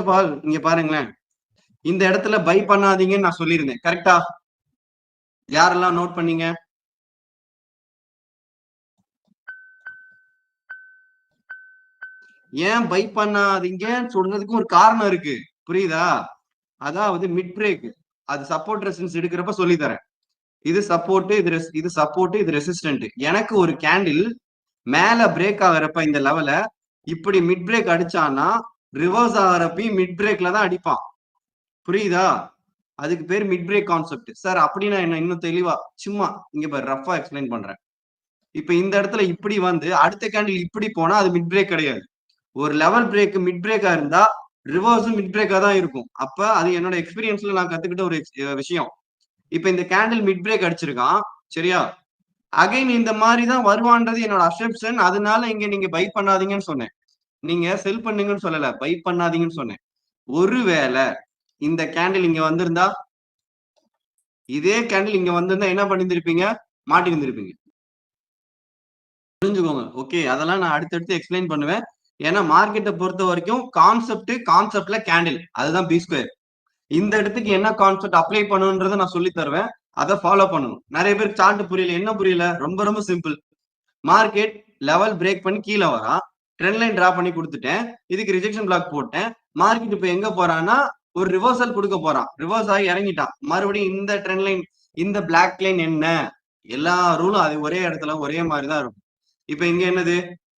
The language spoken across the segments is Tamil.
ஆஃப் ஆல் இங்க பாருங்களேன், இந்த இடத்துல பை பண்ணாதீங்கன்னு நான் சொல்லியிருந்தேன். கரெக்டா? யாரெல்லாம் நோட் பண்ணீங்க? ஏன் பை பண்ணாதீங்கன்னு சொல்றதுக்கு ஒரு காரணம் இருக்கு. புரியுதா? அதாவது மிட் பிரேக் அது சப்போர்ட் ரெசிஸ்டன்ஸ் எடுக்கிறப்ப சொல்லி தரேன். இது சப்போர்ட், இது சப்போர்ட், இது ரெசிஸ்டன்ட். எனக்கு ஒரு கேண்டில் மேல பிரேக் ஆகிறப்ப இந்த லெவல இப்படி மிட் பிரேக் அடிச்சான்னா ரிவர்ஸ் ஆகிறப்பையும் மிட் பிரேக்ல தான் அடிப்பான். புரியுதா? அதுக்கு பேர் மிட் பிரேக் கான்செப்ட். சார் அப்படின்னா என்ன? இன்னும் தெளிவா சும்மா இங்க பாரு ரஃபா எக்ஸ்பிளைன் பண்றேன். இப்ப இந்த இடத்துல இப்படி வந்து அடுத்த கேண்டில் இப்படி போனா அது மிட் பிரேக் கிடையாது. ஒரு லெவல் பிரேக் மிட் பிரேக்கா இருந்தா ரிவர்ஸும் மிட் பிரேக்கா தான் இருக்கும். அப்ப அது என்னோட எக்ஸ்பீரியன்ஸ்ல நான் கத்துக்கிட்ட ஒரு விஷயம். இப்ப இந்த கேண்டில் மிட் பிரேக் அடிச்சிருக்கான், சரியா? அகைன் இந்த மாதிரி தான் வருவான்றது என்னோட அசெப்ஷன். அதனால இங்க நீங்க பை பண்ணாதீங்கன்னு சொன்னேன். நீங்க செல் பண்ணுங்கன்னு சொல்லல, பை பண்ணாதீங்கன்னு சொன்னேன். ஒருவேளை இந்த கேண்டில் இங்க வந்திருந்தா, இதே கேண்டில் இங்க வந்திருந்தா என்ன பண்ணிருந்திருப்பீங்க? மாட்டி இருந்திருப்பீங்க. புரிஞ்சுக்கோங்க. ஓகே, அதெல்லாம் நான் அடுத்தடுத்து எக்ஸ்பிளைன் பண்ணுவேன். ஏன்னா மார்க்கெட்டை பொறுத்த வரைக்கும் கான்செப்ட்ல கேண்டில் அதுதான் பி ஸ்கொயர். இந்த இடத்துக்கு என்ன கான்செப்ட் அப்ளை பண்ணணுன்றதை நான் சொல்லி தருவேன். அதை ஃபாலோ பண்ணணும். நிறைய பேருக்கு சார்ட் புரியல. என்ன புரியல? ரொம்ப ரொம்ப சிம்பிள். மார்க்கெட் லெவல் பிரேக் பண்ணி கீழே வரான், ட்ரெண்ட் லைன் டிரா பண்ணி கொடுத்துட்டேன், இதுக்கு ரிஜெக்ஷன் பிளாக் போட்டேன். மார்க்கெட் இப்ப எங்க போறான்னா ஒரு ரிவர்சல் கொடுக்க போறான். ரிவர்ஸ் ஆகி இறங்கிட்டான். மறுபடியும் இந்த ட்ரெண்ட் லைன், இந்த பிளாக் லைன் என்ன, எல்லா ரூலும் அது ஒரே இடத்துல ஒரே மாதிரி தான் இருக்கும். இப்ப இங்க என்னது?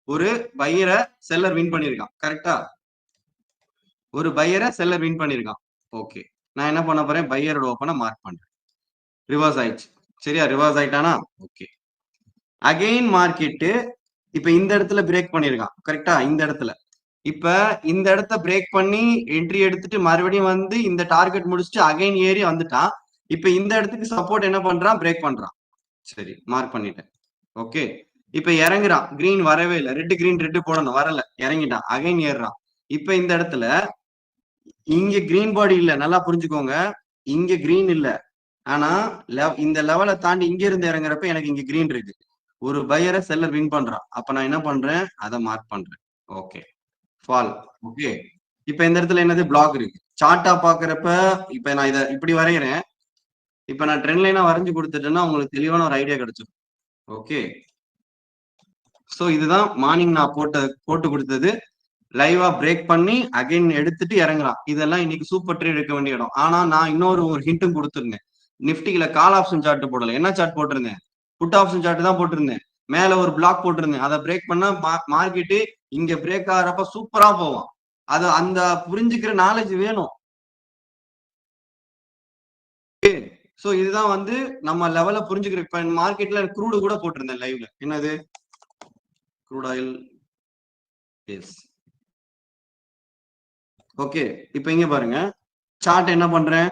ஒரு பையரை செல்லர் வின் பண்ணிருக்கான். கரெக்டா? ஒரு பையரை செல்லர் வின் பண்ணிருக்கான். ஓகே, நான் என்ன பண்ண போறேன்? பையரோட ஓப்பனை மார்க் பண்றேன். ரிவர்ஸ் ஆயிடுச்சு. சரியா? ரிவர்ஸ் ஆயிட்டானா? ஓகே. அகைன் மார்க்கெட்டு இப்ப இந்த இடத்துல பிரேக் பண்ணிருக்கான். கரெக்டா? இந்த இடத்துல இப்ப இந்த இடத்த பிரேக் பண்ணி என்ட்ரி எடுத்துட்டு மறுபடியும் வந்து இந்த டார்கெட் முடிச்சுட்டு அகைன் ஏறி வந்துட்டான். இப்ப இந்த இடத்துக்கு சப்போர்ட் என்ன பண்றான்? பிரேக் பண்றான். சரி, மார்க் பண்ணிட்டேன். ஓகே, இப்ப இறங்குறான். கிரீன் வரவே இல்லை. ரெட் கிரீன் ரெட் போடணும், வரல, இறங்கிட்டான். அகைன் ஏறுறான். இப்ப இந்த இடத்துல இங்க கிரீன் பாடி இல்ல, நல்லா புரிஞ்சுக்கோங்க. இங்க கிரீன் இல்ல, ஆனா இந்த லெவலை தாண்டி இங்க இருந்து இறங்குறப்ப எனக்கு இங்க கிரீன் இருக்கு. ஒரு பையரை செல்லர் வின் பண்றான். அப்ப நான் என்ன பண்றேன்? அதை மார்க் பண்றேன். Okay, fall. ஓகே, இப்ப இந்த இடத்துல என்னது? பிளாக் இருக்கு. சார்ட்டா பாக்குறப்ப இப்ப நான் இதை இப்படி வரைகிறேன். இப்ப நான் ட்ரெண்ட் லைனா வரைஞ்சு கொடுத்துட்டேன்னா உங்களுக்கு தெளிவான ஒரு ஐடியா கிடைச்சிடும். ஓகே, சோ இதுதான் மார்னிங் நான் போட்டு கொடுத்தது. லைவா பிரேக் பண்ணி அகைன் எடுத்துட்டு இறங்குறான். இதெல்லாம் இன்னைக்கு சூப்பர் ட்ரேட் எடுக்க வேண்டிய இடம். ஆனா நான் இன்னொரு ஹிண்ட்டும் கொடுத்துருந்தேன். நிப்டில கால் ஆப்ஷன் சார்ட் போடல. என்ன சார்ட் போட்டிருந்தேன்? புட் ஆப்ஷன் சார்ட் தான் போட்டிருந்தேன். மேல ஒரு பிளாக் போட்டிருந்தேன். அதை பிரேக் பண்ணா மார்க்கெட்டு இங்க பிரேக் ஆகிறப்ப சூப்பரா போவான். அது அந்த புரிஞ்சுக்கிற நாலேஜ் வேணும். சோ இதுதான் வந்து நம்ம லெவல புரிஞ்சுக்கிற. இப்ப மார்க்கெட்ல க்ரூடு கூட போட்டிருந்தேன் லைவ்ல. என்னது? Crude oil. எஸ். ஓகே, இப்ப இங்க பாருங்க, சார்ட் என்ன பண்றேன்?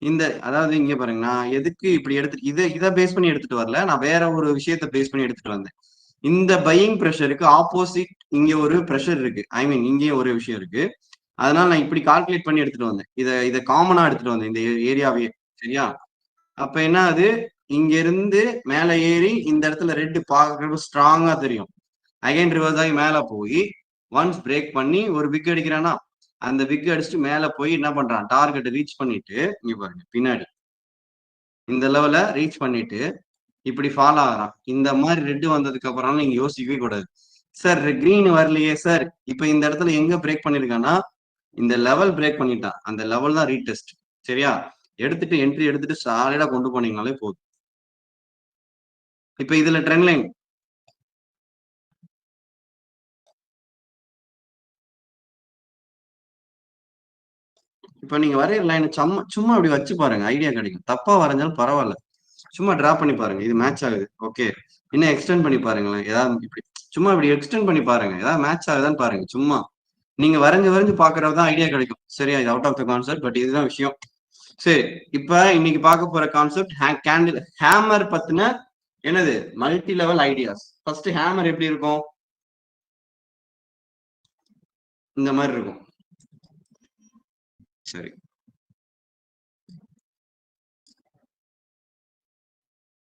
இந்த அதாவது இங்க பாருங்க, நான் எதுக்கு இப்படி எடுத்து இதை பேஸ் பண்ணி எடுத்துட்டு வரல, நான் வேற ஒரு விஷயத்த பேஸ் பண்ணி எடுத்துட்டு வந்தேன். இந்த பையிங் ப்ரெஷருக்கு ஆப்போசிட் இங்க ஒரு ப்ரெஷர் இருக்கு. ஐ மீன் இங்கேயும் ஒரு விஷயம் இருக்கு. அதனால நான் இப்படி கால்குலேட் பண்ணி எடுத்துட்டு வந்தேன். இதை காமனா எடுத்துட்டு வந்தேன் இந்த ஏரியாவே. சரியா? அப்ப என்ன ஆகுது? இங்க இருந்து மேல ஏறி இந்த இடத்துல ரெட் பார்க்கறது ஸ்ட்ராங்கா தெரியும். அகைன் ரிவர்ஸ் ஆகி மேல போய் ஒன்ஸ் பிரேக் பண்ணி ஒரு விக் அடிக்கிறானா, அந்த விக் அடிச்சுட்டு மேல போய் என்ன பண்றான்? டார்கெட் ரீச் பண்ணிட்டு இங்க பாருங்க பின்னாடி இந்த லெவல ரீச் பண்ணிட்டு இப்படி ஃபாலோ ஆகிறான். இந்த மாதிரி ரெட் வந்ததுக்கு அப்புறம் நீங்க யோசிக்கவே கூடாது. சார் கிரீன் வரலையே சார். இப்ப இந்த இடத்துல எங்க பிரேக் பண்ணிருக்கான்னா இந்த லெவல் பிரேக் பண்ணிட்டான். அந்த லெவல் தான் ரீடெஸ்ட். சரியா? எடுத்துட்டு என்ட்ரி எடுத்துட்டு சாலிடா கொண்டு போனீங்கனாலே போதும். இப்ப இதுல ட்ரெண்ட் லைன் இப்ப நீங்க வரைய லைன் சும்மா இப்படி வச்சு பாருங்க, ஐடியா கிடைக்கும். தப்பா வரைஞ்சாலும் பரவாயில்ல, சும்மா டிரா பண்ணி பாருங்க. இது மேட்ச் ஆகுது. ஓகே, இன்னும் எக்ஸ்டெண்ட் பண்ணி பாருங்களேன். ஏதாவது இப்படி சும்மா இப்படி எக்ஸ்டெண்ட் பண்ணி பாருங்க, ஏதாவது மேட்ச் ஆகுதான்னு பாருங்க. சும்மா நீங்க வரைஞ்சு பாக்குறதுதான் ஐடியா கிடைக்கும். சரியா? இது out of the concept, but இதுதான் விஷயம். சரி, இப்ப இன்னைக்கு பார்க்க போற கான்செப்ட் கேண்டில் ஹேமர் பத்தின என்னது? Multi level ideas. First hammer எப்படி இருக்கும்? இந்த மாதிரி இருக்கும். சரி,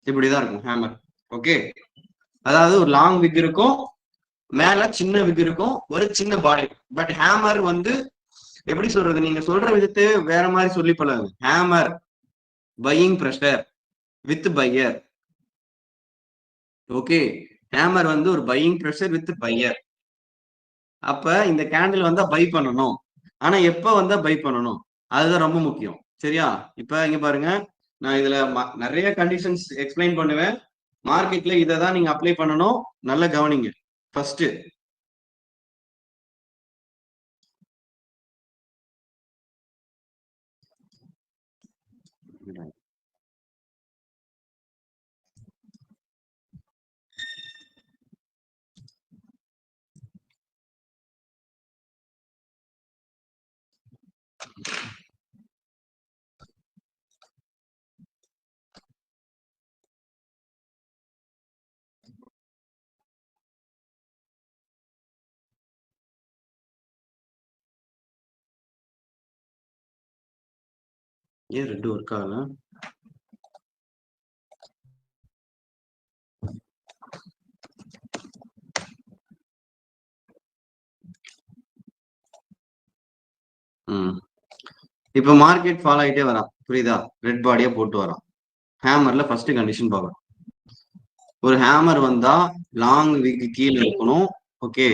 இப்படிதான் இருக்கும் ஹேமர். ஓகே, அதாவது ஒரு லாங் விக் இருக்கும், மேல சின்ன விக் இருக்கும், ஒரு சின்ன பாடி. பட் ஹேமர் வந்து எப்படி சொல்றது, நீங்க சொல்ற விதத்தை வேற மாதிரி சொல்லி பழகுங்க. Hammer buying pressure with buyer. Okay, hammer வந்து ஒரு பையிங் ப்ரெஷர் வித் பையர். அப்ப இந்த கேண்டில் வந்தா பை பண்ணணும். ஆனா எப்ப வந்தா பை பண்ணணும், அதுதான் ரொம்ப முக்கியம். சரியா? இப்ப இங்க பாருங்க, நான் இதுல நிறைய கண்டிஷன்ஸ் எக்ஸ்பிளைன் பண்ணுவேன். மார்க்கெட்ல இதை தான் நீங்க அப்ளை பண்ணணும். நல்ல கவனிங்க. ஃபர்ஸ்ட் ஏன் ரெண்டு ஒர்க் ஆகல? இப்ப மார்க்கெட் ஃபாலோ ஆகிட்டே வரான், புரியுதா? ரெட் பாடியா போட்டு வரான். ஹேமர்ல ஃபர்ஸ்ட் கண்டிஷன் பார்க்கணும். ஒரு ஹேமர் வந்தா லாங் விக் கீழே இருக்கணும். ஓகே,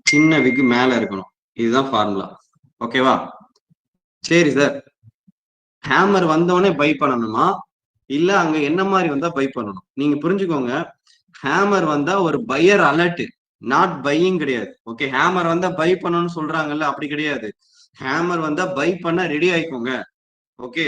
சின்ன விக் மேல இருக்கணும். இதுதான் ஃபார்முலா. ஓகேவா? சரி சார், ஹேமர் வந்தவொடனே பை பண்ணணுமா, இல்ல அங்க என்ன மாதிரி வந்தா பை பண்ணணும்? நீங்க புரிஞ்சுக்கோங்க, ஹேமர் வந்தா ஒரு பையர் அலர்ட், நாட் பையிங் கிடையாது. ஓகே, ஹேமர் வந்தா பை பண்ணணும்னு சொல்றாங்கல்ல, அப்படி கிடையாது. ஹேமர் வந்தா பை பண்ண ரெடி ஆயிக்கோங்க. ஓகே,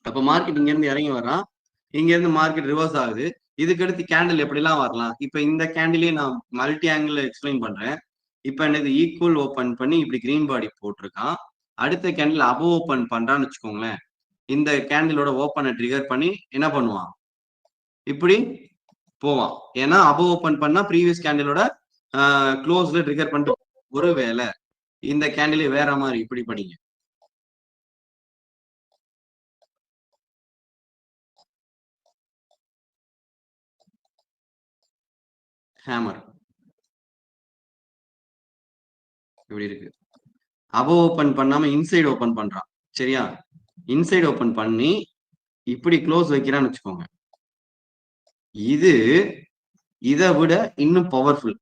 அப்ப மார்க்கெட் இங்க இருந்து இறங்கி வரான், இங்க இருந்து மார்க்கெட் ரிவர்ஸ் ஆகுது. இதுக்கு அடுத்து கேண்டில் எப்படிலாம் வரலாம்? இப்ப இந்த கேண்டிலே நான் மல்டி ஆங்கிள் எக்ஸ்பிளைன் பண்றேன். இப்ப என்னது, ஈக்குவல் ஓபன் பண்ணி இப்படி கிரீன் பாடி போட்டிருக்கான். அடுத்த கேண்டில் அபவ் ஓபன் பண்றான்னு வச்சுக்கோங்களேன். இந்த கேண்டிலோட ஓப்பனை ட்ரிகர் பண்ணி என்ன பண்ணுவான், இப்படி போவான். ஏன்னா அபவ் ஓபன் பண்ணா ப்ரீவியஸ் கேண்டிலோட க்ளோஸ்ல ட்ரிகர் பண்ணிட்டு, ஒருவேளை இந்த கேண்டிலே வேற மாதிரி இப்படி படிங்க. ஹேமர் இப்படி இருக்கு, அபவ் ஓபன் பண்ணாம இன்சைடு ஓபன் பண்றான். சரியா? இன்சைடு ஓபன் பண்ணி இப்படி க்ளோஸ் வைக்கிறான்னு வச்சுக்கோங்க. இது இதை விட இன்னும் பவர்ஃபுல்.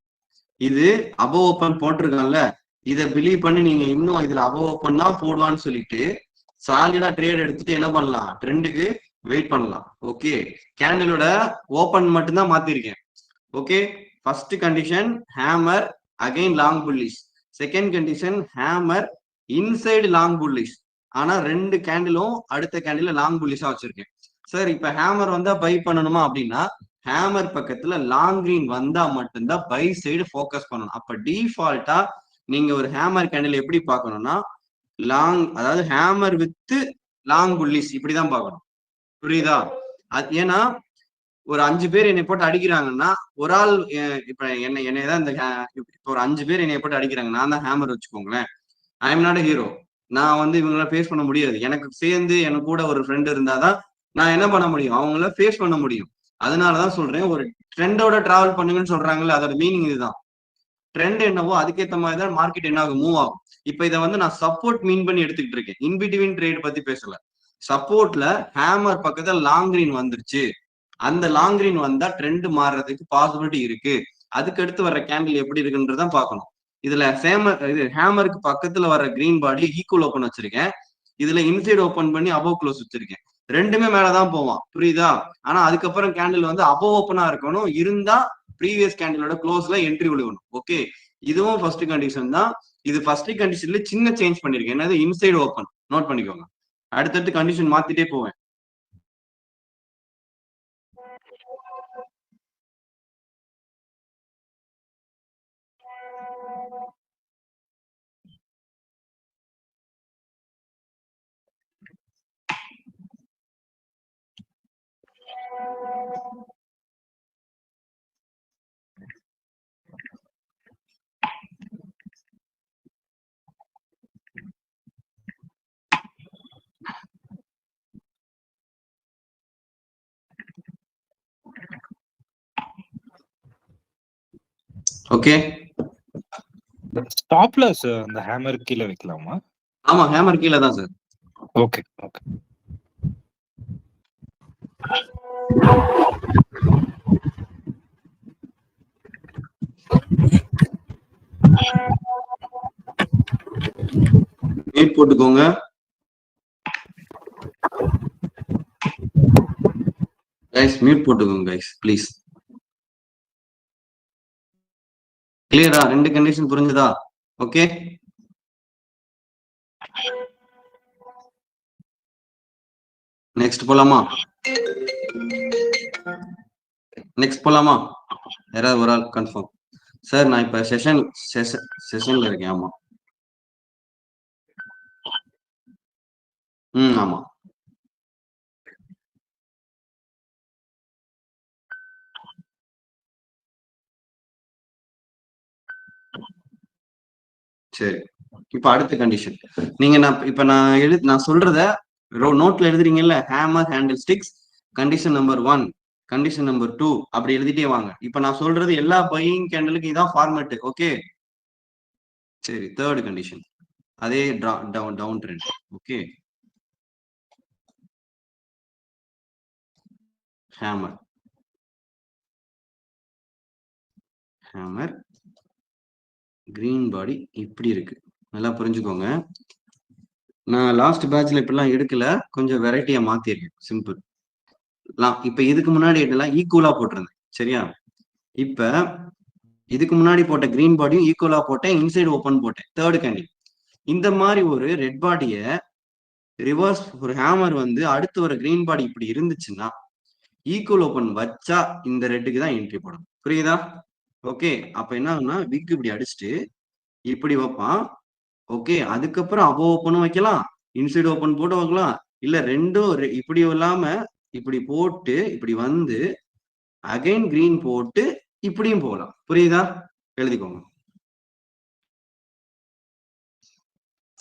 இது அபவ் ஓபன் போட்டிருக்கான்ல, இதை பிலீவ் பண்ணி நீங்க இன்னும் இதுல அபவ் ஓபன் தான் போடுவான்னு சொல்லிட்டு சாலிடா ட்ரேட் எடுத்துட்டு என்ன பண்ணலாம், ட்ரெண்டுக்கு வெயிட் பண்ணலாம். ஓகே, கேண்டிலோட ஓபன் மட்டும்தான் மாத்திருக்கேன். Okay, first condition hammer again long bullish. Second condition hammer inside long bullish. ஆனா ரெண்டு கேண்டிலும் அடுத்த கேண்டில லாங் புல்லிஷா வச்சிருக்கேன். சார் இப்ப ஹேமர் வந்தா பை பண்ணணுமா அப்படின்னா, ஹேமர் பக்கத்துல லாங் கிரீன் வந்தா மட்டும்தான் பை சைடு ஃபோக்கஸ் பண்ணணும். அப்ப டிஃபால்ட்டா நீங்க ஒரு ஹேமர் கேண்டில் எப்படி பார்க்கணும்னா, லாங், அதாவது ஹேமர் வித் லாங் புல்லிஷ் இப்படிதான் பார்க்கணும். புரியுதா? ஏன்னா ஒரு 5 பேர் என்னை போட்டு அடிக்கிறாங்கன்னா, ஒரு ஆள் இப்ப என்னைதான் இந்த இப்ப ஒரு 5 பேர் என்னை போட்டு அடிக்கிறாங்க, நான் தான் ஹேமர் வச்சுக்கோங்களேன். I am not hero. நான் வந்து இவங்கள ஃபேஸ் பண்ண முடியாது. எனக்கு சேர்ந்து எனக்கு கூட ஒரு ஃப்ரெண்ட் இருந்தாதான் நான் என்ன பண்ண முடியும், அவங்கள ஃபேஸ் பண்ண முடியும். அதனாலதான் சொல்றேன், ஒரு ட்ரெண்டோட டிராவல் பண்ணுங்கன்னு சொல்றாங்கல்ல, அதோட மீனிங் இதுதான். ட்ரெண்ட் என்னவோ அதுக்கேற்ற மாதிரி தான் மார்க்கெட் என்ன ஆகும், மூவ் ஆகும். இப்ப இதை வந்து நான் சப்போர்ட் மீன் பண்ணி எடுத்துக்கிட்டு இருக்கேன், இன்பிட்வீன் ட்ரேட் பத்தி பேசல. சப்போர்ட்ல ஹேமர் பக்கத்துல லாங் கிரீன் வந்துருச்சு, அந்த லாங் கிரீன் வந்தா ட்ரெண்ட் மாறுறதுக்கு பாசிபிலிட்டி இருக்கு. அதுக்கு அடுத்து வர்ற கேண்டில் எப்படி இருக்குன்றதான் பார்க்கணும். இதுல இது ஹேமருக்கு பக்கத்துல வர கிரீன் பாடி ஈக்குவல் ஓப்பன் வச்சிருக்கேன். இதுல இன்சைட் ஓப்பன் பண்ணி அபவ் க்ளோஸ் வச்சிருக்கேன். ரெண்டுமே மேலதான் போவான், புரியுதா? ஆனா அதுக்கப்புறம் கேண்டில் வந்து அபவ் ஓப்பனா இருக்கணும், இருந்தா ப்ரீவியஸ் கேண்டிலோட க்ளோஸ்ல என்ட்ரி விழுகணும். ஓகே, இதுவும் ஃபர்ஸ்ட் கண்டிஷன் தான். இது ஃபர்ஸ்ட் கண்டிஷன்ல சின்ன சேஞ்ச் பண்ணிருக்கேன், என்னது, இன்சைடு ஓப்பன். நோட் பண்ணிக்கோங்க, அடுத்தடுத்து கண்டிஷன் மாத்திட்டே போவேன். ஓகே, ஸ்டாப்ல அந்த ஹேமர் கீழே வைக்கலாமா? ஆமா, ஹேமர் கீழே தான் சார். Okay okay. மியூட் போட்டுக்கோங்க. கைஸ் மியூட் போட்டுக்கோங்க கைஸ் ப்ளீஸ். கிளியரா? 2 கண்டிஷன் புரிஞ்சுதா? ஓகே, நெக்ஸ்ட் போலாமா? நெக்ஸ்ட் போலாமா? யாராவது ஒரு ஆள் கன்ஃபார்ம். சார் நான் இப்ப செஷன்ல இருக்கேன். ஆமா ஆமா. சரி, இப்ப அடுத்த கண்டிஷன் நீங்க நான் சொல்றத நோட்ல எழுதுறீங்கல்ல, hammer handle sticks condition number 1, condition number 2 அப்படி எழுதிட்டே வாங்க. இப்ப நான் சொல்றது எல்லா பையிங் கேண்டலுக்கு இதான் ஃபார்மேட். ஓகே சரி, தேர்ட் கண்டிஷன் அதே down trend. Okay, hammer green body இப்படி இருக்கு. நல்லா புரிஞ்சுக்கோங்க. நான் லாஸ்ட் பேட்ச்ல இப்படிலாம் எடுக்கல, கொஞ்சம் வெரைட்டியா மாத்திருக்கேன். சிம்பிள். இப்ப இதுக்கு முன்னாடி இதெல்லாம் ஈக்குவலா போட்டிருந்தேன். சரியா? இப்ப இதுக்கு முன்னாடி போட்ட கிரீன் பாடியும் ஈக்குவலா போட்டேன், இன்சைடு ஓப்பன் போட்டேன். தேர்ட் கேண்டில் இந்த மாதிரி ஒரு ரெட் பாடிய ரிவர்ஸ் ஒரு ஹேமர் வந்து அடுத்து ஒரு கிரீன் பாடி இப்படி இருந்துச்சுன்னா ஈக்குவல் ஓப்பன் வச்சா இந்த ரெட்டுக்கு தான் என்ட்ரி போடணும். புரியுதா? ஓகே, அப்ப என்ன ஆகுனா விக் இப்படி அடிச்சுட்டு இப்படி வைப்பான். ஓகே, அதுக்கப்புறம் அபோ ஓப்பனும் வைக்கலாம், இன்சைடு ஓப்பன் போட்டு வைக்கலாம், இல்ல ரெண்டும் இப்படி இல்லாம இப்படி போட்டு இப்படி வந்து அகைன் கிரீன் போட்டு இப்படியும் போகலாம். புரியுதா? எழுதிக்கோங்க.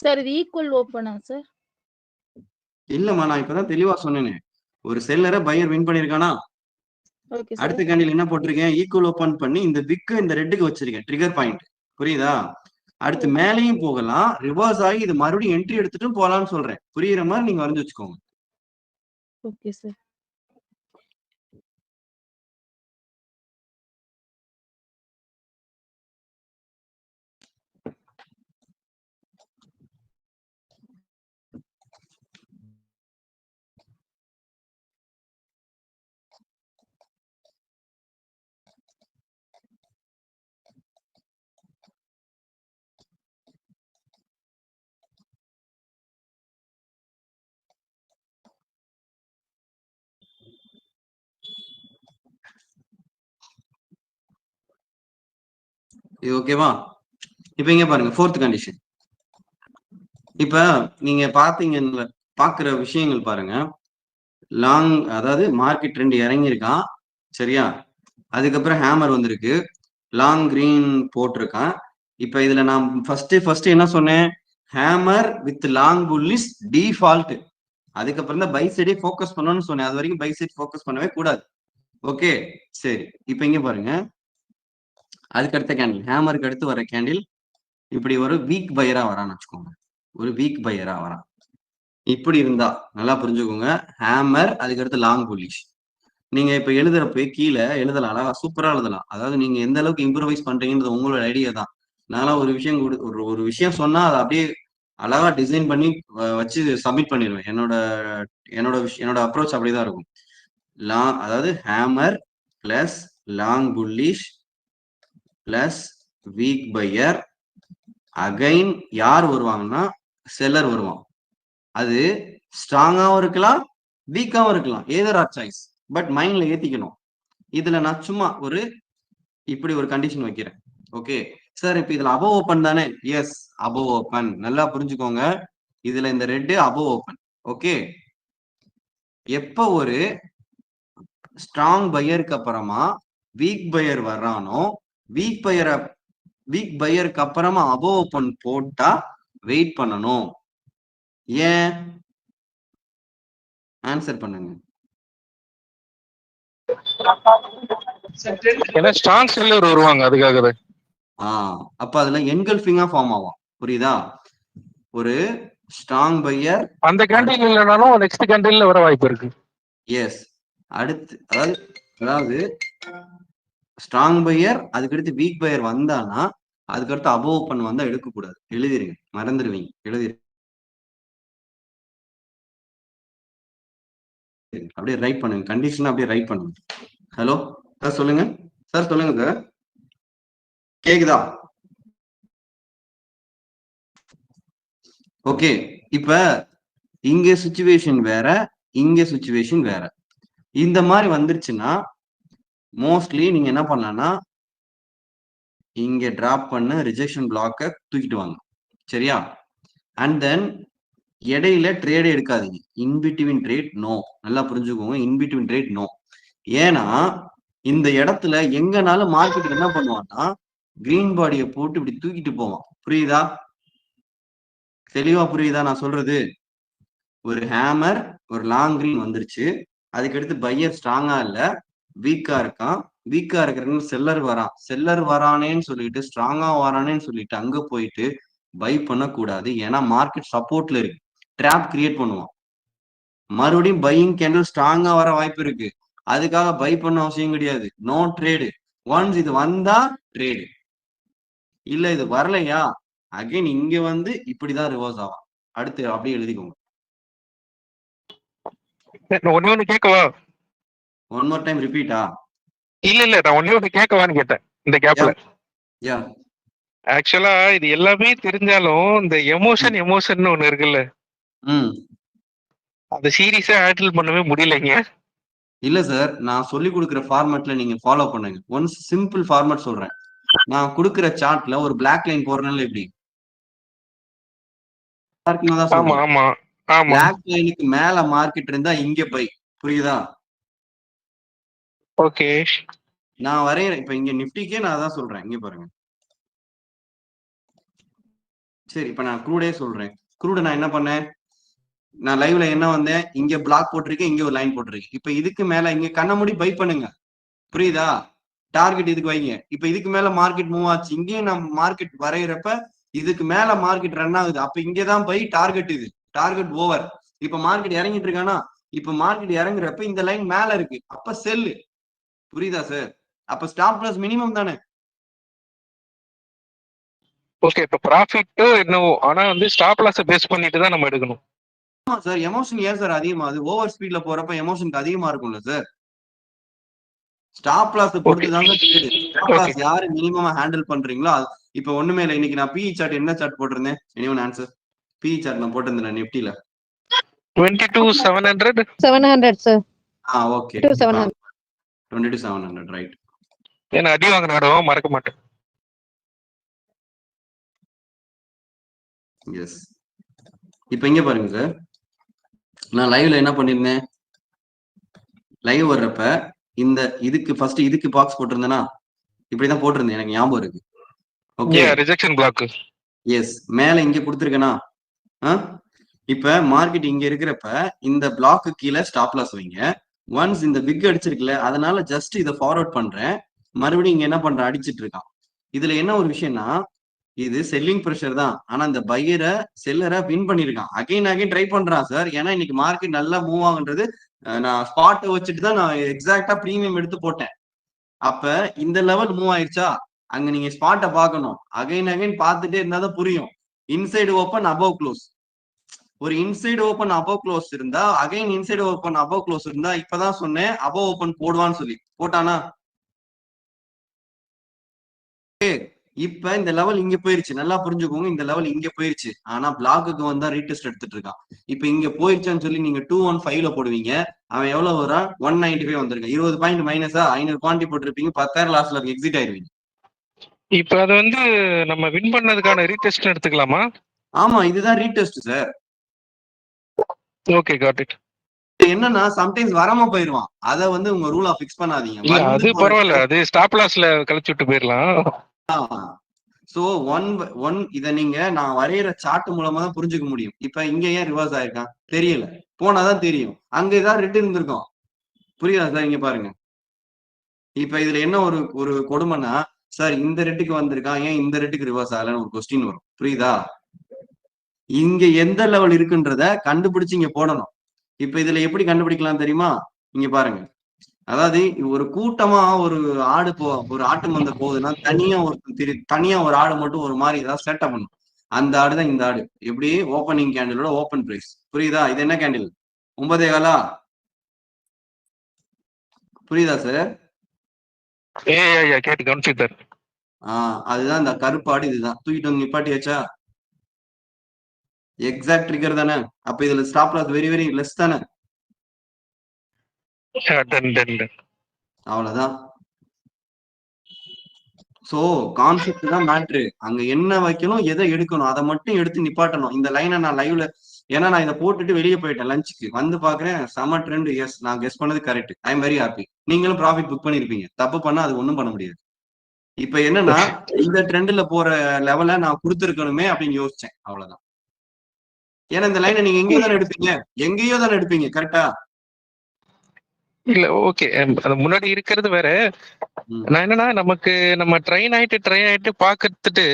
சார் இது ஈக்குவல் ஓப்பனா சார்? இல்லம்மா, நான் இப்பதான் தெளிவா சொன்னேனே. ஒரு செல்லரை பையர் வின் பண்ணிருக்கானா, அடுத்த கேண்டில் என்ன போட்டிருக்கேன், ஈக்குவல் ஓப்பன் பண்ணி இந்த விக்கு இந்த ரெட்டுக்கு வச்சிருக்கேன் ட்ரிகர் பாயிண்ட். புரியுதா? அடுத்து மேலேயும் போகலாம், ரிவர்ஸ் ஆகி இது மறுபடியும் என்ட்ரி எடுத்துட்டும் போகலாம்னு சொல்றேன். புரியுற மாதிரி நீங்க வரைஞ்சு வச்சுக்கோங்க. Okay sir. இது ஓகேவா? இப்ப இங்க பாருங்க, ஃபோர்த் கண்டிஷன். இப்ப நீங்க பாத்தீங்க பாக்குற விஷயங்கள் பாருங்க. லாங், அதாவது மார்க்கெட் ட்ரெண்ட் இறங்கியிருக்கான். சரியா? அதுக்கப்புறம் ஹேமர் வந்திருக்கு, லாங் கிரீன் போட்டிருக்கான். இப்ப இதுல நான் ஃபர்ஸ்ட் என்ன சொன்னேன், hammer with long bullish default. அதுக்கப்புறம் தான் பை சைடே ஃபோக்கஸ் பண்ணணும்னு சொன்னேன். அது வரைக்கும் பை சைட் ஃபோக்கஸ் பண்ணவே கூடாது. ஓகே சரி, இப்ப இங்க பாருங்க, அதுக்கு அடுத்த கேண்டில், ஹேமருக்கு அடுத்து வர கேண்டில் இப்படி ஒரு வீக் பையரா வரான்னு வச்சுக்கோங்க. ஒரு வீக் பையரா வரான். இப்படி இருந்தா நல்லா புரிஞ்சுக்கோங்க, ஹேமர் அதுக்கடுத்து லாங் புல்லிஷ். நீங்க இப்ப எழுதுறப்ப கீழே எழுதலாம், அழகா சூப்பரா எழுதலாம். அதாவது நீங்க எந்த அளவுக்கு இம்ப்ரூவைஸ் பண்றீங்கன்றது உங்களோட ஐடியா தான். நான்லாம் ஒரு விஷயம் ஒரு விஷயம் சொன்னா அதை அப்படியே அழகா டிசைன் பண்ணி வச்சு சப்மிட் பண்ணிடுவேன். என்னோட அப்ரோச் அப்படிதான் இருக்கும். அதாவது hammer plus long bullish plus weak buyer, again யார் வருவாங்கன்னா செல்லர் வருவான். அது ஸ்ட்ராங்காவும் இருக்கலாம், வீக்காவும் இருக்கலாம், ஏதர் ஆர் சாய்ஸ். பட் மைண்ட்ல ஏத்திக்கணும். இதுல நான் சும்மா இப்படி ஒரு கண்டிஷன் வைக்கிறேன். ஓகே சார், இப்ப இதுல அபோவ் ஓப்பன் தானே? Yes, above open. நல்லா புரிஞ்சுக்கோங்க, இதுல இந்த ரெட் அபோவ் ஓப்பன். ஓகே, எப்ப ஒரு ஸ்ட்ராங் பையருக்கு அப்புறமா வீக் பையர் வர்றானோ, வீக் பையருக்கு அப்புறமா அபோவ் ஓப்பன் போட்டா வெயிட் பண்ணணும். ஏன்? ஆன்சர் பண்ணுங்க. ஏன்னா ஸ்ட்ராங் செல்லர் வருவாங்க, அதுக்காக. அப்ப அதுல என்கல்ஃபிங்கா ஃபார்ம் ஆகும். புரியுதா? ஒரு ஸ்ட்ராங் பையர் அந்த கேண்டில் இல்லைனாலும் நெக்ஸ்ட் கேண்டில்ல வர வாய்ப்பு இருக்கு. எஸ். அடுத்து அதாவது ஸ்ட்ராங் பையர் அதுக்கடுத்து வீக் பையர் வந்தானா அதுக்கடுத்து அபோவ் ஓப்பன் வந்தா எடுக்கக்கூடாது. எழுதிருங்க, மறந்துடுவீங்க. அப்படியே ரைட் பண்ணுங்க, கண்டிஷன் அப்படியே ரைட் பண்ணுங்க. ஹலோ சார், சொல்லுங்க சார். சொல்லுங்க சார், கேக்குதா? ஓகே. இப்ப இங்க சுச்சுவேஷன் வேற, இங்க சுச்சுவேஷன் வேற. இந்த மாதிரி வந்துருச்சுன்னா மோஸ்ட்லி நீங்க என்ன பண்ணலாம்னா இங்க டிராப் பண்ண ரிஜெக்ஷன் பிளாக்க தூக்கிட்டு வாங்க. சரியா? அண்ட் தென் இடையில ட்ரேடே எடுக்காதீங்க. In between trade no. நல்லா புரிஞ்சுக்கோங்க, இன்பிட்வீன் ட்ரேட் நோ. ஏன்னா இந்த இடத்துல எங்கனாலும் மார்க்கெட் என்ன பண்ணுவான்னா கிரீன் பாடியை போட்டு இப்படி தூக்கிட்டு போவான். புரியுதா? தெளிவா புரியுதா நான் சொல்றது? ஒரு ஹேமர், ஒரு லாங் கிரீன் வந்துருச்சு. அதுக்கடுத்து பையர் ஸ்ட்ராங்கா இல்ல, வீக்கா இருக்கான். வீக்கா இருக்கிறன்னு செல்லர் வரானேன்னு சொல்லிட்டு ஸ்ட்ராங்கா வரானேன்னு சொல்லிட்டு அங்க போயிட்டு பை பண்ணக்கூடாது. ஏன்னா மார்க்கெட் சப்போர்ட்ல இருக்கு, ட்ராப் கிரியேட் பண்ணுவான். மறுபடியும் பையிங் கேண்டில் ஸ்ட்ராங்கா வர வாய்ப்பு இருக்கு. அதுக்காக பை பண்ண அவசியம் கிடையாது. No trade. ஒன்ஸ் இது வந்தா ட்ரேடு, இல்ல இது வரலையா அகைன் இங்க வந்து இப்படிதான் ரிவர்ஸ் ஆகும். அடுத்து அப்படியே எழுதிக்கோங்க. ஒன்னு கேட்கவா? ஒன் மோர் டைம் ரிப்பீட்டா? இல்ல நான் ஒன்னு கேட்கவான்னு கேட்டேன் இந்த கேப்ல. யா, ஆக்சுவலா இது எல்லாமே தெரிஞ்சாலும் இந்த எமோஷன் ஒண்ணு இருக்குல்ல, அந்த சீரியஸா ஹேண்டில் பண்ணவே முடியலைங்க. இல்ல சார், நான் சொல்லி கொடுக்குற ஃபார்மேட்ல நீங்க ஃபாலோ பண்ணுங்க. ஒன்ஸ் சிம்பிள் ஃபார்மேட் சொல்றேன். நான் கொடுக்குற சார்ட்ல ஒரு பிளாக் லைன் போடுறதுனால எப்படி பிளாக் லைனுக்கு மேல மார்க்கெட் இருந்தா இங்க பை. புரியுதா? ஓகே. நான் வரையறேன் இப்ப இங்க நிப்டிக்கே நான் அதான் சொல்றேன். இங்க பாருங்க. சரி, இப்ப நான் க்ரூடே சொல்றேன். க்ரூட நான் என்ன பண்ணேன், நான் லைவ்ல என்ன வந்தேன், இங்க பிளாக் போட்டிருக்கேன், இங்க ஒரு லைன் போட்டிருக்கேன். இப்ப இதுக்கு மேல இங்க கண்ண மூடி பை பண்ணுங்க. புரியுதா? டார்கெட் இதுக்கு வைங்க. இப்ப இதுக்கு மேல மார்க்கெட் மூவ் ஆச்சு, இங்கேயும் நம்ம மார்க்கெட் வரைகிறப்ப இதுக்கு மேல மார்க்கெட் ரன் ஆகுது. அப்ப இங்கதான் பை டார்கெட், இது டார்கெட் ஓவர். இப்ப மார்க்கெட் இறங்கிட்டு இருக்கானா, இப்ப மார்க்கெட் இறங்குறப்ப இந்த லைன் மேல இருக்கு, அப்ப செல்லு. புரியுதா சார்? அப்ப ஸ்டாப் லாஸ் மினிமம் தானே. ஓகே, இப்ப ப்ராஃபிட் என்னவோ, ஆனா வந்து ஸ்டாப் லாஸ் பேஸ் பண்ணிட்டு தான் நம்ம எடுக்கணும். ஆமா சார். எமோஷன் ஏன் சார் அதிகமாகுது? ஓவர் ஸ்பீட்ல போறப்ப எமோஷனுக்கு அதிகமா இருக்கும்ல சார். ஸ்டாப் லாஸ் பொறுத்துதாங்க ட்ரேடு. ஸ்டாப் லாஸ் யாரு மினிமமா ஹேண்டில் பண்றீங்களோ. இப்ப ஒண்ணுமே இல்லை. இன்னைக்கு நான் பிஇ சார்ட் என்ன சார்ட் போட்டிருந்தேன்? Anyone answer? பிஇ சார்ட் நான் போட்டிருந்தேன் நிப்டில 22,700 சார். Okay, 22,700 right. ஏன்னா அடி வாங்க நாடுவோம், மறக்க மாட்டேன். எஸ். இப்ப இங்க பாருங்க சார், நான் லைவ்ல என்ன பண்ணிருந்தேன், லைவ் வர்றப்ப இந்த இதுக்கு ஃபர்ஸ்ட் இதுக்கு பாக்ஸ் போட்டிருந்தேனா, இப்படிதான் போட்டிருந்தேன், எனக்கு ஞாபகம் இருக்கு. Okay, rejection block. எஸ். மேல இங்க கொடுத்துருக்கேனா? இப்ப மார்க்கெட் இங்க இருக்கிறப்ப இந்த பிளாக்கு கீழே ஸ்டாப் லாஸ் வைங்க. ஒன்ஸ் இந்த பிக் அடிச்சிருக்குல்ல, அதனால ஜஸ்ட் இதை ஃபார்வர்ட் பண்றேன். மறுபடியும் இங்க என்ன பண்றேன், அடிச்சிட்டு இருக்கான். இதுல என்ன ஒரு விஷயம்னா, இது செல்லிங் ப்ரெஷர் தான். ஆனா இந்த பையரை செல்லரை வின் பண்ணிருக்கான். அகைன் ட்ரை பண்றான் சார். ஏன்னா இன்னைக்கு மார்க்கெட் நல்லா மூவ் ஆகுன்றது நான் ஸ்பாட்டை வச்சுட்டு தான் நான் எக்ஸாக்டா பிரீமியம் எடுத்து போட்டேன். அப்ப இந்த லெவல் மூவ் ஆயிடுச்சா, அங்க நீங்க ஸ்பாட்டை பார்க்கணும். அகைன் பார்த்துட்டே இருந்தாதான் புரியும். இன்சைடு ஓப்பன் அபவ் க்ளோஸ், ஒரு இன்சைடு ஓப்பன் அபவ் க்ளோஸ் இருந்தா, again inside open above close இருந்தா, இப்பதான் சொன்னேன் அபவ் ஓப்பன் போடுவான்னு சொல்லி. போட்டானா? இப்ப இந்த லெவல் இங்க போயிருச்சு. நல்லா புரிஞ்சுக்கோங்க, இந்த லெவல் இங்க போயிருச்சு. ஆனா பிளாக்குக்கு வந்தா ரீடெஸ்ட் எடுத்துட்டு இருக்கான். இப்ப இங்க போயிருச்சான்னு சொல்லி நீங்க 215ல போடுவீங்க. அவன் எவ்வளவு வரான்? 195 வந்திருக்கான். 20 பாயிண்ட் மைனஸா 500 குவான்டி போட்டிருப்பீங்க. 10,000 லாஸ்ட்ல எக்ஸிட் ஆயிருவீங்க. இப்ப அது வந்து நம்ம வின் பண்ணதுக்கான ரீடெஸ்ட் எடுத்துக்கலாமா? ஆமா, இதுதான் retest sir. Okay, got it. என்னன்னா சம்டைம்ஸ் வராம போயிருவான். அத வந்து உங்க ரூலா பிக்ஸ் பண்ணாதீங்க. இல்ல அது பரவாயில்ல, அது ஸ்டாப் லாஸ்ல கழிச்சு விட்டு போயிடலாம். சோ ஒன் இத நீங்க நான் வரைகிற சார்ட் மூலமா தான் புரிஞ்சுக்க முடியும். இப்ப இங்க ஏன் ரிவர்ஸ் ஆயிருக்கான் தெரியல, போனாதான் தெரியும். அங்க ஏதாவது ரெட் இருந்திருக்கும். புரியுதா சார்? இங்க பாருங்க. இப்ப இதுல என்ன ஒரு கொடுமைன்னா, சார் இந்த ரேட்டுக்கு வந்திருக்கான், ஏன் இந்த ரேட்டுக்கு ரிவர்ஸ் ஆகலன்னு ஒரு கொஸ்டின் வரும். புரியுதா? இங்க எந்த லெவல் இருக்குன்றத கண்டுபிடிச்சு இங்க போடணும். இப்ப இதுல எப்படி கண்டுபிடிக்கலாம் தெரியுமா? இங்க பாருங்க. அதாவது ஒரு கூட்டமா ஒரு ஆட்டு மந்தை போகுதுன்னா தனியா ஒரு ஆடு மட்டும் ஒரு மாதிரி ஏதாவது செட்டப் பண்ணும். அந்த ஆடு தான் இந்த ஆடு. எப்படி? ஓப்பனிங் கேண்டிலோட ஓப்பன் பிரைஸ். புரியுதா? இது என்ன கேண்டில்? 9.15. புரியுதா சார்? கேட்டு கவனிச்சுட்டார். அதுதான் இந்த கருப்பாடு. இதுதான் தூக்கிட்டு வந்து நிப்பாட்டியாச்சா? எக்ஸாக்ட் ட்ரிகர் தானே? அப்ப இதுல stop loss very very less தானே? அவ்வளவுதான். சோ கான்செப்ட் தான் மேட்ரு. அங்க என்ன வைக்கணும், எதை எடுக்கணும், அதை மட்டும் எடுத்து நிப்பாட்டணும். இந்த லைனை நான் லைவ்ல, ஏன்னா நான் இதை போட்டுட்டு வெளியே போயிட்டேன் லஞ்சுக்கு வந்து பாக்குறேன், செம ட்ரெண்ட். எஸ், நான் கெஸ் பண்ணது correct. I am very happy. நீங்களும் ப்ராஃபிட் புக் பண்ணிருப்பீங்க. தப்பு பண்ணா அது ஒண்ணும் பண்ண முடியாது. இப்ப என்னன்னா, இந்த ட்ரெண்ட்ல போற லெவல நான் கொடுத்துருக்கணுமே அப்படின்னு யோசிச்சேன். அவ்வளவுதான். ஏன்னா இந்த லைனை நீங்க எங்கேயோ தானே எடுப்பீங்க. கரெக்டா? இல்ல, ஓகே. அது முன்னாடி இருக்கிறது வேற. நான் என்னன்னா, நம்ம ட்ரெயின் ஆயிட்டு பாத்துட்டு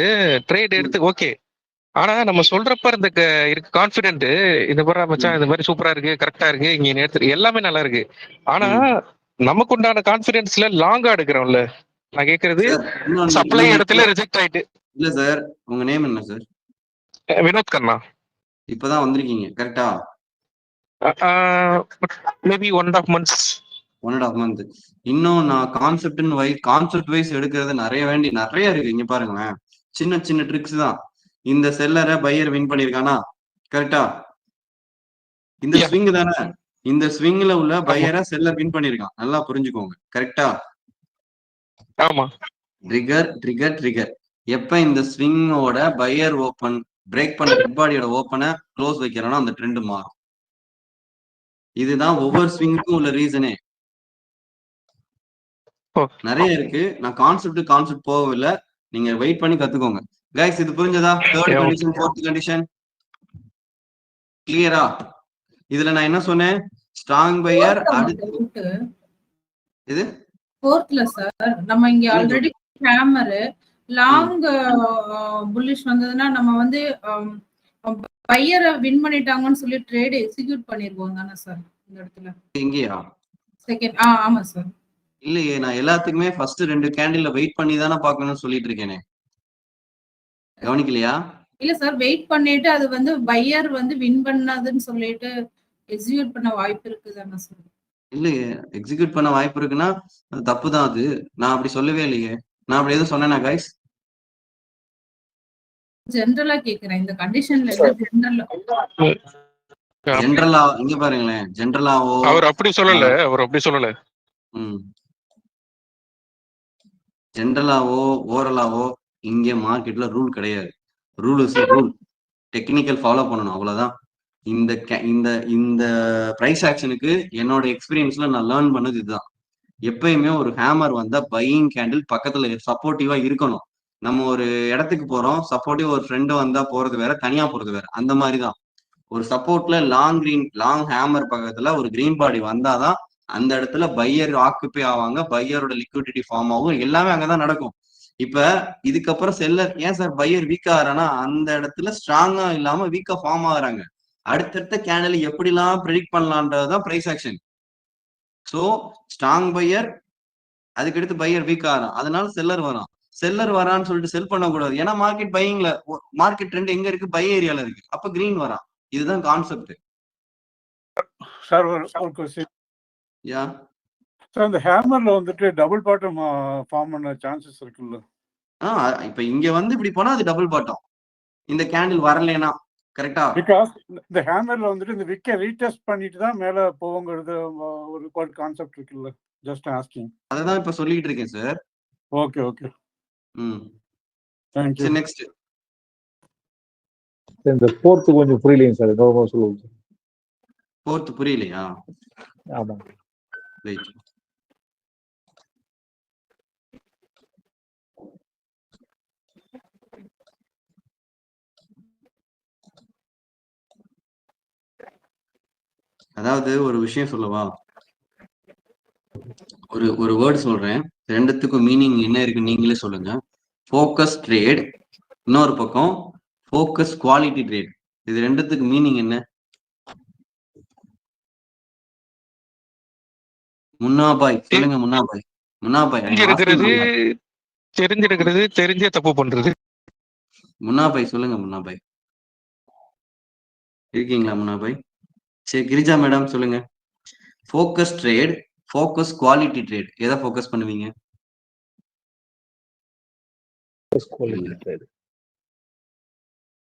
ட்ரேட் எடுத்து ஓகே. ஆனா நம்ம சொல்றப்ப இந்த இருக்கு கான்பிடென்ட், இந்த மாதிரி மச்சான் இந்த மாதிரி சூப்பரா இருக்கு, கரெக்டா இருக்கு, இங்க நேத்து எல்லாமே நல்லா இருக்கு. ஆனா நமக்கு உண்டான கான்பிடென்ஸ்ல லாங்கா எடுக்கிறோம்ல. நான் கேக்குறது சப்ளை இடத்துல ரிஜெக்ட் ஆயிட்டு. இல்ல சார், உங்க நேம் என்ன சார்? வினோத் கண்ணா. இப்பதான் வந்திருக்கீங்க கரெக்டா? Maybe 1.5 months. 1.5 month. இன்னும் நான் கான்செப்ட் வைஸ் எடுக்கிறது நிறைய இருக்கு. இங்க பாருங்களேன், சின்ன சின்ன ட்ரிக்ஸ் தான். இந்த செல்லரை பையர் வின் பண்ணிருக்கானா? கரெக்டா? இந்த ஸ்விங் தானே? இந்த ஸ்விங்ல உள்ள பையரை செல்லர் வின் பண்ணிருக்கான். நல்லா புரிஞ்சுக்கோங்க. கரெக்டா? ஆமா. Trigger trigger trigger. எப்ப இந்த ஸ்விங்கோட பையர் ஓப்பன் பிரேக் பண்ண டெட் பாடியோட ஓப்பனை க்ளோஸ் வைக்கிறானோ அந்த ட்ரெண்ட் மாறும். இதுதான் ஒவ்வொரு ஸ்விங்குக்கும் உள்ள ரீசனே. நிறைய இருக்கு. நான் கான்செப்ட் போகவில்லை. நீங்க வெயிட் பண்ணி கத்துக்கோங்க கைஸ். இது புரிஞ்சதா? தேர்ட் கண்டிஷன், ஃபோர்த் கண்டிஷன் கிளியரா? இதுல நான் என்ன சொன்னேன்? Strong buyer. இது ஃபோர்த்ல சார், நம்ம இங்க ஆல்ரெடி ஹேமர் லாங் புல்லிஷ் வந்ததுன்னா நம்ம வந்து பையரை வின் பண்ணிட்டாங்கன்னு சொல்லி ட்ரேட் எக்ஸிக்யூட் பண்ணிருவோம் தானே சார் இந்த இடத்துல? எங்கயா செகண்ட்? ஆமா சார். இல்லையே, நான் எல்லாத்துக்குமே ஃபர்ஸ்ட் 2 கேண்டில்ல வெயிட் பண்ணி தானே பார்க்கணும்னு சொல்லிட்டு இருக்கேனே. கவனிக்கலையா? இல்ல சார், வெயிட் பண்ணிட்டு அது வந்து பையர் வந்து வின் பண்ணாதுன்னு சொல்லிட்டு எக்ஸிக்யூட் பண்ண வாய்ப்பு இருக்குதானே சார்? இல்லையே, எக்ஸிக்யூட் பண்ண வாய்ப்பு இருக்குன்னா அது தப்பு தான். அது நான் அப்படி சொல்லவே இல்லையே. நான் அப்படி எதுவும் சொன்னேனா கைஸ்? ஜெனரலா கேக்குறேன். இந்த கண்டிஷன்ல ஜெனரலா இங்க பாருங்களேன். ஜெனரலாவோ அவர் அப்படி சொல்லல. ஜெனரலாவோ ஓரலாவோ இங்க மார்க்கெட்ல ரூல் கிடையாது. Rule is rule. Technical follow பண்ணணும், அவ்வளவுதான். இந்த இந்த பிரைஸ் ஆக்ஷனுக்கு என்னோட எக்ஸ்பீரியன்ஸ்ல நான் லேர்ன் பண்ணது இதுதான். எப்பயுமே ஒரு ஹேமர் வந்தா பையிங் கேண்டில் பக்கத்துல சப்போர்ட்டிவா இருக்கணும். நம்ம ஒரு இடத்துக்கு போறோம், சப்போர்ட்டிவ் ஒரு ஃப்ரெண்டு வந்தா போறது வேற, தனியா போறது வேற. அந்த மாதிரிதான் ஒரு சப்போர்ட்ல லாங் ஹேமர் பக்கத்துல ஒரு கிரீன் பாடி வந்தாதான் அந்த இடத்துல பையர் ஆக்குப்பை ஆவாங்க, பையரோட லிக்விடிட்டி ஃபார்ம் ஆகும், எல்லாமே அங்கதான் நடக்கும். இப்ப இதுக்கப்புறம் செல்லர் ஏன் சார் பையர் வீக்கா ஆறானா, அந்த இடத்துல ஸ்ட்ராங்கா இல்லாம வீக்கா ஃபார்ம் ஆகுறாங்க. அடுத்தடுத்த கேண்டில் எப்படிலாம் ப்ரெடிக்ட் பண்ணலான்றதுதான் price action. So strong buyer, அதுக்கடுத்து பையர் வீக் ஆகிறான், அதனால செல்லர் வரான்னு சொல்லிட்டு செல் பண்ணக்கூடாது. ஏன்னா மார்க்கெட் பையிங்ல, மார்க்கெட் ட்ரெண்ட் எங்க இருக்கு? பை ஏரியால இருக்கு. அப்ப கிரீன் வரான். இதுதான் கான்செப்ட். சார் ஒரு क्वेश्चन. யா சார், இந்த ஹேமர்ல வந்துட்டு டபுள் பாட்டம் ஃபார்ம் பண்ண சான்சஸ் இருக்குல்ல? இப்ப இங்க வந்து இப்படி போனா அது டபுள் பாட்டம். இந்த கேண்டில் வரலனா கரெக்ட்டா? பிகாஸ் இந்த ஹேமர்ல வந்துட்டு இந்த விக்க ரீடெஸ்ட் பண்ணிட்டு தான் மேல போவங்கிறது ஒரு கான்செப்ட் இருக்குல்ல. Just asking. அததான் இப்ப சொல்லிட்டு இருக்கேன் sir. Okay. Thank you. Next இந்த ஃபோர்த் கொஞ்சம் புரியலைங்க சார். கவர்மெண்ட் சொல்லுங்க. ஃபோர்த் புரியலையா? ஆமா. வெயிட். அதாவது ஒரு விஷயம் சொல்லவா? ஒரு வேர்டு சொல்றேன். ரெண்டுத்துக்கும் மீனிங் என்ன இருக்கு நீங்களே சொல்லுங்க. ஃபோக்கஸ் ட்ரேட், இன்னொரு பக்கம் ஃபோக்கஸ் குவாலிட்டி ட்ரேட். இது ரெண்டுத்துக்கு மீனிங் என்ன? முன்னாபாய் சொல்லுங்க. முன்னாபாய் தெரிஞ்சிருக்கிறது தெரிஞ்சே தப்பு பண்றது. முன்னாபாய் சொல்லுங்க. முன்னாபாய் இருக்கீங்களா? முன்னாபாய் சரி. கிரிஜா மேடம் சொல்லுங்க. Focus trade, focus quality trade, எதை ஃபோக்கஸ் பண்ணுவீங்க?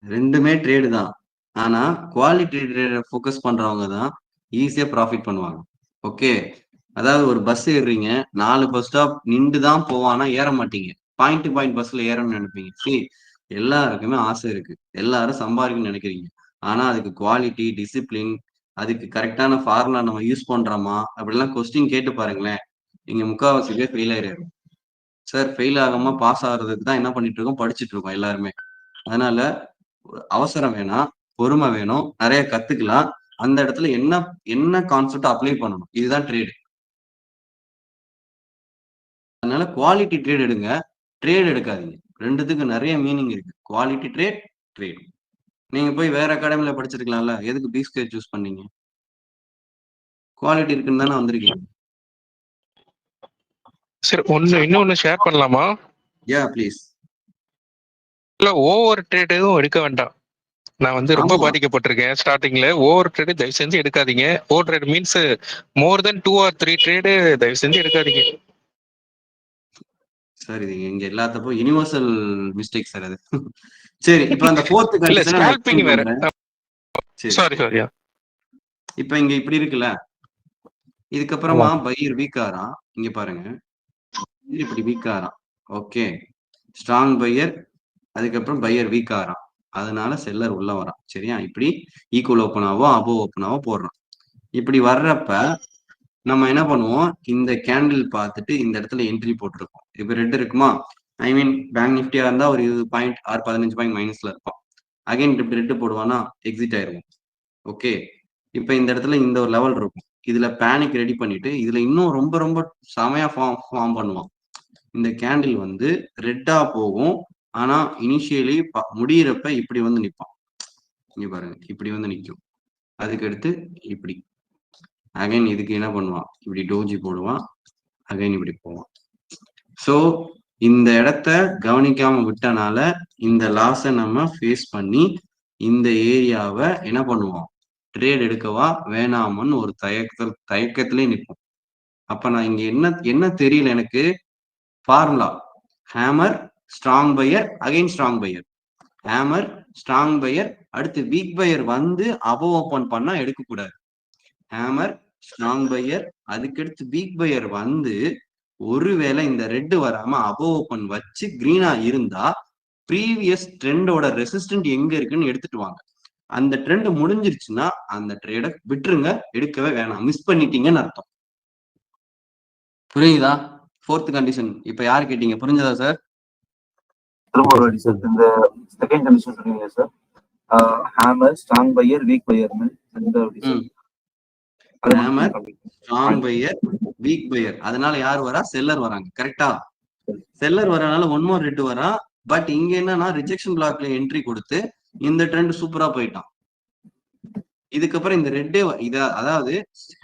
ரெண்டுமே ட்ரேடு தான். ஆனா குவாலிட்டி ட்ரேட ஃபோக்கஸ் பண்றவங்க தான் ஈஸியா ப்ராஃபிட் பண்ணுவாங்க. ஓகே, அதாவது ஒரு பஸ் ஏறுறீங்க, 4 பஸ் ஸ்டாப் நின்று தான் போவானா ஏற மாட்டீங்க. பாயிண்ட் டு பாயிண்ட் பஸ்ல ஏறணும்னு நினைப்பீங்க. சரி, எல்லாருக்குமே ஆசை இருக்கு, எல்லாரும் சம்பாதிக்கணும்னு நினைக்கிறீங்க. ஆனா அதுக்கு குவாலிட்டி, டிசிப்ளின், அதுக்கு கரெக்டான ஃபார்முலா நம்ம யூஸ் பண்றோமா அப்படிலாம் கொஸ்டின் கேட்டு பாருங்களேன். இங்க முக்காவாசி பேர் ஃபெயில் ஆயிடுறாரு. சார் ஃபெயில் ஆகாம பாஸ் ஆகுறதுக்கு தான் என்ன பண்ணிட்டு இருக்கோம், படிச்சுட்டு இருக்கோம் எல்லாருமே. அதனால அவசரம் வேணாம், பொறுமை வேணும், நிறைய கத்துக்கலாம். அந்த இடத்துல என்ன என்ன கான்செப்ட் அப்ளை பண்ணணும், இதுதான் ட்ரேடு. அதனால குவாலிட்டி ட்ரேட் எடுங்க, ட்ரேட் எடுக்காதீங்க. ரெண்டுத்துக்கு நிறைய மீனிங் இருக்கு. Quality trade, trade. நீங்க போய் வேற அகாடமில படிச்சிருக்கலாம்ல, எதுக்கு பி ஸ்கொயர் சூஸ் பண்ணீங்க? குவாலிட்டி இருக்குன்னு தானே வந்திருக்கீங்க. சரி, இன்னொன்னு ஷேர் பண்ணலாமா? யா ப்ளீஸ். இல்ல, ஓவர் ட்ரேட் எதுவும் எடுக்க வேண்டாம். நான் வந்து ரொம்ப பாதிக்கப்பட்டிருக்கேன் ஸ்டார்டிங்ல. ஓவர் ட்ரேடு தயவு செஞ்சு எடுக்காதீங்க. Over trade means more then 2 or 3 trade தயவு செஞ்சு எடுக்காதீங்க. சார் இது இங்க எல்லாத்தப்போ யுனிவர்சல் மிஸ்டேக் சார் அது. சரி, இப்போ அந்த ஃபோர்த் கண்டிஷன் ஸ்கேல்பிங் வேற. சாரி. இப்போ இங்க இப்படி இருக்குல்ல, இதுக்கப்புறமா பையர் வீக் ஆறான். இங்க பாருங்க, இப்படி வீக் ஆறான். ஓகே, ஸ்ட்ராங் பையர், அதுக்கப்புறம் பையர் வீக் ஆறான். அதனால செல்லர் உள்ள வரான். சரியா? இப்படி ஈக்குவல் ஓப்பனாவோ அபோவ் ஓப்பனாவோ போடுறான். இப்படி வர்றப்ப நம்ம என்ன பண்ணுவோம், இந்த கேண்டில் பார்த்துட்டு இந்த இடத்துல என்ட்ரி போட்டிருக்கோம். இப்ப ரெட் இருக்குமா, ஐ மீன் பேங்க் நிஃப்டியா இருந்தா ஒரு 20 or 15 பாயிண்ட் மைனஸ்ல இருப்போம். அகைன் இப்படி ரெட் போடுவானா எக்ஸிட் ஆயிருவோம். ஓகே, இப்ப இந்த இடத்துல இந்த ஒரு லெவல் இருக்கும். இதுல பேனிக் ரெடி பண்ணிட்டு இதுல இன்னும் ரொம்ப ரொம்ப செமையா ஃபார்ம் பண்ணுவான். இந்த கேண்டில் வந்து ரெட்டா போகும். ஆனா இனிஷியலி முடியிறப்ப இப்படி வந்து நிற்பான். இங்க பாருங்க, இப்படி வந்து நிற்கும். அதுக்கு அடுத்து இப்படி அகைன் இதுக்கு என்ன பண்ணுவான், இப்படி டோஜி போடுவான், அகைன் இப்படி போவான். ஸோ இந்த இடத்த கவனிக்காம விட்டனால இந்த லாஸை நம்ம ஃபேஸ் பண்ணி இந்த ஏரியாவை என்ன பண்ணுவோம், ட்ரேட் எடுக்கவா வேணாமன்னு ஒரு தயக்கத்திலே நிற்போம். அப்ப நான் இங்க என்ன தெரியல எனக்கு, formula hammer strong buyer, again strong buyer, hammer strong buyer, அடுத்து வீக் பையர் வந்து அபோவ் ஓப்பன் பண்ணா எடுக்க கூடாது. ஹேமர் ஸ்ட்ராங் பையர், அதுக்கடுத்து வீக் பையர் வந்து ஒருவேளை இந்த ரெட் வராம அபோவ் ஓப்பன் வச்சு கிரீனா இருந்தா ப்ரீவியஸ் ட்ரெண்டோட ரெசிஸ்டன்ட் எங்க இருக்குன்னு எடுத்துட்டு வாங்க. அந்த ட்ரெண்ட் முடிஞ்சிருச்சுன்னா அந்த ட்ரேட விட்டுருங்க, எடுக்கவே வேணாம், மிஸ் பண்ணிட்டீங்கன்னு அர்த்தம். புரியுதா? ஃபோர்த் கண்டிஷன் இப்ப யாரு கேட்டீங்க, புரிஞ்சதா சார்? இந்த செகண்ட் கண்டிஷன் சொன்னீங்க sir, hammer strong buyer weak buyer. Hammer strong buyer weak buyer, அதனால யார் வரா, செல்லர் வராங்க. கரெக்டா? செல்லர் வரனால ஒன் மோர் ரெட் வரா. பட் இங்க என்னன்னா ரிஜெக்ஷன் பிளாக்ல என்ட்ரி கொடுத்து இந்த ட்ரெண்ட் சூப்பரா போயிட்டான். இதுக்கப்புறம் இந்த ரெட்டே அதாவது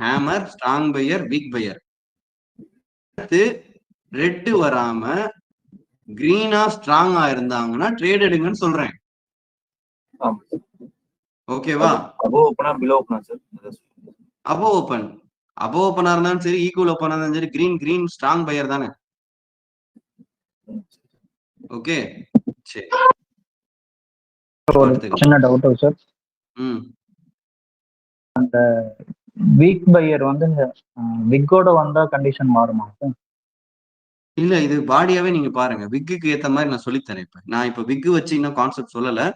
hammer strong buyer weak buyer, அடுத்து ரெட் வராம கிரீனா ஸ்ட்ராங்கா இருந்தாங்கன்னா ட்ரேட் எடுங்கன்னு சொல்றேன். ஓகேவா? அபோவ் ஓப்பனா பிலோ ஓப்பனா சார்? Above open. அபோவ் ஓப்பனா இருந்தாலும் சரி, ஈக்குவல் ஓப்பனா இருந்தாலும் சரி, கிரீன் ஸ்ட்ராங் பையர் தானே. ஓகே, சரி. சின்ன டவுட் சார், அந்த வீக் பையர் வந்து விக்கோட வந்தா கண்டிஷன் மாறுமா சார்? இல்ல, இது பாடியாவே நீங்க பாருங்க. விக்குக்கு ஏத்த மாதிரி நான் சொல்லித்தரேன். இப்ப விக்கு வச்சு இன்னும் கான்செப்ட் சொல்லல.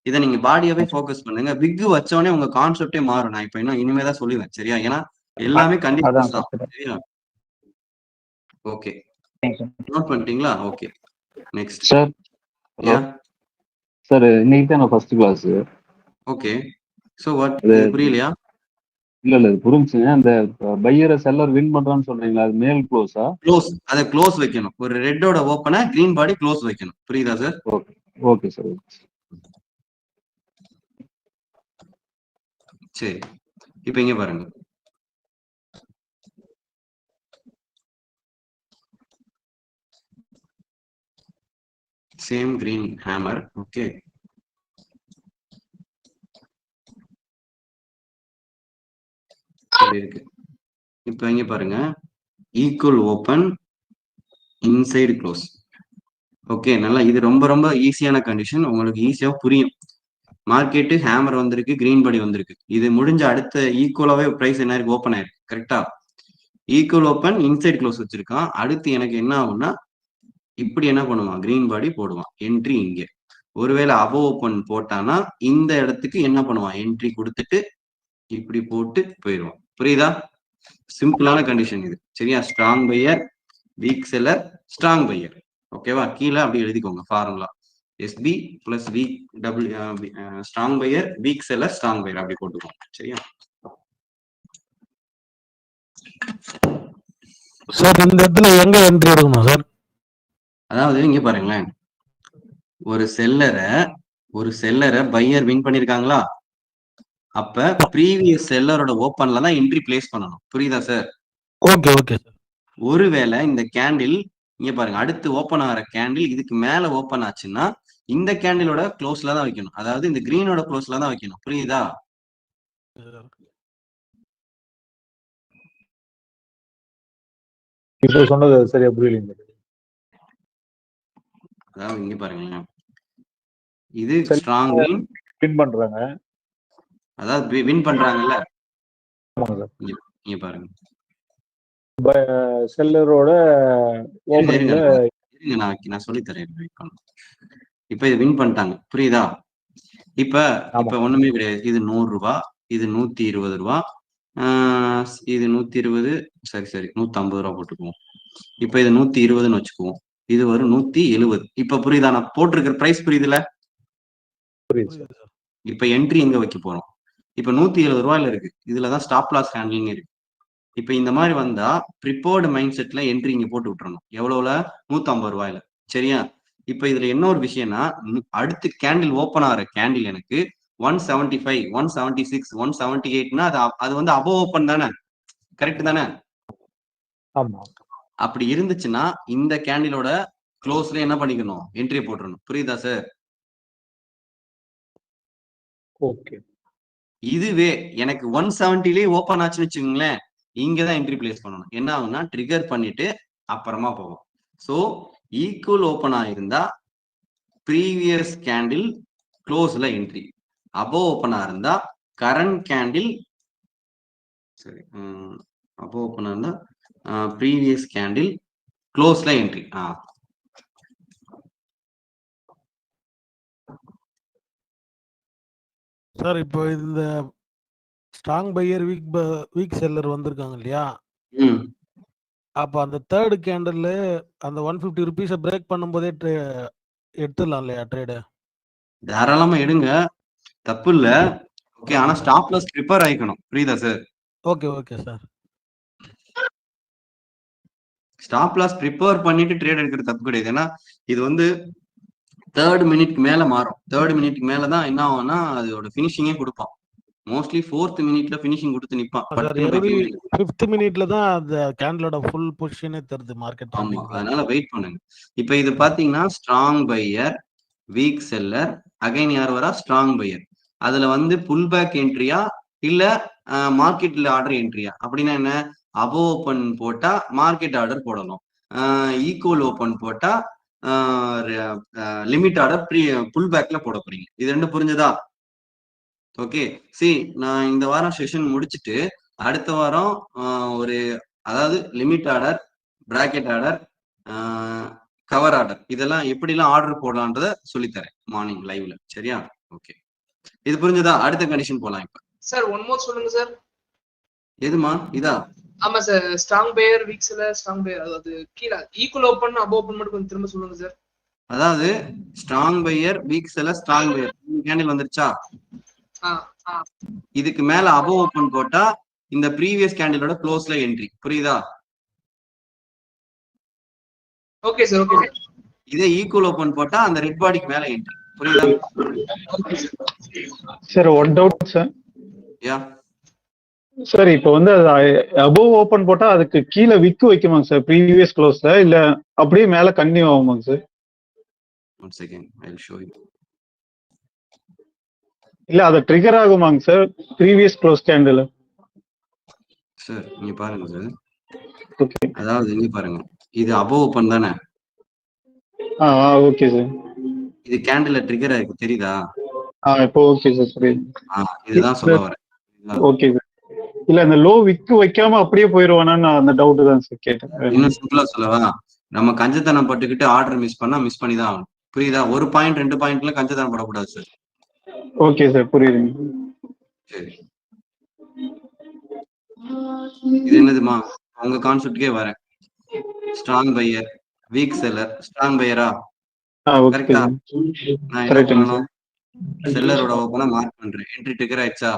இதை நீங்க பாடியாவே ஃபோக்கஸ் பண்ணுங்க. விக்கு வச்சோடனே உங்க கான்செப்டே மாறும். நான் இப்ப இன்னும் இனிமேதான் சொல்லுவேன். சரியா? ஏன்னா எல்லாமே கண்டிஷன்ஸ் தான். சரியா? ஓகே, நோட் பண்ணிட்டீங்களா? Okay, next sir. Yeah sir, இன்னைக்கு தான் நான் first class. Okay, so what புரியலையா? இல்ல இது புரிஞ்சுங்க. அந்த பையரை செல்லர் வின் பண்றான்னு சொல்றீங்களா, அது மேல் க்ளோஸா? க்ளோஸ், அதை க்ளோஸ் வைக்கணும். ஒரு ரெட்டோட ஓப்பனை கிரீன் பாடி க்ளோஸ் வைக்கணும். புரியுதா சார்? Okay okay sir. சரி, இப்ப இங்க பாருங்க. Same green hammer. ஓகே, இருக்கு. இப்ப இங்க பாருங்க, equal open inside close. Okay, நல்லா. இது ரொம்ப ரொம்ப ஈஸியான கண்டிஷன், உங்களுக்கு ஈஸியா புரியும். மார்க்கெட்டு ஹேமர் வந்திருக்கு, கிரீன் பாடி வந்திருக்கு. இது முடிஞ்ச அடுத்த ஈக்குவலாவே பிரைஸ் என்ன இருக்கு, ஓப்பன் ஆயிருக்கு. கரெக்டா? ஈக்குவல் ஓப்பன் இன்சைட் க்ளோஸ் வச்சிருக்கான். அடுத்து எனக்கு என்ன ஆகும்னா, இப்படி என்ன பண்ணுவான், கிரீன் பாடி போடுவான், என்ட்ரி இங்க. ஒருவேளை அபோவ் ஓப்பன் போட்டானா இந்த இடத்துக்கு என்ன பண்ணுவான், என்ட்ரி கொடுத்துட்டு இப்படி போட்டு போயிடுவான். புரியுதா? சிம்பிளான கண்டிஷன் இது. சரியா? Strong buyer, weak seller, strong buyer. ஓகேவா? கீழே அப்படி எழுதிக்கோங்க formula. SB plus weak double strong buyer, weak seller, strong buyer அப்படி போட்டுக்கோங்க. சரியா சார்? இந்த இடத்துல எங்க என்ட்ரி எடுக்கணும் சார்? அதாவது இங்க பாருங்களேன், ஒரு செல்லரை பையர் வின் பண்ணிருக்காங்களா, அப்ப ப்ரீவியஸ் செல்லரோட ஓப்பன்ல தான் என்ட்ரி பிளேஸ் பண்ணணும். புரியுதா சார்? Okay okay sir. ஒருவேளை இந்த கேண்டில் இங்க பாருங்க, அடுத்து ஓப்பன் ஆகிற கேண்டில் இதுக்கு மேல ஓப்பன் ஆச்சுன்னா இந்த கேண்டிலோட க்ளோஸ்ல தான் வைக்கணும். அதாவது இந்த கிரீனோட க்ளோஸ்ல தான் வைக்கணும். புரியுதா? இப்ப சொன்னது சரியா புரியலைங்க. அதாவது இங்க பாருங்க, இது ஸ்ட்ராங் வின் பண்றாங்க, அதாவது வின் பண்றாங்கல்ல. ஆமாங்க சார். இங்க பாருங்க, செல்லரோட இருங்க நான் சொல்லி தரேன். இப்ப இது வின் பண்ணிட்டாங்க. புரியுதா? இப்ப ஒண்ணுமே கிடையாது. இது 100 ரூபாய், இது 120 ரூபாய், இது 120, சரி 150 ரூபாய் போட்டுக்குவோம். இப்ப இது 120ன்னு வச்சுக்குவோம். இது ஒரு 170. இப்ப புரியுதா? நான் போட்டிருக்கிற பிரைஸ் புரியுதுல? இப்ப என்ட்ரி எங்க வைக்க போறோம்? இப்ப 170 ரூபாயில இருக்கு. இதுலதான் ஸ்டாப் லாஸ் ஹேண்ட்லிங் இருக்கு. இப்ப இந்த மாதிரி வந்தா ப்ரிப்பேர்டு மைண்ட் செட்ல என்ட்ரி இங்க போட்டு விட்டுறணும். எவ்வளவுல? 150 ரூபாயில. சரியா? இப்ப இதுல என்ன ஒரு விஷயம்னா, அடுத்து கேண்டில் ஓப்பன் ஆகிற கேண்டில் எனக்கு 175, 176, 178னா அது வந்து அபோவ் ஓப்பன் தானே? கரெக்ட் தானே? அப்படி இருந்துச்சுன்னா இந்த கேண்டிலோட க்ளோஸ்ல என்ன பண்ணிக்கணும், என்ட்ரி போட்டுறணும். புரியுதா சார்? ஓகே. இதுவே எனக்கு 170லயே ஓப்பன் ஆச்சுன்னு வச்சுக்கோங்களேன், இங்கதான் என்ட்ரி பிளேஸ் பண்ணணும். என்ன ஆகும்னா, ட்ரிகர் பண்ணிட்டு அப்புறமா போகும். சோ ஈக்குவல் ஓப்பன் ஆயிருந்தா ப்ரீவியஸ் கேண்டில் க்ளோஸ்ல என்ட்ரி, அபோவ் ஓப்பனா இருந்தா கரண்ட் கேண்டில், சரி அபோவ் ஓப்பனா இருந்தா ப்ரீவியஸ் கேண்டில் க்ளோஸ்ல என்ட்ரி. சார் இப்போ இந்த ஸ்ட்ராங் பையர், வீக் செல்லர் வந்திருக்காங்க இல்லையா? அப்ப அந்த தேர்ட் கேண்டில் அந்த 150 ருபீஸை பிரேக் பண்ணும்போதே எடுத்துடலாம் இல்லையா ட்ரேடு? தாராளமா எடுங்க, தப்பு இல்ல. ஓகே, ஆனா ஸ்டாப் லாஸ் ப்ரிப்பேர் ஆயிக்கணும். புரியுதா sir? Okay okay sir. Stop loss prepare பண்ணிட்டு ட்ரேட் எடுக்கிறது தப்பு கிடையாது. ஏன்னா இது வந்து தேர்ட் மினிட்க்கு மேல மாறும். தேர்ட் மினிட்க்கு மேலதான் என்ன ஆகும்னா அதோட பினிஷிங்கே கொடுப்பான். மோஸ்ட்லி 4th மினிட்ல பினிஷிங் கொடுத்து நிப்பான். 5th மினிட்ல தான் அந்த கேண்டிலோட ஃபுல் பொசிஷனே தெரியுது மார்க்கெட். ஆமா, அதனால வெயிட் பண்ணுங்க. இப்ப இது பாத்தீங்கன்னா strong buyer, weak seller, again யார் வரா, ஸ்ட்ராங் பையர். அதுல வந்து புல் பேக் என்ட்ரியா இல்ல மார்க்கெட்ல ஆர்டர் என்ட்ரியா? அப்படின்னா என்ன, அபோவ் ஓப்பன் போட்டா மார்க்கெட் ஆர்டர் போடணும், ஈக்குவல் ஓப்பன் போட்டா லிமிட் ஆர்டர் புல் பேக்ல போட போறீங்க. இது ரெண்டு புரிஞ்சதா? ஓகே, நான் இந்த வாரம் செஷன் முடிச்சுட்டு அடுத்த வாரம் ஒரு, அதாவது limit order, bracket order, cover order, இதெல்லாம் எப்படிலாம் ஆர்டர் போடலான்றத சொல்லித்தரேன் மார்னிங் லைவ்ல. சரியா? ஓகே, இது புரிஞ்சதா? அடுத்த கண்டிஷன் போலாம். இப்ப சார் ஒன் மோர் சொல்லுங்க சார். எதுமா? இதா? ஆமா sir, strong buyer, weak seller, strong buyer, அதாவது கீழே ஈக்குவல் ஓப்பன், அபோவ் ஓப்பன் மட்டும் கொஞ்சம் திரும்ப சொல்லுங்க சார். அதாவது strong buyer, weak seller, strong buyer candle வந்துருச்சா? இதுக்கு மேல அபோவ் ஓப்பன் போட்டா இந்த ப்ரீவியஸ் கேண்டிலோட க்ளோஸ்ல என்ட்ரி. புரியுதா? Okay sir, okay sir. இதே ஈக்குவல் ஓபன் போட்டா அந்த ரெட் பாடிக்கு மேல என்ட்ரி. புரியுதா? Sir one doubt sir. Yeah sir இப்போ வந்து அபோவ் ஓபன் போட்டா அதுக்கு கீழே விக்கு வைக்குமாங்க சார் ப்ரீவியஸ் க்ளோஸ்ல, இல்ல அப்படியே மேல கன்டினியூ ஆகுமாங்க sir? One second I will show you. இல்ல அது ட்ரிகர் ஆகுமாங்க sir previous close candle? Sir நீங்க பாருங்க சார். ஓகே. அதாவது இங்க பாருங்க, இது அபோவ் ஓபன் தானே? Okay sir. இது கேண்டில் ட்ரிகர் ஆயிருக்கு, தெரியுதா? இப்போ ஓகே சார், புரியுது. இதுதான் சொல்ல வரேன். Okay sir. இல்ல அந்த லோ விக்கு வைக்காம அப்படியே போயிருவானான்னு அந்த டவுட் தான் சார் கேட்டேன். இன்னும் சிம்பிளா சொல்லவா, நம்ம கஞ்சத்தனம் பட்டுக்கிட்டு ஆர்டர் மிஸ் பண்ணி தான் ஆகணும். புரியுதா? 1 பாயிண்ட் 2 பாயிண்ட்ல கஞ்சத்தனம் படக்கூடாது சார். ஓகே சார், புரியுதுங்க. சரி, இது என்னதுமா, உங்க கான்செப்ட்கே வரேன். Strong buyer, weak seller, strong பையரா? கரெக்டா? நான் என்ன பண்ணணும், செல்லரோட ஓபனை மார்க் பண்றேன். என்ட்ரி ட்ரிகர் ஆயிடுச்சா?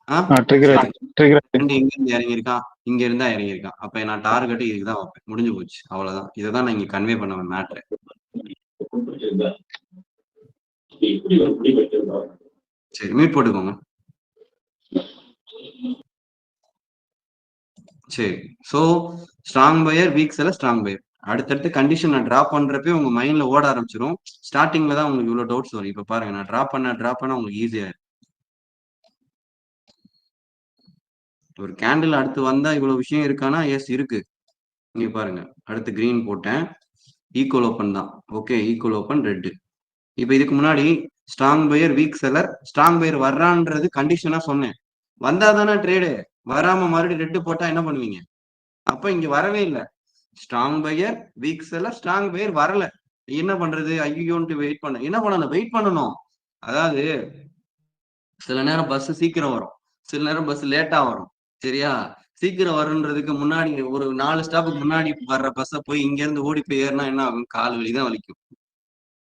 இங்க இருந்து இறங்கியிருக்கான், இங்க இருந்தா இறங்கியிருக்கான். அப்ப நான் டார்கெட் இதுக்குதான் வைப்பேன். முடிஞ்சு போச்சு, அவ்வளவுதான். இதைதான் நான் இங்க கன்வே பண்ணுவேன் மேட்ரு. சரி, மீட் போட்டுக்கோங்க. சரி, so strong buyer, weak seller, strong buyer. அடுத்தடுத்து கண்டிஷன் நான் டிரா பண்றப்பே உங்க மைண்ட்ல ஓட ஆரம்பிச்சிடும். ஸ்டார்டிங்ல தான் உங்களுக்கு இவ்வளவு டவுட்ஸ் வரும். இப்ப பாருங்க, நான் டிரா பண்ண உங்களுக்கு ஈஸியா இருக்கு. ஒரு கேண்டில் அடுத்து வந்தா இவ்வளவு விஷயம் இருக்கானா? எஸ் இருக்கு. இங்க பாருங்க, அடுத்து கிரீன் போட்டேன், ஈக்குவல் ஓப்பன் தான். Okay, equal open red. இப்ப இதுக்கு முன்னாடி strong buyer, weak seller, strong buyer வர்றான்றது கண்டிஷனா சொன்னேன். வந்தாதானே ட்ரேடு. வராம மறுபடியும் ரெட்டு போட்டா என்ன பண்ணுவீங்க? அப்ப இங்க வரவே இல்லை. Strong buyer, weak seller, strong buyer வரல. என்ன பண்றது? ஐயோன்ட்டு வெயிட் பண்ண. என்ன பண்ணணும்? வெயிட் பண்ணணும். அதாவது சில நேரம் பஸ் சீக்கிரம் வரும், சில நேரம் பஸ் லேட்டா வரும். சரியா? சீக்கிரம் வருன்றதுக்கு முன்னாடி ஒரு 4 ஸ்டாப்புக்கு முன்னாடி வர்ற பஸ்ஸை போய் இங்க இருந்து ஓடி போய் ஏறினா என்ன ஆகும்? கால் வலிதான் வலிக்கும்.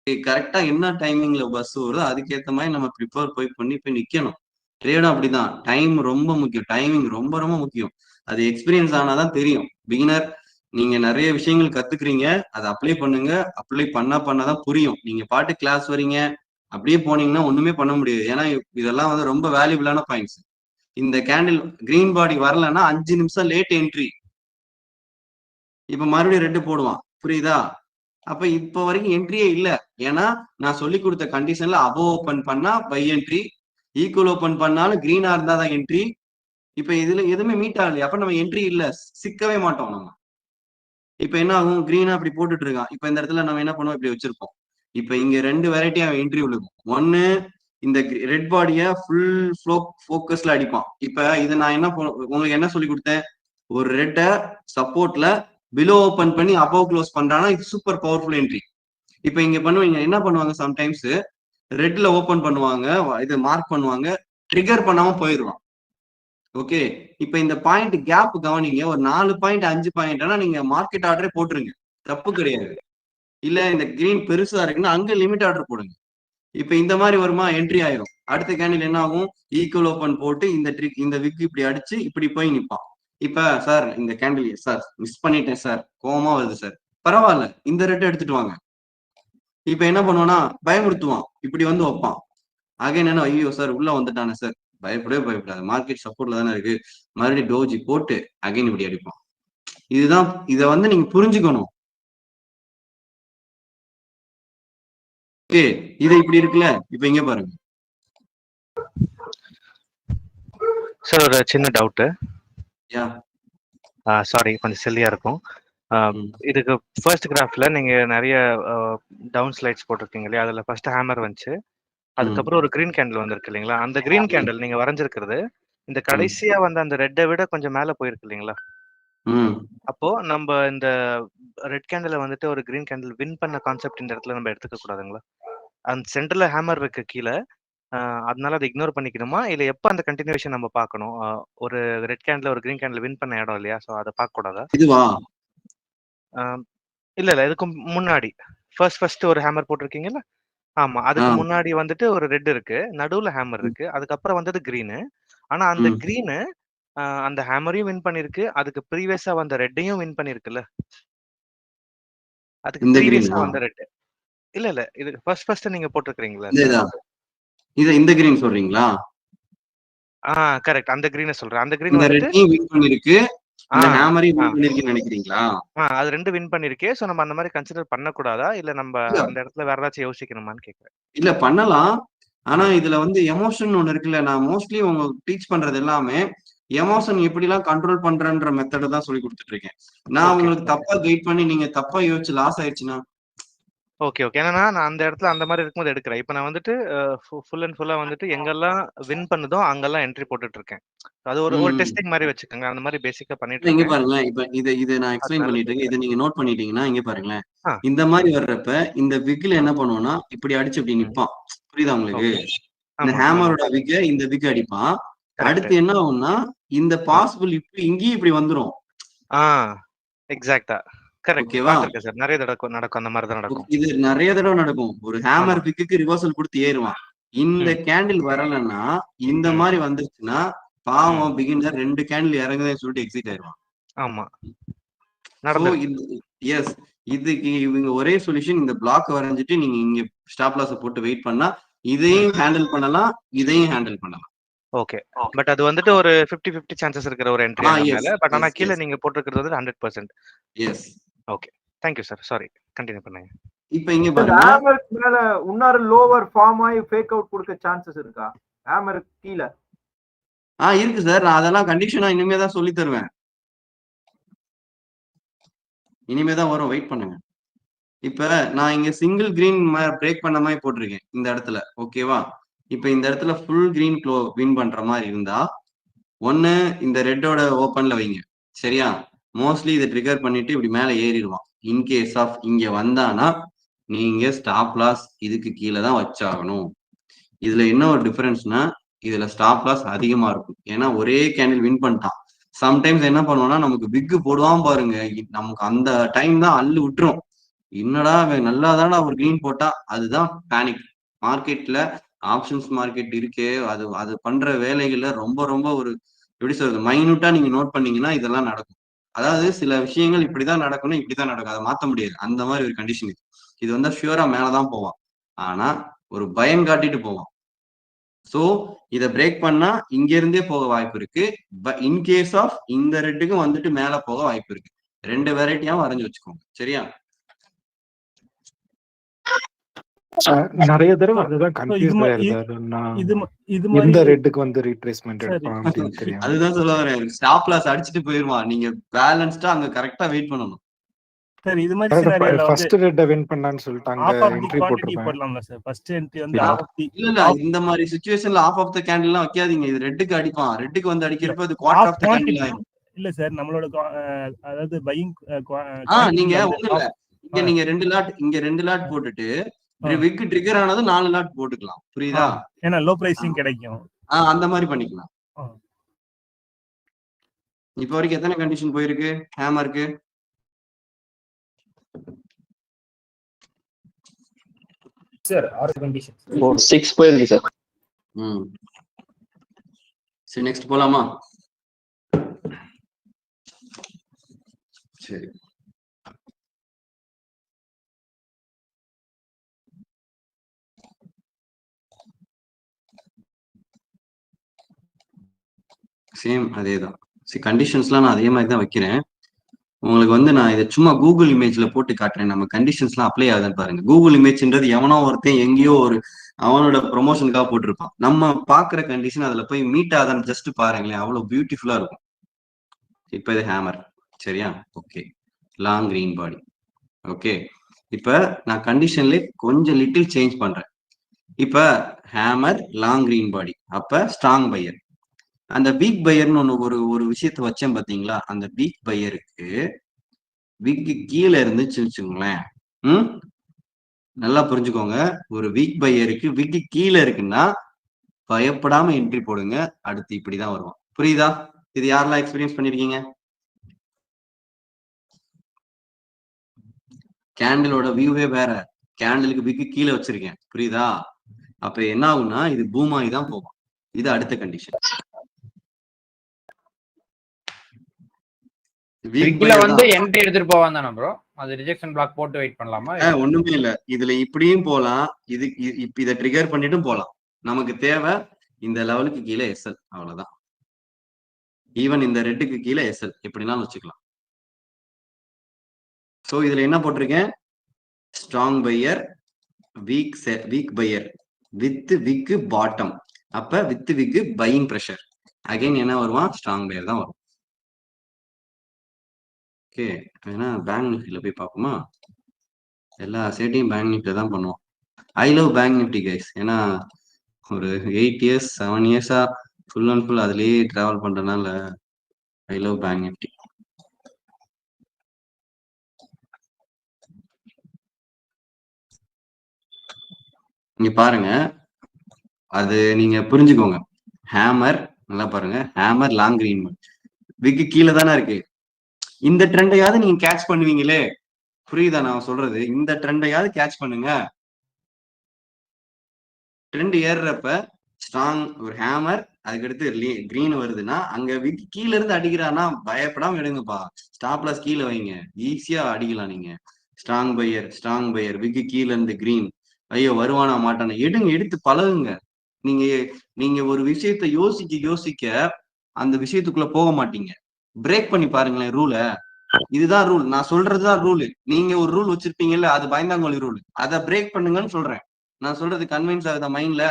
கரெக்டா என்ன டைமிங்ல பஸ் வருதோ அதுக்கேற்ற மாதிரி நம்ம ப்ரிப்பேர் போய் நிக்கணும். ட்ரேடும் அப்படிதான். டைம் ரொம்ப முக்கியம், டைமிங் ரொம்ப ரொம்ப முக்கியம். அது எக்ஸ்பீரியன்ஸ் ஆனாதான் தெரியும். பிகினர் நீங்க நிறைய விஷயங்கள் கத்துக்கிறீங்க, அதை அப்ளை பண்ணுங்க. அப்ளை பண்ணாதான் புரியும். நீங்க பாட்டு கிளாஸ் வரீங்க அப்படியே போனீங்கன்னா ஒண்ணுமே பண்ண முடியாது. ஏன்னா இதெல்லாம் வந்து ரொம்ப வேல்யூபிளான பாயிண்ட்ஸ். இந்த கேண்டில் கிரீன் பாடி வரலன்னா 5 நிமிஷம் லேட் என்ட்ரி. இப்ப மறுபடியும் ரெட்டு போடுவான். புரியுதா? அப்ப இப்ப வரைக்கும் என்ட்ரியே இல்ல. ஏன்னா நான் சொல்லி கொடுத்த கண்டிஷன்ல அபோவ் ஓபன் பண்ணா பை என்ட்ரி, ஈக்குவல் ஓபன் பண்ணாலும் கிரீனா இருந்தாதான் என்ட்ரி. இப்ப இதுல எதுவுமே மீட் ஆகலையா? அப்ப நம்ம என்ட்ரி இல்ல, சிக்கவே மாட்டோம் நம்ம. இப்ப என்ன ஆகும்? கிரீனா அப்படி போட்டுட்டு இருக்கான். இப்ப இந்த இடத்துல நம்ம என்ன பண்ணுவோம்? இப்படி வச்சிருப்போம். இப்ப இங்க 2 வெரைட்டி அவன் என்ட்ரி விழுகும். ஒன்னு, இந்த ரெட் பாடிய ஃபுல் ஃபோக்கஸ்ல அடிப்பான். இப்ப இதை நான் உங்களுக்கு என்ன சொல்லி கொடுத்தேன்? ஒரு ரெட்ட சப்போர்ட்ல பிலோ ஓபன் பண்ணி அபவ் க்ளோஸ் பண்றானா இது சூப்பர் பவர்ஃபுல் என்ட்ரி. இப்ப இங்க பண்ணுவீங்க, என்ன பண்ணுவாங்க? சம்டைம்ஸ் ரெட்ல ஓபன் பண்ணுவாங்க, இது மார்க் பண்ணுவாங்க, ட்ரிகர் பண்ணாம போயிடுவான். ஓகே, இப்ப இந்த பாயிண்ட் கேப் கவனிங்க. ஒரு 4 பாயிண்ட் 5 பாயிண்ட்னா நீங்க மார்க்கெட் ஆர்டரே போட்டுருங்க, தப்பு கிடையாது. இல்ல இந்த கிரீன் பெருசா இருக்குன்னா அங்க லிமிட் ஆர்டர் போடுங்க. இப்ப இந்த மாதிரி வருமா? என்ட்ரி ஆயிரும். அடுத்த கேண்டில் என்ன ஆகும்? ஈக்குவல் ஓபன் போட்டு இந்த விக் இப்படி அடிச்சு இப்படி போய் நிப்பான். இப்ப சார் இந்த கேண்டில் சார் மிஸ் பண்ணிட்டேன் சார், கோவமா வருது சார். பரவாயில்ல, இந்த ரேட் எடுத்துட்டு வாங்க. இப்ப என்ன பண்ணுவானா? பயமுறுத்துவான், இப்படி வந்து வைப்பான். அகைன் என்ன, ஐயோ சார் உள்ள வந்துட்டானே சார், பயப்படாது, மார்க்கெட் சப்போர்ட்ல தானே இருக்கு. மறுபடியும் டோஜி போட்டு அகைன் இப்படி அடிப்பான். இதுதான், இதை வந்து நீங்க புரிஞ்சுக்கணும். ஓகே, இது இப்படி இருக்குல்ல. இப்ப இங்க பாருங்க சார், ஒரு சின்ன டவுட். யா சாரி, கொஞ்சம் சில்லியா இருக்கும். இதுக்கு ஃபர்ஸ்ட் கிராஃப்ல நீங்க நிறைய டவுன் ஸ்லைட்ஸ் போட்டிருக்கீங்க இல்லையா? அதுல ஃபர்ஸ்ட் ஹேமர் வந்துச்சு, அதுக்கப்புறம் ஒரு கிரீன் கேண்டில் வந்திருக்கு இல்லைங்களா? அந்த கிரீன் கேண்டில் நீங்க வரைஞ்சிருக்கிறது இந்த கடைசியா வந்து அந்த ரெட்டை விட கொஞ்சம் மேல போயிருக்கு இல்லைங்களா? அப்போ நம்ம இந்த ரெட் கேண்டில் வந்துட்டு ஒரு கிரீன் கேண்டில் வின் பண்ண கான்செப்ட் இந்த இடத்துல நம்ம எடுத்துக்க கூடாதுங்களா? அந்த சென்டர்ல ஹேமர் இருக்கு கீழே, அதனால அதை இக்னோர் பண்ணிக்கணுமா? இல்ல எப்ப அந்த கண்டினியூஷன் நம்ம பார்க்கணும்? ஒரு ரெட் கேண்டில் ஒரு கிரீன் கேண்டில் வின் பண்ண இடம் இல்லையா? சோ அதை பார்க்க கூடாதா? இதுவா? இல்ல இதுக்கு முன்னாடி ஃபர்ஸ்ட் ஒரு ஹேமர் போட்டிருக்கீங்கல்ல? ஆமா, அதுக்கு முன்னாடி வந்துட்டு ஒரு ரெட் இருக்கு, நடுவுல ஹேமர் இருக்கு, அதுக்கப்புறம் வந்தது கிரீனு. ஆனா அந்த கிரீனு அந்த ஹேமரையும் வின் பண்ணிருக்கு, அதுக்கு ப்ரீவியஸா வந்த ரெட்டையும் வின் பண்ணிருக்குல்ல. அதுக்கு இந்த ப்ரீவியஸா கிரீனா வந்த ரெட் இல்ல இது ஃபர்ஸ்ட் நீங்க போட்டிருக்கீங்களா இந்த கிரீன் சொல்றீங்களா? கரெக்ட். அந்த கிரீனை சொல்றேன். அந்த கிரீன் இந்த வந்துட்டு ரெட்டையும் வின் பண்ணிருக்கு, இந்த ஹேமரையும் வின் பண்ணிருக்குன்னு நினைக்கிறீங்களா? அது 2 வின் பண்ணிருக்கே. சோ நம்ம அந்த மாதிரி கன்சிடர் பண்ணக்கூடாதா, இல்ல நம்ம இல்ல அந்த இடத்துல வேற ஏதாச்சும் யோசிக்கணுமான்னு கேக்குறேன். இல்ல பண்ணலாம். ஆனா இதுல வந்து எமோஷன் ஒண்ணு இருக்குல்ல. நான் மோஸ்ட்லி உங்க டீச் பண்றது எல்லாமே எமோஷன் எப்படிலாம் கண்ட்ரோல் பண்றன்ற மெத்தட் தான் சொல்லி கொடுத்துட்டு இருக்கேன். நான் ஓகே உங்களுக்கு தப்பா கைட் பண்ணி நீங்க தப்பா யோசிச்சு லாஸ் ஆயிடுச்சுன்னா ஓகே ஓகே. ஏன்னா நான் அந்த இடத்துல அந்த மாதிரி இருக்கும்போது எடுக்கிறேன். இப்ப நான் வந்துட்டு ஃபுல் அண்ட் ஃபுல்லா வந்துட்டு எங்கெல்லாம் வின் பண்ணுதோ அங்கெல்லாம் என்ட்ரி போட்டுட்டு இருக்கேன். அது ஒரு டெஸ்டிங் மாதிரி வச்சுக்கோங்க. அந்த மாதிரி பேசிக்கா பண்ணிட்டு இங்க இருக்கேன். பாருங்களேன். இப்ப இதை நான் எக்ஸ்பிளைன் அதனால பண்ணிட்டு இருக்கேன். இதை நீங்க நோட் பண்ணிட்டீங்கன்னா இங்க பாருங்களேன். ஆ இந்த மாதிரி வர்றப்ப இந்த விக்ல என்ன பண்ணுவோம்னா இப்படி அடிச்சு இப்படி நிப்பான். புரியுதா உங்களுக்கு? ஓகே. இந்த ஆமா ஆமா ஹேமரோட விக்க இந்த விக் அடிப்பான். கரெக்ட். அடுத்து என்ன ஆகும்னா இந்த பாசிபிள் இப்படி இங்கேயும் இப்படி வந்துரும். எக்ஸாக்ட்டா கரெக்ட். ஓகேவா? பாத்திருக்கேன் சார். நிறைய தடவை நடக்கும். அந்த மாதிரி தான் நடக்கும். இது நிறைய தடவை நடக்கும். ஒரு ஆமா. ஹேமர் பிக்குக்கு ரிவர்சல் கொடுத்து ஏறுவான். இந்த ம் கேண்டில் வரலன்னா இந்த ம் மாதிரி வந்துருச்சுன்னா ம் பாவம் பிகினர் 2 கேண்டில் இறங்குதுன்னு சொல்லிட்டு எக்ஸிட் ஆயிடுவான். ஆமா சோ நடந்திருக்கு. எஸ் இதுக்கு இவங்க ஒரே சொல்யூஷன் இந்த பிளாக் வரைஞ்சிட்டு நீங்க இங்க ஸ்டாப் லாஸ் போட்டு வெயிட் பண்ணா இதையும் ஹேண்டில் பண்ணலாம், இதையும் ஹேண்டில் பண்ணலாம். ஓகே. பட் அது வந்துட்டு ஒரு 50-50 சான்சஸ் இருக்கிற ஒரு என்ட்ரி அங்க எஸ் மேல. பட் ஆனா எஸ் கீழ எஸ் நீங்க போட்டிருக்கிறது வந்து 100%. S okay. Thank you sir. Sorry. Continue பண்ணுங்க. இப்ப இங்க பாருங்க. ஹேமருக்கு மேல இன்னொரு லோவர் ஃபார்ம் ஆகி ஃபேக் அவுட் கொடுக்க சான்சஸ் இருக்கா? ஹேமருக்கு கீழ இருக்கு சார். நான் அதெல்லாம் கண்டிஷனா இனிமே தான் சொல்லி தருவேன். இனிமே தான் வரும். வெயிட் பண்ணுங்க. இப்ப நான் இங்க சிங்கிள் கிரீன் பிரேக் பண்ண மாதிரி போட்டிருக்கேன் இந்த இடத்துல. ஓகேவா? இப்ப இந்த இடத்துல ஃபுல் கிரீன் க்ளோ வின் பண்ற மாதிரி இருந்தா ஒண்ணு இந்த ரெட்டோட ஓப்பன்ல வைங்க. சரியா? மோஸ்ட்லி இதை ட்ரிகர் பண்ணிட்டு இப்படி மேல ஏறிடுவான். இன்கேஸ் ஆஃப் இங்க வந்தானா நீங்க ஸ்டாப் லாஸ் இதுக்கு கீழே தான் வச்சாகணும். இதுல என்ன ஒரு டிஃபரன்ஸ்னா இதுல ஸ்டாப் லாஸ் அதிகமா இருக்கும். ஏன்னா ஒரே கேண்டில் வின் பண்ணிட்டான். சம்டைம்ஸ் என்ன பண்ணுவோம்னா நமக்கு பிக்கு போடுவான் பாருங்க. நமக்கு அந்த டைம் தான் அள்ளு விட்டுரும். என்னடா நல்லா தானே ஒரு கிரீன் போட்டா அதுதான் பேனிக். மார்க்கெட்ல ஆப்ஷன்ஸ் மார்க்கெட் இருக்கே அது அது பண்ற வேலைகள்ல ரொம்ப ரொம்ப ஒரு எப்படி சொல்றது மைனூட்டா நீங்க நோட் பண்ணீங்கன்னா இதெல்லாம் நடக்கும். அதாவது சில விஷயங்கள் இப்படிதான் நடக்கணும், இப்படிதான் நடக்கும். அதை மாத்த முடியாது. அந்த மாதிரி ஒரு கண்டிஷன் இது வந்து ஷியூரா மேலதான் போவான். ஆனா ஒரு பயம் காட்டிட்டு போவான். சோ இதை பிரேக் பண்ணா இங்க இருந்தே போக வாய்ப்பு இருக்கு. இன்கேஸ் ஆஃப் இந்த ரெட்டுக்கும் வந்துட்டு மேல போக வாய்ப்பு இருக்கு. 2 வெரைட்டியாவும் வரைஞ்சு வச்சுக்கோங்க. சரியா? நிறைய தடவை அதுதான் கன்ஃபியூஸ் ஆயிருந்தாரு. நான் எந்த ரெட்டுக்கு வந்து ரீட்ரேஸ்மெண்ட் எடுப்பான் அப்படின்னு தெரியும். அதுதான் சொல்ல வரேன். ஸ்டாப் லாஸ் அடிச்சுட்டு போயிருவான். நீங்க பேலன்ஸ்டா அங்க கரெக்டா வெயிட் பண்ணணும். சார் இது மாதிரி சினாரியோல ஃபர்ஸ்ட் ரெட்ட வின் பண்ணான்னு சொல்லிட்டாங்க. என்ட்ரி போட்டுருப்பேன். போடலாம்ல சார்? ஃபர்ஸ்ட் என்ட்ரி வந்து இல்ல இந்த மாதிரி சிச்சுவேஷன்ல ஆஃப் ஆஃப் த கேண்டில்லாம் வைக்காதீங்க. இது ரெட்டுக்கு அடிப்பான். ரெட்டுக்கு வந்து அடிக்கிறப்ப இது குவார்ட்டர் ஆஃப் த கேண்டில் ஆயிடும். இல்ல சார் நம்மளோட அதாவது பையிங் நீங்க ஒண்ணு இல்ல. இங்க நீங்க 2 லாட் போட்டுட்டு விக் ட்ரிகர் ஆனது 4 லாட் போட்டுக்கலாம். புரியுதா? ஏன்னா லோ பிரைசிங் கிடைக்கும். அந்த மாதிரி பண்ணிக்கலாம். இப்ப வரைக்கும் எத்தனை கண்டிஷன் போயிருக்கு ஹேமருக்கு? Sir 6 condition. 6 போயிருக்கு சார். சரி நெக்ஸ்ட் போலாமா? சரி சேம் அதேதான். கண்டிஷன்ஸ்லாம் நான் அதே மாதிரி தான் வைக்கிறேன். உங்களுக்கு வந்து நான் இதை சும்மா கூகுள் இமேஜ்ல போட்டு காட்டுறேன். நம்ம கண்டிஷன்ஸ்லாம் அப்ளை ஆகுதுன்னு பாருங்க. கூகுள் இமேஜ்ன்றது எவனோ ஒருத்தன் எங்கேயோ ஒரு அவனோட ப்ரொமோஷனுக்காக போட்டிருப்பான். நம்ம பாக்குற கண்டிஷன் அதுல போய் மீட் ஆகுதான்னு ஜஸ்ட் பாருங்களேன். அவ்வளவு பியூட்டிஃபுல்லா இருக்கும். இப்ப இது ஹேமர். சரியா? ஓகே. லாங் கிரீன் பாடி. ஓகே. இப்ப நான் கண்டிஷன்ல கொஞ்சம் லிட்டில் சேஞ்ச் பண்றேன். இப்ப ஹேமர் லாங் கிரீன் பாடி. அப்ப ஸ்ட்ராங் பையர். அந்த வீக் பையர்னு ஒண்ணு ஒரு விஷயத்த வச்சேன் பாத்தீங்களா? அந்த வீக் பையருக்கு வீக்கு கீழே இருந்துச்சுன்னு வச்சுக்கோங்களேன். நல்லா புரிஞ்சுக்கோங்க. ஒரு வீக் பையருக்கு வீக்கு கீழே இருக்குன்னா பயப்படாம என்ட்ரி போடுங்க. அடுத்து இப்படிதான் வருவான். புரியுதா? இது யாரெல்லாம் எக்ஸ்பீரியன்ஸ் பண்ணிருக்கீங்க? கேண்டிலோட வியூவே வேற. கேண்டிலுக்கு வீக்கு கீழே வச்சிருக்கேன். புரியுதா? அப்ப என்ன ஆகும்னா இது பூமாயி தான் போகும். இது அடுத்த கண்டிஷன். விக்ல வந்து என்ட்ரி எடுத்துட்டு போவான் தானே ப்ரோ? அது ரிஜெக்ஷன் பிளாக் போட்டு வெயிட் பண்ணலாமா? ஒண்ணுமே இல்ல, இதுல இப்படியும் போலாம், இது இப்ப இதை ட்ரிகர் பண்ணிட்டும் போலாம். நமக்கு தேவை இந்த லெவலுக்கு கீழே எஸ்எல், அவ்வளவுதான். ஈவன் இந்த ரெட்டுக்கு கீழே எஸ்எல் எப்படினாலும் வச்சுக்கலாம். சோ இதுல என்ன போட்டிருக்கேன், strong buyer weak buyer with wick bottom. அப்ப with wick buying pressure. Again என்ன வருவான், ஸ்ட்ராங் பையர் தான் வரும். ஓகே, ஏன்னா பேங்க் நிஃப்டில போய் பார்ப்போமா? எல்லா சேட்டையும் பேங்க் நிஃப்டில தான் பண்ணுவோம். I love bank Nifty guys. ஏன்னா ஒரு 8 இயர்ஸ் 7 இயர்ஸா ஃபுல் அண்ட் ஃபுல் அதுலயே டிராவல் பண்றதுனால ஐ லவ் பேங்க் நிஃப்டி. இங்க பாருங்க, அது நீங்க புரிஞ்சுக்கோங்க. ஹேமர் நல்லா பாருங்க, ஹேமர் லாங் கிரீன் விக்கு கீழே தானே இருக்கு. இந்த ட்ரெண்டையாவது நீங்க கேட்ச் பண்ணுவீங்களே, புரியுதா நான் சொல்றது? இந்த ட்ரெண்டையாவது கேட்ச் பண்ணுங்க. ட்ரெண்ட் ஏறுறப்ப ஸ்ட்ராங் ஒரு ஹேமர், அதுக்கடுத்து கிரீன் வருதுன்னா அங்க விக் கீழே இருந்து அடிக்கிறான்னா பயப்படாம எடுங்கப்பா. ஸ்டாப் லாஸ் கீழே வைங்க, ஈஸியா அடிக்கலாம் நீங்க. ஸ்ட்ராங் பையர் விக்கு கீழே இருந்து கிரீன், ஐயோ வருவானா மாட்டானா, எடுத்து பழகுங்க. நீங்க ஒரு விஷயத்த யோசிக்க அந்த விஷயத்துக்குள்ள போக மாட்டீங்க. பிரேக் பண்ணி பாருங்களேன் ரூலை. இதுதான் ரூல், நான் சொல்றதுதான் ரூல். நீங்க ஒரு ரூல் வச்சிருப்பீங்கல்ல, அது பயந்தாங்கோலி ரூல். அதை பிரேக் பண்ணுங்கன்னு சொல்றேன். நான் சொல்றது கன்வின்ஸ் ஆகுதா மைண்ட்ல?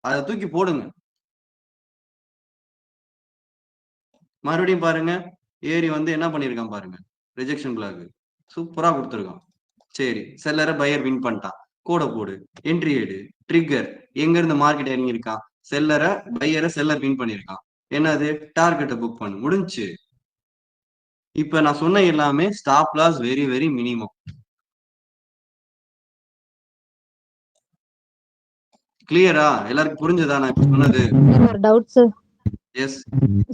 அதை தூக்கி போடுங்க. மறுபடியும் பாருங்க, ஏறி வந்து என்ன பண்ணிருக்கான் பாருங்க, ரிஜெக்ஷன் பிளாக் சூப்பரா கொடுத்துருக்கான். சரி, செல்லரை பையர் வின் பண்ணிட்டான், கூட போடு, என்ட்ரி எடு, ட்ரிகர். எங்க இருந்து மார்க்கெட் இறங்கி இருக்கான், செல்லரை பையரை செல்லர் வின் பண்ணிருக்கான். என்னது, டார்கெட்டை புக் பண்ணு, முடிஞ்சு. இப்ப நான் சொன்ன எல்லாமே stop loss very very minimum. கிளியரா? எல்லாருக்கும் புரிஞ்சதா நான் இப்ப சொன்னது? ஒரு டவுட் சார். எஸ்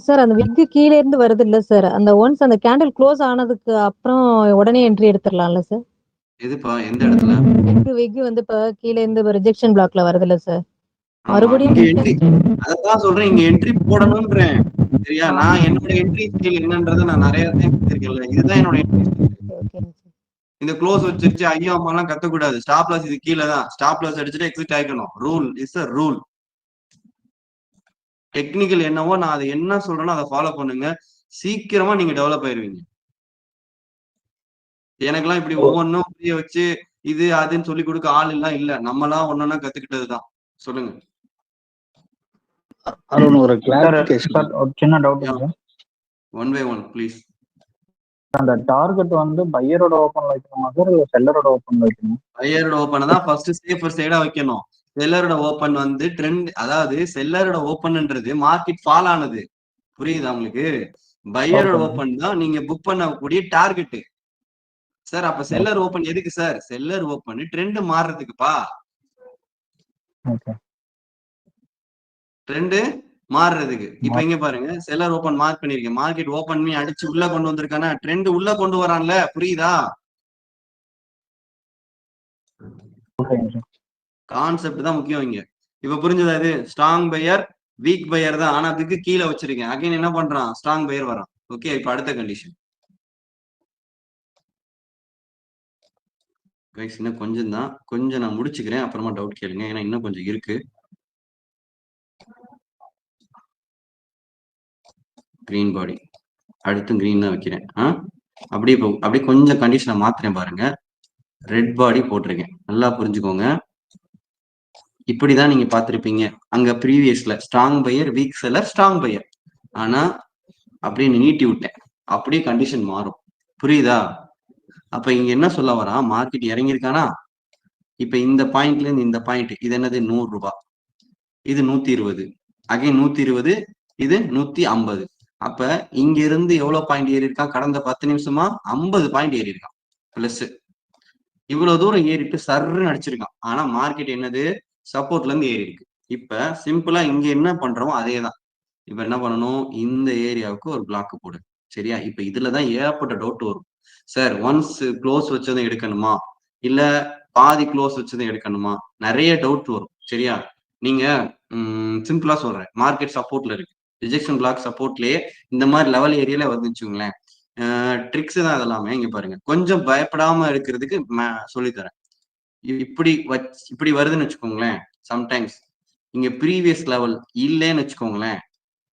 சார், அந்த விக்கு கீழே இருந்து வருது இல்ல சார், அந்த ஒன்ஸ் அந்த கேண்டில் க்ளோஸ் ஆனதுக்கு அப்புறம் உடனே என்ட்ரி எடுத்துடலாம்ல சார்? எதுப்பா, எந்த இடத்துல? விக்கு வந்து இப்ப கீழே இருந்து ரிஜெக்ஷன் பிளாக்ல வருது இல்ல சார், இங்க மறுபடியும் என்ட்ரி, அதான் சொல்றேன், இங்க என்ட்ரி போடணும்ன்றேன். சரியா? நான் என்னோட என்ட்ரி ஸ்டைல் என்னன்றதை நான் நிறைய டைம் சொல்லிருக்கேன்ல, இதுதான் என்னோட என்ட்ரி ஸ்டைல். இந்த க்ளோஸ் வச்சிருச்சு ஐயோ அம்மா எல்லாம் கத்தக்கூடாது. ஸ்டாப் லாஸ் இது கீழே தான், ஸ்டாப் லாஸ் அடிச்சுட்டு எக்ஸிட் ஆயிக்கணும். Rule is a rule. Technical என்னவோ நான் அதை என்ன சொல்றேனோ அதை ஃபாலோ பண்ணுங்க, சீக்கிரமா நீங்க டெவலப் ஆயிருவீங்க. எனக்கெல்லாம் இப்படி ஒவ்வொன்றும் புரிய வச்சு இது அதுன்னு சொல்லி கொடுக்க ஆள் எல்லாம் இல்ல, நம்மளாம் ஒன்னொன்னா கத்துக்கிட்டதுதான். சொல்லுங்க. ஒரு கிளாரிஃபிகேஷன், ஒரு சின்ன doubt sir. One by one please. அந்த டார்கெட் வந்து பையரோட ஓபன்ல வைக்கணுமா சார், இல்ல செல்லரோட ஓபன்ல வைக்கணுமா? பையரோட ஓபன் தான் ஃபர்ஸ்ட் சேஃபர் சைடா வைக்கணும். செல்லரோட ஓபன் வந்து ட்ரெண்ட், அதாவது செல்லரோட ஓபன்ன்றது மார்க்கெட் ஃபால் ஆனது, புரியுதா உங்களுக்கு? பையரோட ஓபன் தான் நீங்க புக் பண்ணக்கூடிய டார்கெட். சார் அப்ப செல்லர் ஓபன் எதுக்கு சார்? செல்லர் ஓபன் ட்ரெண்ட் மாறுறதுக்குப்பா. ட்ரெண்ட் மாறுறதுக்கு. இப்ப இங்க பாருங்க, செல்லர் ஓபன் மார்க் பண்ணிருக்கேன், மார்க்கெட் ஓபன் பண்ணி அடிச்சு உள்ள கொண்டு வந்திருக்கானா, ட்ரெண்ட் உள்ள கொண்டு வரான்ல, புரியுதா? கான்செப்ட் தான் முக்கியம் இங்க. இப்ப புரிஞ்சதா? இது ஸ்ட்ராங் பையர் வீக் பையர் தான், ஆனா அதுக்கு கீழே வச்சிருக்கேன். அகைன் என்ன பண்றான், ஸ்ட்ராங் பையர் வரான். ஓகே, இப்ப அடுத்த கண்டிஷன் கைஸ், இன்னும் கொஞ்சம் தான், கொஞ்சம் நான் முடிச்சுக்கிறேன், அப்புறமா டவுட் கேளுங்க, ஏன்னா இன்னும் கொஞ்சம் இருக்கு. கிரீன் பாடி அடுத்து கிரீன் தான் வைக்கிறேன். அப்படியே கொஞ்சம் கண்டிஷனை மாத்துறேன் பாருங்க. ரெட் பாடி போட்டிருக்கேன், நல்லா புரிஞ்சுக்கோங்க. இப்படிதான் நீங்க பாத்திருப்பீங்க அங்க ப்ரீவியஸ்ல, strong buyer weak seller strong buyer. ஆனா அப்படியே நீட்டி விட்டேன், அப்படியே கண்டிஷன் மாறும். புரியுதா? அப்ப இங்க என்ன சொல்ல வரா, மார்க்கெட் இறங்கியிருக்கானா, இப்ப இந்த பாயிண்ட்ல இருந்து இந்த பாயிண்ட், இது என்னது 100 ரூபாய், இது 120, அகைன் 120, இது 150. அப்ப இங்க இருந்து எவ்வளவு பாயிண்ட் ஏறி இருக்கான் கடந்த 10 நிமிஷமா? 50 பாயிண்ட் ஏறி இருக்கான் பிளஸ். இவ்வளவு தூரம் ஏறிட்டு சர்ன்னு அடிச்சிருக்கான். ஆனா மார்க்கெட் என்னது, சப்போர்ட்ல இருந்து ஏறி இருக்கு. இப்ப சிம்பிளா இங்க என்ன பண்றோமோ அதே தான். இப்ப என்ன பண்ணணும், இந்த ஏரியாவுக்கு ஒரு பிளாக் போடு. சரியா? இப்ப இதுலதான் ஏகப்பட்ட டவுட் வரும். சார் ஒன்ஸ் க்ளோஸ் வச்சதும் எடுக்கணுமா, இல்ல பாதி க்ளோஸ் வச்சதும் எடுக்கணுமா, நிறைய டவுட் வரும். சரியா? நீங்க சிம்பிளா சொல்றேன், மார்க்கெட் சப்போர்ட்ல இருக்கு, ரிஜெக்ஷன் பிளாக் சப்போர்ட்லயே இந்த மாதிரி லெவல் ஏரியால வந்துச்சுங்களேன். ட்ரிக்ஸ் தான் அதெல்லாமே. இங்க பாருங்க, கொஞ்சம் பயப்படாம இருக்கிறதுக்கு சொல்லித்தரேன். இப்படி வருதுன்னு வச்சுக்கோங்களேன். சம்டைம்ஸ் இங்க ப்ரீவியஸ் லெவல் இல்லைன்னு வச்சுக்கோங்களேன்,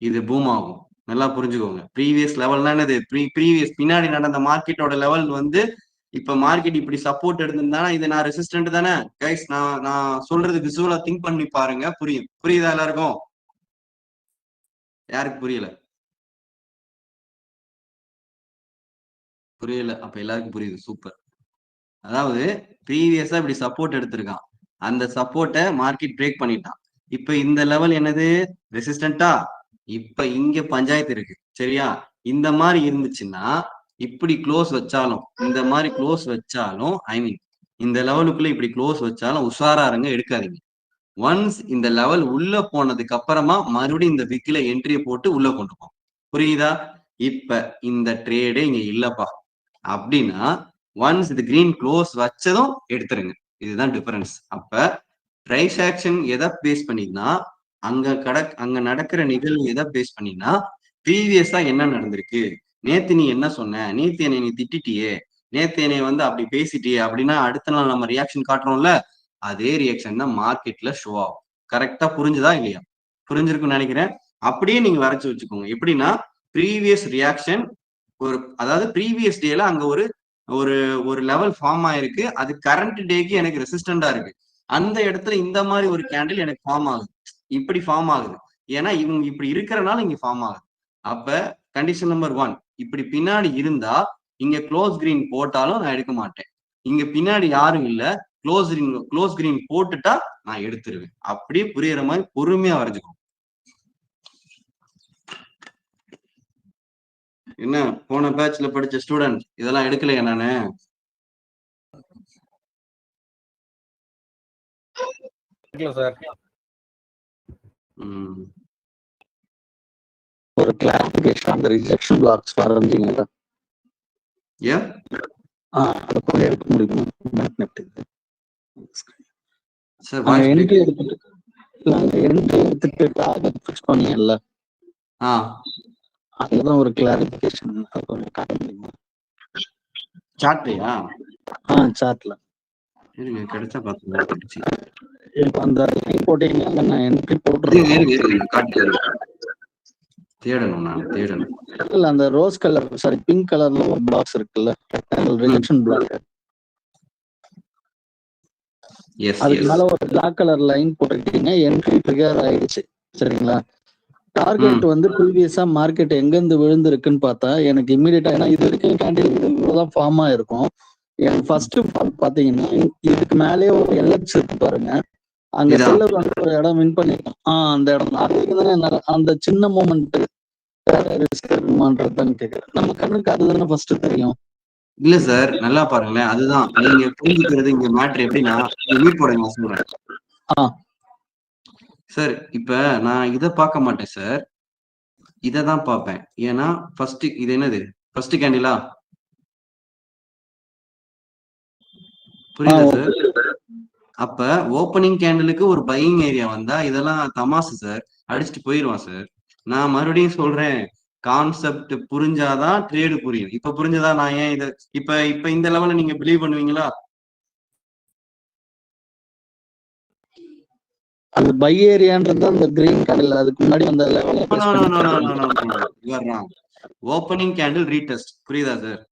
இது பூம் ஆகும். நல்லா புரிஞ்சுக்கோங்க. ப்ரீவியஸ் லெவல்னா என்னது? ப்ரீவியஸ் பின்னாடி நடந்த மார்க்கெட்டோட லெவல் வந்து இப்ப மார்க்கெட் இப்படி சப்போர்ட் எடுத்திருந்தா இது நான் ரெசிஸ்டன்ட் தானே கைஸ். நான் சொல்றது விசுவலா திங்க் பண்ணி பாருங்க, புரியுதா எல்லாருக்கும்? யாருக்கு புரியல? அப்ப எல்லாருக்கும் புரியுது. சூப்பர். அதாவது ப்ரீவியஸா இப்படி சப்போர்ட் எடுத்திருக்கான், அந்த சப்போர்ட்டை மார்க்கெட் பிரேக் பண்ணிட்டான். இப்ப இந்த லெவல் என்னது? ரெசிஸ்டன்டா. இப்ப இங்க பஞ்சாயத்து இருக்கு, சரியா? இந்த மாதிரி இருந்துச்சுன்னா இப்படி க்ளோஸ் வச்சாலும், இந்த மாதிரி க்ளோஸ் வச்சாலும், ஐ மீன் இந்த லெவலுக்குள்ள இப்படி க்ளோஸ் வச்சாலும் உஷாரா இருங்க, எடுக்காதீங்க. ஒன்ஸ் இந்த லெவல் உள்ள போனதுக்கு அப்புறமா மறுபடியும் இந்த விக்கில என்ட்ரியை போட்டு உள்ள கொண்டு போகும். புரியுதா? இப்ப இந்த ட்ரேடே இங்க இல்லப்பா அப்படின்னா ஒன்ஸ் இது கிரீன் க்ளோஸ் வச்சதும் எடுத்துருங்க. இதுதான் டிஃபரன்ஸ். அப்ப பிரைஸ் ஆக்ஷன் எதை பேஸ் பண்ணினா, அங்க நடக்கிற நிகழ்வு எதை பேஸ் பண்ணினா, ப்ரீவியஸா என்ன நடந்திருக்கு, நேத்து நீ என்ன சொன்ன, நேத்து என்னை நீ திட்டிட்டியே, நேத்து என்னை வந்து அப்படி பேசிட்டியே அப்படின்னா அடுத்த நாள் நம்ம ரியாக்ஷன் காட்டுறோம்ல, அதே ரியாக்ஷன் தான் மார்க்கெட்ல ஷோ ஆகும். கரெக்டா புரிஞ்சுதா இல்லையா? புரிஞ்சிருக்குன்னு நினைக்கிறேன். அப்படியே நீங்க வரைச்சு வச்சுக்கோங்க. எப்படின்னா ப்ரீவியஸ் ரியாக்ஷன் அதாவது ப்ரீவியஸ் டேல அங்க ஒரு லெவல் ஃபார்ம் ஆயிருக்கு, அது கரண்ட் டேக்கு எனக்கு ரெசிஸ்டண்டா இருக்கு. அந்த இடத்துல இந்த மாதிரி ஒரு கேண்டில் எனக்கு ஃபார்ம் ஆகுது, இப்படி ஃபார்ம் ஆகுது. ஏன்னா இவங்க இப்படி இருக்கிறனால இங்க ஃபார்ம் ஆகுது. அப்ப கண்டிஷன் நம்பர் 1, இப்படி பின்னாடி இருந்தா இங்க க்ளோஸ் கிரீன் போட்டாலும் நான் எடுக்க மாட்டேன். இங்க பின்னாடி யாரும் இல்ல, க்ளோஸ் கிரீன் போட்டுட்டா நான் எடுத்துருவேன். அப்படியே புரியுற மாதிரி பொறுமையா வரைஞ்சுக்கோ. என்ன போன பேட்ச்ல படிச்ச ஸ்டூடெண்ட் இதெல்லாம் எடுக்கலையா? நானு ஒரு கிளாரிஃபிகேஷன் அந்த ரிஜெக்ஷன் பிளாக்ஸ் வரைஞ்சீங்களா? ஏன் அதை கொஞ்சம் எடுக்க முடியுமா? என்ட்ரி எடுத்துட்டு டார்கெட் ஃபிக்ஸ் பண்ணீங்கல்ல, அதுதான் ஒரு கிளாரிஃபிகேஷன். அது கொஞ்சம் காட்ட முடியுமா? சாட்லையா? சாட்ல இருங்க, கிடைச்சா பாத்துங்க. இப்போ அந்த லைன் போட்டீங்க, நான் என்ட்ரி போட்டுருக்கேன். தேடணும், நான் தேடணும். இல்ல, அந்த ரோஸ் கலர், சாரி பிங்க் கலர்ல ஒரு பாக்ஸ் இருக்குல்ல, ரிஜெக்ஷன் பிளாக், அதுக்கு மேல ஒரு பிளாக் கலர் லைன் போட்டுக்கிட்டீங்க, என்ட்ரி ட்ரிகர் ஆயிடுச்சு, சரிங்களா? டார்கெட் வந்து ப்ரீவியஸா மார்க்கெட் எங்க இருந்து விழுந்திருக்குன்னு பார்த்தா எனக்கு இமீடியட்டா, ஏன்னா இது வரைக்கும் கேண்டில் இவ்வளவுதான் ஃபார்ம் ஆயிருக்கும். எனக்கு ஃபர்ஸ்ட் பாத்தீங்கன்னா இதுக்கு மேலேயே ஒரு எல்எக்ஸ் இருக்கு பாருங்க, அங்க செல்லர் வந்து ஒரு இடம் வின் பண்ணிருக்கோம். அந்த இடம் அதுக்கு அந்த சின்ன மூமெண்ட் கேக்குறேன். நம்ம கண்ணுக்கு அதுதானே ஃபர்ஸ்ட் தெரியும். இல்ல சார், நல்லா பாருங்களேன். அதுதான் நீங்க புரிஞ்சுக்கிறது இங்க மேட்ரு. எப்படின்னா மீட் போடுங்க நான் சொல்றேன் சார். இப்ப நான் இதை பார்க்க மாட்டேன் சார், இதை தான் பார்ப்பேன். ஏன்னா ஃபர்ஸ்ட் இது என்னது? First candela? புரியுதா சார்? அப்ப ஓப்பனிங் கேண்டிலுக்கு ஒரு பையிங் ஏரியா வந்தா இதெல்லாம் தமாசு சார், அடிச்சுட்டு போயிடுவான் சார். நான் மறுபடியும் சொல்றேன், கான்செப்ட் புரிஞ்சாதான் ட்ரேடு புரியும். இப்ப புரிஞ்சதா? நான் ஏன் இதை இப்ப இந்த லெவல்ல நீங்க பிலீவ் பண்ணுவீங்களா? அந்த பை ஏரியான்றது அந்த கிரீன் கேண்டில், அதுக்கு முன்னாடி அந்த லெவல் ஓப்பனிங் கேண்டில் ரீடெஸ்ட். புரியுதா சார்?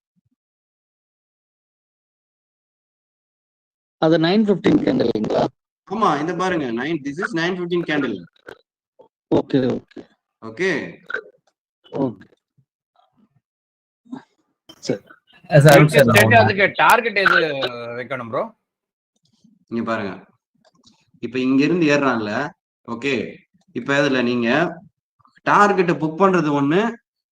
அது 915 கேண்டில்ங்களா? ஆமா, இந்த பாருங்க, this is 915 candle. Okay okay okay okay சரி. அதுக்கு டார்கெட் எது வைக்கணும் ப்ரோ? இங்க பாருங்க, இப்ப இங்க இருந்து ஏறான்ல, ஓகே. இப்ப அதுல நீங்க டார்கெட்டை புக் பண்றது ஒண்ணு,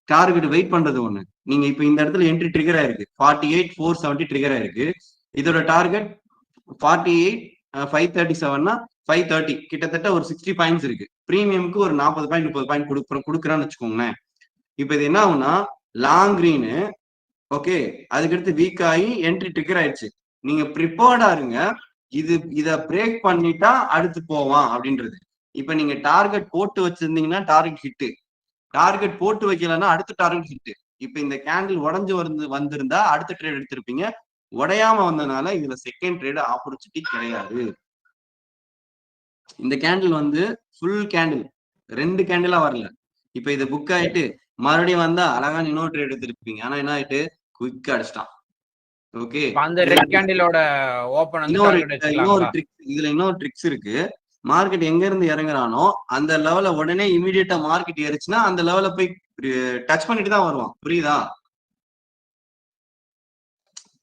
டார்கெட் வெயிட் பண்றது ஒண்ணு. நீங்க இப்ப இந்த இடத்துல என்ட்ரி ட்ரிகர் ஆயிருக்கு, 48,470 ட்ரிகர் ஆயிருக்கு. இதோட டார்கெட் 48,537னா 530, கிட்டத்தட்ட ஒரு 60 பாயிண்ட்ஸ் இருக்கு. பிரீமியமுக்கு ஒரு 40 பாயிண்ட் 30 பாயிண்ட் கொடுக்குறான்னு வச்சுக்கோங்களேன். இப்ப இது என்ன ஆகும்னா லாங் கிரீனு, ஓகே, அதுக்கடுத்து வீக் ஆகி என்ட்ரி ட்ரிகர் ஆயிடுச்சு. நீங்க ப்ரிப்பேர்டா இருங்க, இத பிரேக் பண்ணிட்டா அடுத்து போவான் அப்படின்றது. இப்ப நீங்க டார்கெட் போட்டு வச்சிருந்தீங்கன்னா டார்கெட் ஹிட், டார்கெட் போட்டு வைக்கலன்னா அடுத்த டார்கெட் ஹிட். இப்ப இந்த கேண்டில் உடஞ்சு வந்திருந்தா அடுத்த ட்ரேட் எடுத்திருப்பீங்க. உடையாம வந்ததுனால இதுல செகண்ட் ட்ரேட் ஆப்பர்ச்சுனிட்டி கிடையாது. இந்த கேண்டில் வந்து ஃபுல் கேண்டில், 2 கேண்டிலா வரல. இப்ப இது புக் ஆயிட்டு மறுபடியும் வந்தா அழகா இன்னொரு ட்ரேட் எடுத்திருப்பீங்க. ஆனா என்ன ஆயிட்டு குயிக் அடிச்சிட்டான். ஓகே, அந்த ரெட் கேண்டிலோட ஓபன் வந்து டார்கெட் வச்சுக்கலாங்களா? இதுல இன்னொரு ட்ரிக்ஸ் இருக்கு. மார்க்கெட் எங்க இருந்து இறங்குறானோ அந்த லெவல உடனே இமீடியட்டா மார்க்கெட் ஏறிச்சுன்னா அந்த லெவல போய் டச் பண்ணிட்டு தான் வருவான். புரியுதா?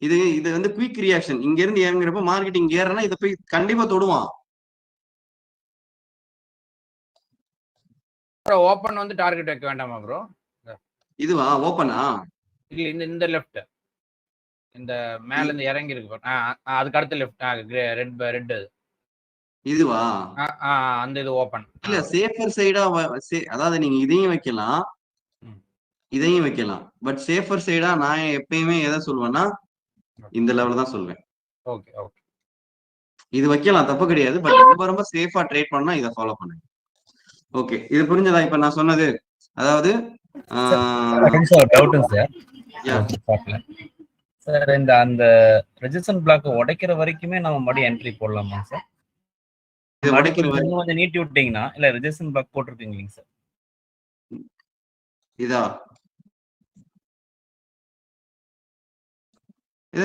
இது வந்து குயிக் ரியாக்ஷன். இங்க இருந்து இறங்குறப்ப மார்க்கெட் இங்க ஏறனா இதை போய் கண்டிப்பா தொடுவான். ஓபன் வந்து டார்கெட் வைக்க வேண்டாமா ப்ரோ? இதுவா ஓபனா? இல்ல இந்த லெஃப்ட், இந்த மேல இருந்து இறங்கி இருக்கு அதுக்கு அடுத்த லெஃப்ட் ரெட் இதுவா? அந்த இது ஓபன் இல்ல சேஃபர் சைடா, அதாவது நீங்க இதையும் வைக்கலாம் இதையும் வைக்கலாம். பட் சேஃபர் சைடா நான் எப்பயுமே எதை சொல்வேன்னா இந்த லெவல் தான் சொல்வேன். ஓகே ஓகே, இது வைக்கலாம், தப்பு கிடையாது. பட் ரொம்ப ரொம்ப சேஃபா ட்ரேட் பண்ணா இதை ஃபாலோ பண்ணுங்க. ஓகே, இது புரிஞ்சதா இப்ப நான் சொன்னது? அதாவது டவுட்டுங்க சார், இந்த அந்த ரெசிஸ்டன்ஸ் பிளாக் உடைக்கிற வரைக்குமே நம்ம மறுபடியும் என்ட்ரி போடலாமா சார்? கொஞ்சம் நீட்டி விட்டீங்கன்னா இல்ல ரெசிஸ்டன்ஸ் பிளாக் போட்டிருக்கீங்க சார். இதா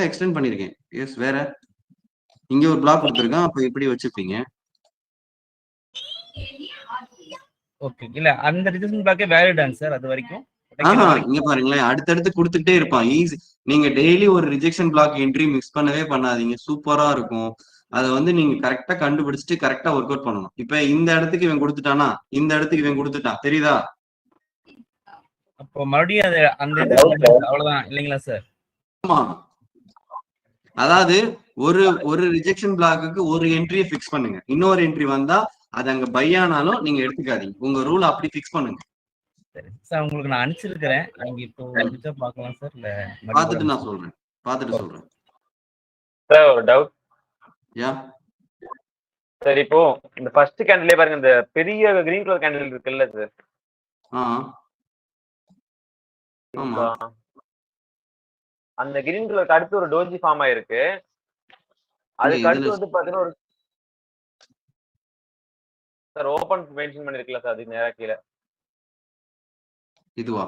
எக்ஸ்டெண்ட் பண்ணிருக்கேன். எஸ், வேற இங்க ஒரு பிளாக் கொடுத்துருக்கேன். அப்ப இப்படி வச்சுப்பீங்க. ஓகே, இல்ல அந்த ரெசிஸ்டன்ஸ் பிளாக்கே வேலிடாங்க சார் அது வரைக்கும்? இங்க பாருங்களேன், அடுத்தடுத்து கொடுத்துட்டே இருப்பான். ஈஸி. நீங்க டெய்லி ஒரு ரிஜெக்ஷன் பிளாக் என்ட்ரி மிஸ் பண்ணவே பண்ணாதீங்க. சூப்பரா இருக்கும். அதை வந்து நீங்க கரெக்டா கண்டுபிடிச்சிட்டு கரெக்டா ஒர்க் அவுட் பண்ணணும். இப்ப இந்த இடத்துக்கு இவன் கொடுத்துட்டானா, இந்த இடத்துக்கு இவன் கொடுத்துட்டான், தெரியுதா? அப்போ மறுபடியும் அது அந்த அவ்வளவுதான் இல்லைங்களா சார்? ஆமா, அதாவது ஒரு ரிஜெக்ஷன் பிளாக்கு ஒரு என்ட்ரியை பிக்ஸ் பண்ணுங்க. இன்னொரு என்ட்ரி வந்தா அது அங்க பை ஆனாலும் நீங்க எடுத்துக்காதீங்க. உங்க ரூல் அப்படி பிக்ஸ் பண்ணுங்க. சரி சார், உங்களுக்கு நான் அனுப்பிச்சிருக்கிறேன். அங்க இப்போ பார்க்கலாம் சார். இல்ல பார்த்துட்டு நான் சொல்றேன். சார் ஒரு டவுட். யா சார், இப்போ இந்த ஃபர்ஸ்ட் கேண்டிலே பாருங்க, இந்த பெரிய கிரீன் கலர் கேண்டில் இருக்குல்ல சார்? ஆமா, அந்த கிரீன் கலருக்கு அடுத்து ஒரு டோஜி ஃபார்ம் ஆயிருக்கு. அதுக்கு அடுத்து வந்து பாத்தீங்கன்னா ஒரு சார் ஓபன் மென்ஷன் பண்ணிருக்கல சார், அதுக்கு நேரா கீழே இதுவா?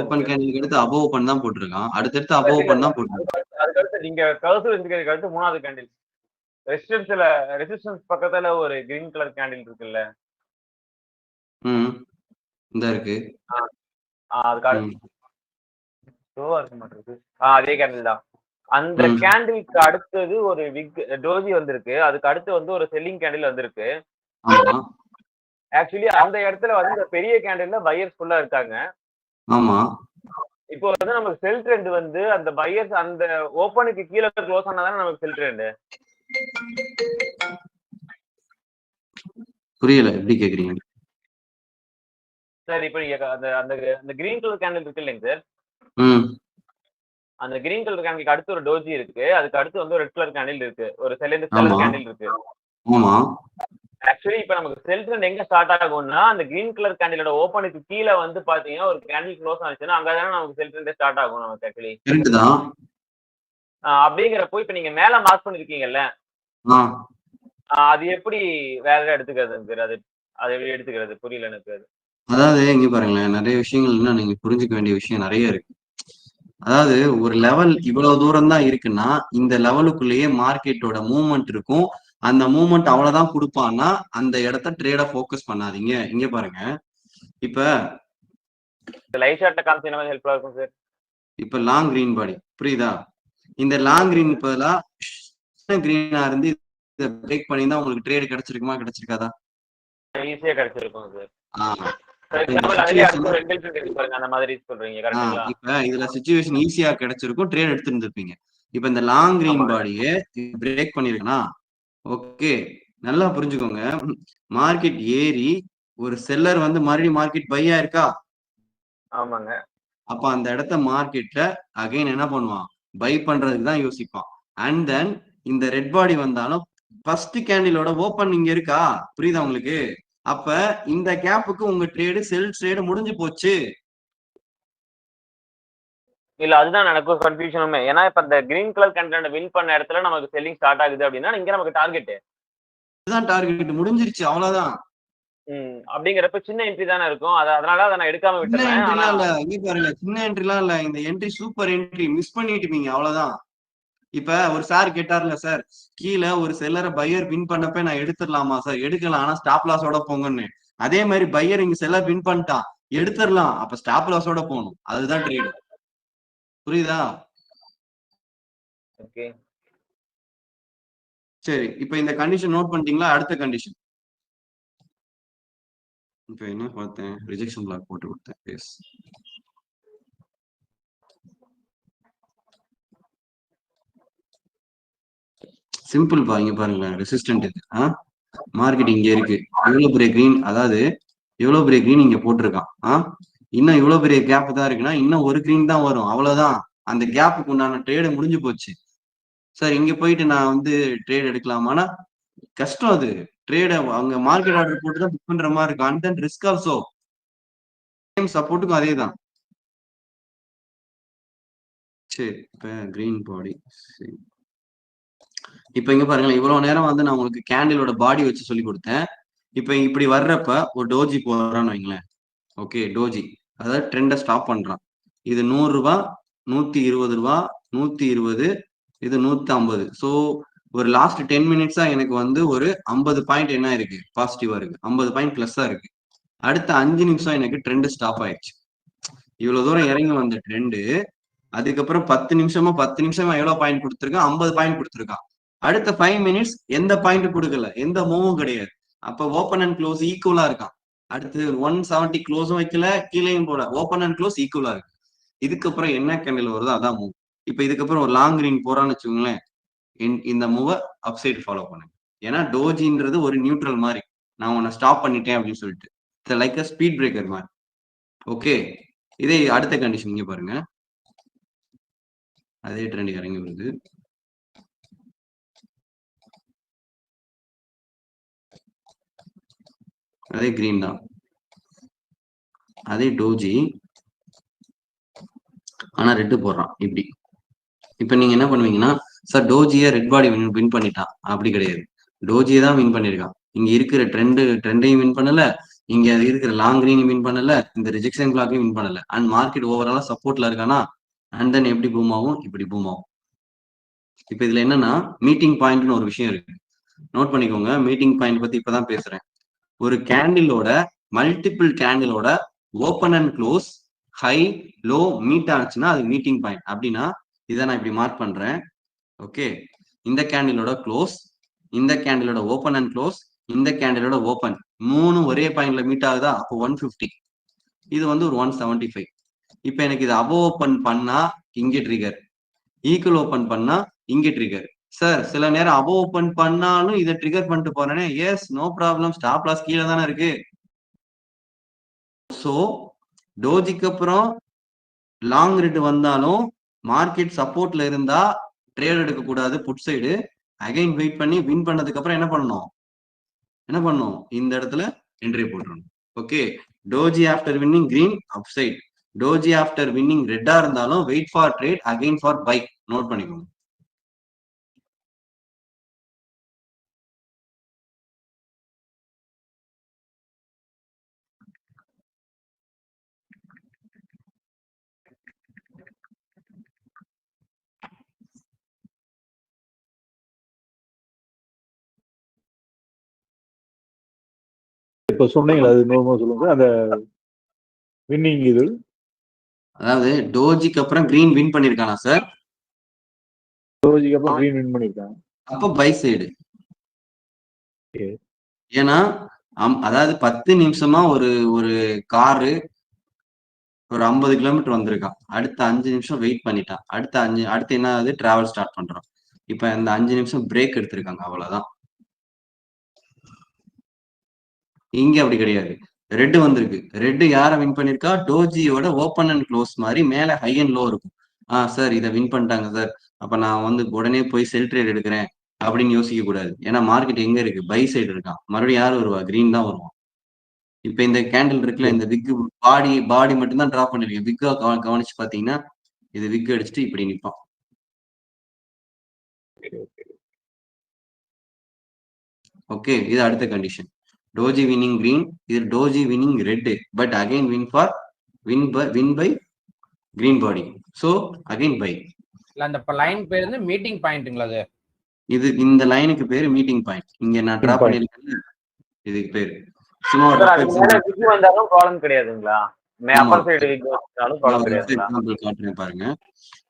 ஓபன் கேண்டிலுக்கு அடுத்து அபோவ் ஓபன் தான் போட்டுருக்கான். அடுத்து அபோவ் ஓபன் தான் போட்டுருக்கான். அதுக்கு அடுத்து நீங்க கர்சர் வச்சிருக்கிறதுக்கு அடுத்து 3வது கேண்டில் ரெசிஸ்டன்ஸ் பக்கத்துல ஒரு கிரீன் கலர் கேண்டில் இருக்குல்ல? இந்த இருக்கு. அதுக்கு அடுத்து ஷோவா இருக்க மாட்டிருக்கு. அதே கேண்டில் தான். அந்த கேண்டிலுக்கு அடுத்தது ஒரு டோஜி வந்திருக்கு. அதுக்கு அடுத்து வந்து ஒரு செல்லிங் கேண்டில் வந்திருக்கு. ஆக்சுவலி அந்த இடத்துல வந்து இந்த பெரிய கேண்டில்ல பையர்ஸ் ஃபுல்லா இருக்காங்க. ஆமா, இப்போ வந்து நமக்கு செல் ட்ரெண்ட் வந்து அந்த பையர்ஸ் அந்த ஓபனுக்கு கீழே க்ளோஸ் ஆனாதானே நமக்கு செல் ட்ரெண்ட். புரியல, எப்படி கேக்குறீங்க சார்? இப்போ நீங்க அந்த கிரீன் கலர் கேண்டில் இருக்கு இல்லைங்க சார்? அந்த கிரீன் கலர் கேண்டிலுக்கு அடுத்து ஒரு டோஜி இருக்கு. அதுக்கு அடுத்து வந்து ஒரு ரெட் கலர் கேண்டில் இருக்கு. ஒரு செல்லர் கேண்டில் இருக்கு. ஆமா, ஆக்சுவலி இப்ப நமக்கு செல் ட்ரெண்ட் எங்க ஸ்டார்ட் ஆகும்னா அந்த கிரீன் கலர் கேண்டிலோட ஓபனுக்கு கீழே வந்து பாத்தீங்கன்னா ஒரு கேண்டில் க்ளோஸ் ஆச்சுன்னா அங்கதானே நமக்கு செல் ட்ரெண்ட் ஸ்டார்ட் ஆகும் நமக்கு ஆக்சுவலி. அப்படிங்கிறப்போ இப்ப நீங்க மேல மார்க் பண்ணிருக்கீங்கல்ல, அது எப்படி வேற எடுத்துக்கிறது? அது எப்படி எடுத்துக்கிறது புரியல எனக்கு. அது அதாவது இங்க பாருங்களேன், நிறைய விஷயங்கள் இன்னும் நீங்க புரிஞ்சுக்க வேண்டிய விஷயம் நிறைய இருக்கு. அதாவது ஒரு லெவல் இவ்வளவு தூரம் தான் இருக்குன்னா இந்த லெவலுக்குள்ளேயே மார்க்கெட்டோட மூவ்மெண்ட் இருக்கும். அந்த மூவ்மெண்ட் அவ்வளவுதான் கொடுப்பான்னா அந்த இடத்த ட்ரேட ஃபோக்கஸ் பண்ணாதீங்க. இங்க பாருங்க, இப்ப லைட் ஷார்ட்ல காமிச்சா ஹெல்ப்ஃபுல்லா இருக்கும் சார். இப்ப லாங் கிரீன் பாடி புரியுதா? இந்த லாங் கிரீன் பதிலா கிரீனா இருந்து இதை பிரேக் பண்ணி தான் உங்களுக்கு ட்ரேட் கிடைச்சிருக்குமா கிடைச்சிருக்காதா? ஈஸியா கிடைச்சிருக்கும் சார். இப்ப இதுல சிச்சுவேஷன் ஈஸியா கிடைச்சிருக்கும், ட்ரேட் எடுத்துருந்துருப்பீங்க. இப்ப இந்த லாங் கிரீன் பாடியை பிரேக் பண்ணிருக்கனா, ஓகே நல்லா புரிஞ்சுக்கோங்க. மார்க்கெட் ஏறி ஒரு செல்லர் வந்து மறுபடியும் மார்க்கெட் பையா இருக்கா? ஆமாங்க. அப்ப அந்த இடத்த மார்க்கெட்ல அகைன் என்ன பண்ணுவான்? பை பண்றதுக்கு தான் யோசிப்பான். அண்ட் தென் இந்த ரெட் பாடி வந்தாலும் ஃபர்ஸ்ட் கேண்டிலோட ஓப்பன் இங்க இருக்கா, புரியுதா உங்களுக்கு? அப்ப இந்த கேப்புக்கு உங்க ட்ரேடு செல் ட்ரேடு முடிஞ்சு போச்சு. இல்ல அதுதான் எனக்கு கன்ஃபியூஷனுமே. ஏன்னா இப்ப இந்த கிரீன் கலர் கேண்டில் வின் பண்ண இடத்துல நமக்கு செல்லிங் ஸ்டார்ட் ஆகுது அப்படின்னா இங்க நமக்கு டார்கெட். இதுதான் டார்கெட், முடிஞ்சிருச்சு, அவ்வளவுதான். அப்படிங்கிறப்ப சின்ன என்ட்ரி தானே இருக்கும். அதனால அதை நான் எடுக்காம சின்ன விட்டுறேன். என்ட்ரிலாம் இல்ல, இங்க பாருங்க, சின்ன என்ட்ரிலாம் இல்ல. இந்த என்ட்ரி சூப்பர் என்ட்ரி, மிஸ் பண்ணிட்டீங்க, அவ்வளவுதான். இப்ப ஒரு சார் கேட்டார்ல, சார் கீழே ஒரு செல்லரை பையர் வின் பண்ணப்ப நான் எடுத்துடலாமா சார்? எடுக்கலாம், ஆனா ஸ்டாப் லாஸோட போங்கன்னு. அதே மாதிரி பையர் இங்க செல்லர் வின் பண்ணிட்டான், எடுத்துடலாம், அப்ப ஸ்டாப் லாஸோட போகணும். அதுதான் ட்ரேடு, புரியுதா? ஓகே சரி, இப்ப இந்த கண்டிஷன் நோட் பண்ணிட்டீங்களா? அடுத்த கண்டிஷன் இப்ப என்ன பார்த்தேன், ரிஜெக்ஷன் பிளாக் போட்டு கொடுத்தேன். எஸ், சிம்பிள் பா. இங்க பாருங்களேன், ரெசிஸ்டன்ட் இது, மார்க்கெட் இங்க இருக்கு, இவ்வளவு பெரிய கிரீன், அதாவது இவ்வளவு பெரிய கிரீன் இங்க போட்டிருக்கான். இன்னும் இவ்வளவு பெரிய கேப் தான் இருக்குன்னா இன்னும் ஒரு கிரீன் தான் வரும், அவ்வளவுதான். அந்த கேப்புக்கு உண்டான ட்ரேடு முடிஞ்சு போச்சு. சார் இங்க போயிட்டு நான் வந்து ட்ரேட் எடுக்கலாமானா கஷ்டம். அது ட்ரேட அவங்க மார்க்கெட் ஆர்டர் போட்டு தான் புக் பண்ற மாதிரி இருக்கும். And then risk also. சப்போர்ட்டுக்கும் அதே தான். சரி, இப்ப கிரீன் பாடி. சரி, இப்ப இங்க பாருங்களேன், இவ்வளவு நேரம் வந்து நான் உங்களுக்கு கேண்டிலோட பாடி வச்சு சொல்லி கொடுத்தேன். இப்ப இப்படி வர்றப்ப ஒரு டோஜி போறான்னு வைங்களேன். ஓகே, டோஜி அதாவது ட்ரெண்டை ஸ்டாப் பண்றான். இது 100 ரூபாய், 120 ரூபாய், 120, இது 150. ஸோ ஒரு லாஸ்ட் 10 மினிட்ஸா எனக்கு வந்து ஒரு 50 பாயிண்ட் என்ன இருக்கு, பாசிட்டிவா இருக்கு, 50 பாயிண்ட் பிளஸ்ஸா இருக்கு. அடுத்த 5 நிமிஷம் எனக்கு ட்ரெண்ட் ஸ்டாப் ஆயிடுச்சு. இவ்வளவு தூரம் இறங்கி வந்த ட்ரெண்டு அதுக்கப்புறம் 10 நிமிஷமா எவ்வளவு பாயிண்ட் கொடுத்துருக்கான், 50 பாயிண்ட் கொடுத்துருக்கான். அடுத்த 5 மினிட்ஸ் எந்த பாயிண்ட் கொடுக்கல, எந்த மூவும் கிடையாது. அப்ப ஓப்பன் அண்ட் க்ளோஸ் ஈக்குவலா இருக்கான். அடுத்து 170 க்ளோஸும் வைக்கல, கீழேயும் போல, ஓப்பன் அண்ட் க்ளோஸ் ஈக்குவலா இருக்கு. இதுக்கப்புறம் என்ன கேண்டில் வருதோ அதான் மூவ். இப்ப இதுக்கப்புறம் ஒரு லாங் கிரீன் போறான்னு வச்சுக்கோங்களேன், இந்த மூவை அப்சைட் ஃபாலோ பண்ணுங்க. ஏன்னா டோஜின்றது ஒரு நியூட்ரல் மாதிரி, நான் உன்னை ஸ்டாப் பண்ணிட்டேன் அப்படின்னு சொல்லிட்டு, லைக் அ ஸ்பீட் பிரேக்கர் மாதிரி. ஓகே, இதே அடுத்த கண்டிஷன் இங்க பாருங்க, அதே ட்ரெண்ட் இறங்கி வருது. அதே கிரீன் தான், அதே டோஜி, ஆனா ரெட்டு போடுறான் இப்படி. இப்ப நீங்க என்ன பண்ணுவீங்கன்னா, சார் டோஜியை ரெட் பாடி வின் பண்ணிட்டான், அப்படி கிடையாது. டோஜியை தான் வின் பண்ணிருக்கான். இங்க இருக்கிற ட்ரெண்டையும் வின் பண்ணல, இங்க இருக்கிற லாங் கிரீன் வின் பண்ணல, இந்த ரிஜெக்ஷன் பிளாக்கையும் வின் பண்ணல. அண்ட் மார்க்கெட் ஓவராலா சப்போர்ட்ல இருக்கானா, அண்ட் தென் எப்படி பூம் ஆகும், இப்படி பூம் ஆகும். இப்ப இதுல என்னன்னா மீட்டிங் பாயிண்ட்னு ஒரு விஷயம் இருக்கு, நோட் பண்ணிக்கோங்க. மீட்டிங் பாயிண்ட் பத்தி இப்பதான் பேசுறேன். ஒரு கேண்டிலோட மல்டிபிள் கேண்டிலோட open and close high low meet ஆச்சுன்னா அது மீட்டிங் பாயிண்ட். அப்படின்னா இதை நான் இப்படி மார்க் பண்றேன். ஓகே, இந்த கேண்டிலோட க்ளோஸ், இந்த கேண்டிலோட ஓப்பன் அண்ட் க்ளோஸ், இந்த கேண்டிலோட ஓப்பன், 3 ஒரே பாயிண்ட்ல மீட் ஆகுதா, அப்போ 150. இது வந்து ஒரு 175. இப்ப எனக்கு இது அபோவ் ஓப்பன் பண்ணா இங்கே ட்ரிகர், ஈக்குவல் ஓப்பன் பண்ணா இங்கே ட்ரிகர். சார் சில நேரம் அபோவ் ஓப்பன் பண்ணாலும் இதை ட்ரிகர் பண்ணிட்டு போறேனே, yes, no problem, stop loss கீழே தானே இருக்கு. ஸோ டோஜிக்கு அப்புறம் லாங் ரெட் வந்தாலும் மார்க்கெட் சப்போர்ட்ல இருந்தா ட்ரேட் எடுக்க கூடாது, புட் சைடு. அகைன் வெயிட் பண்ணி வின் பண்ணதுக்கு அப்புறம் என்ன பண்ணணும், இந்த இடத்துல என்ட்ரி போட்டுறணும். Okay, doji after winning green up side, doji after winning ரெட்டா இருந்தாலும் wait for trade, again for buy. Note பண்ணிக்கோங்க. இப்ப சொன்னீங்களா, அது நோர்மலா சொல்லுங்க. அந்த வின்னிங் இது, அதாவது டோஜிக்கு அப்புறம் கிரீன் வின் பண்ணிருக்கானா சார், டோஜிக்கு அப்புறம் கிரீன் வின் பண்ணிருக்காங்க, அப்ப பை சைடு. ஏன்னா அதாவது 10 நிமிஷமா ஒரு காரு ஒரு 50 கிலோமீட்டர் வந்திருக்கான், அடுத்த 5 நிமிஷம் வெயிட் பண்ணிட்டான், அடுத்து என்ன ஆகுது, டிராவல் ஸ்டார்ட் பண்றான். இப்ப இந்த 5 நிமிஷம் பிரேக் எடுத்திருக்காங்க, அவ்வளவுதான். இங்க அப்படி கிடையாது, ரெட் வந்திருக்கு. ரெட் யார வின் பண்ணிருக்கா, டோஜியோட ஓப்பன் அண்ட் க்ளோஸ் மாதிரி மேல ஹை அண்ட் லோ இருக்கும். சார் இதை வின் பண்ணிட்டாங்க சார், அப்ப நான் வந்து உடனே போய் செல் ட்ரேட் எடுக்கிறேன் அப்படின்னு யோசிக்க கூடாது. ஏன்னா மார்க்கெட் எங்க இருக்கு, பை சைடு இருக்கான். மறுபடியும் யார் வருவா, கிரீன் தான் வருவான். இப்ப இந்த கேண்டில் இருக்குல்ல, இந்த விக் பாடி மட்டும் தான் டிராப் பண்ணிருக்கேன். விக்கா கவனிச்சு பாத்தீங்கன்னா இது விக் அடிச்சுட்டு இப்படி நிற்பான். ஓகே, இது அடுத்த கண்டிஷன். டோஜி வின்னிங் கிரீன், இது doji winning red, but again win by green body. So again buy. இல்ல அந்த லைன் பேர் வந்து மீட்டிங் பாயிண்ட்ங்களா? அது இது இந்த லைனுக்கு பேரு மீட்டிங் பாயிண்ட். இங்க நான் டிரா பண்ணிருக்கேன், இதுக்கு பேரு. சும்மா ஒரு வந்தாலும் ப்ராப்ளம் கிடையாதுங்களா? அப்பர் சைடு வந்தாலும் ப்ராப்ளம் கிடையாதுங்களா? எக்ஸாம்பிள் காட்டுறேன் பாருங்க.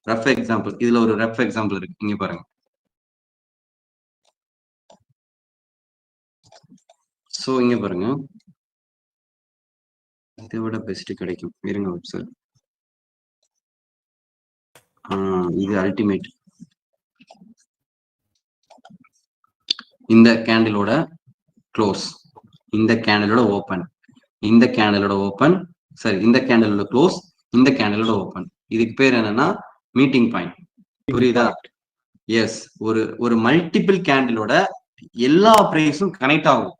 ரஃப் எக்ஸாம்பிள், இதுல ஒரு ரஃப் எக்ஸாம்பிள் இருக்கு, இங்க பாருங்க. சோ இங்க பாருங்க, இதை விட பெஸ்ட் கிடைக்கும். இருங்க சார், இது அல்டிமேட். இந்த கேண்டிலோட க்ளோஸ், இந்த கேண்டிலோட ஓபன், இந்த கேண்டிலோட ஓபன், சரி இந்த கேண்டிலோட க்ளோஸ், இந்த கேண்டிலோட ஓபன். இதுக்கு பேர் என்னன்னா மீட்டிங் பாயிண்ட். புரியுதா? எஸ், ஒரு மல்டிபிள் கேண்டிலோட எல்லா பிரைஸும் கனெக்ட் ஆகும்.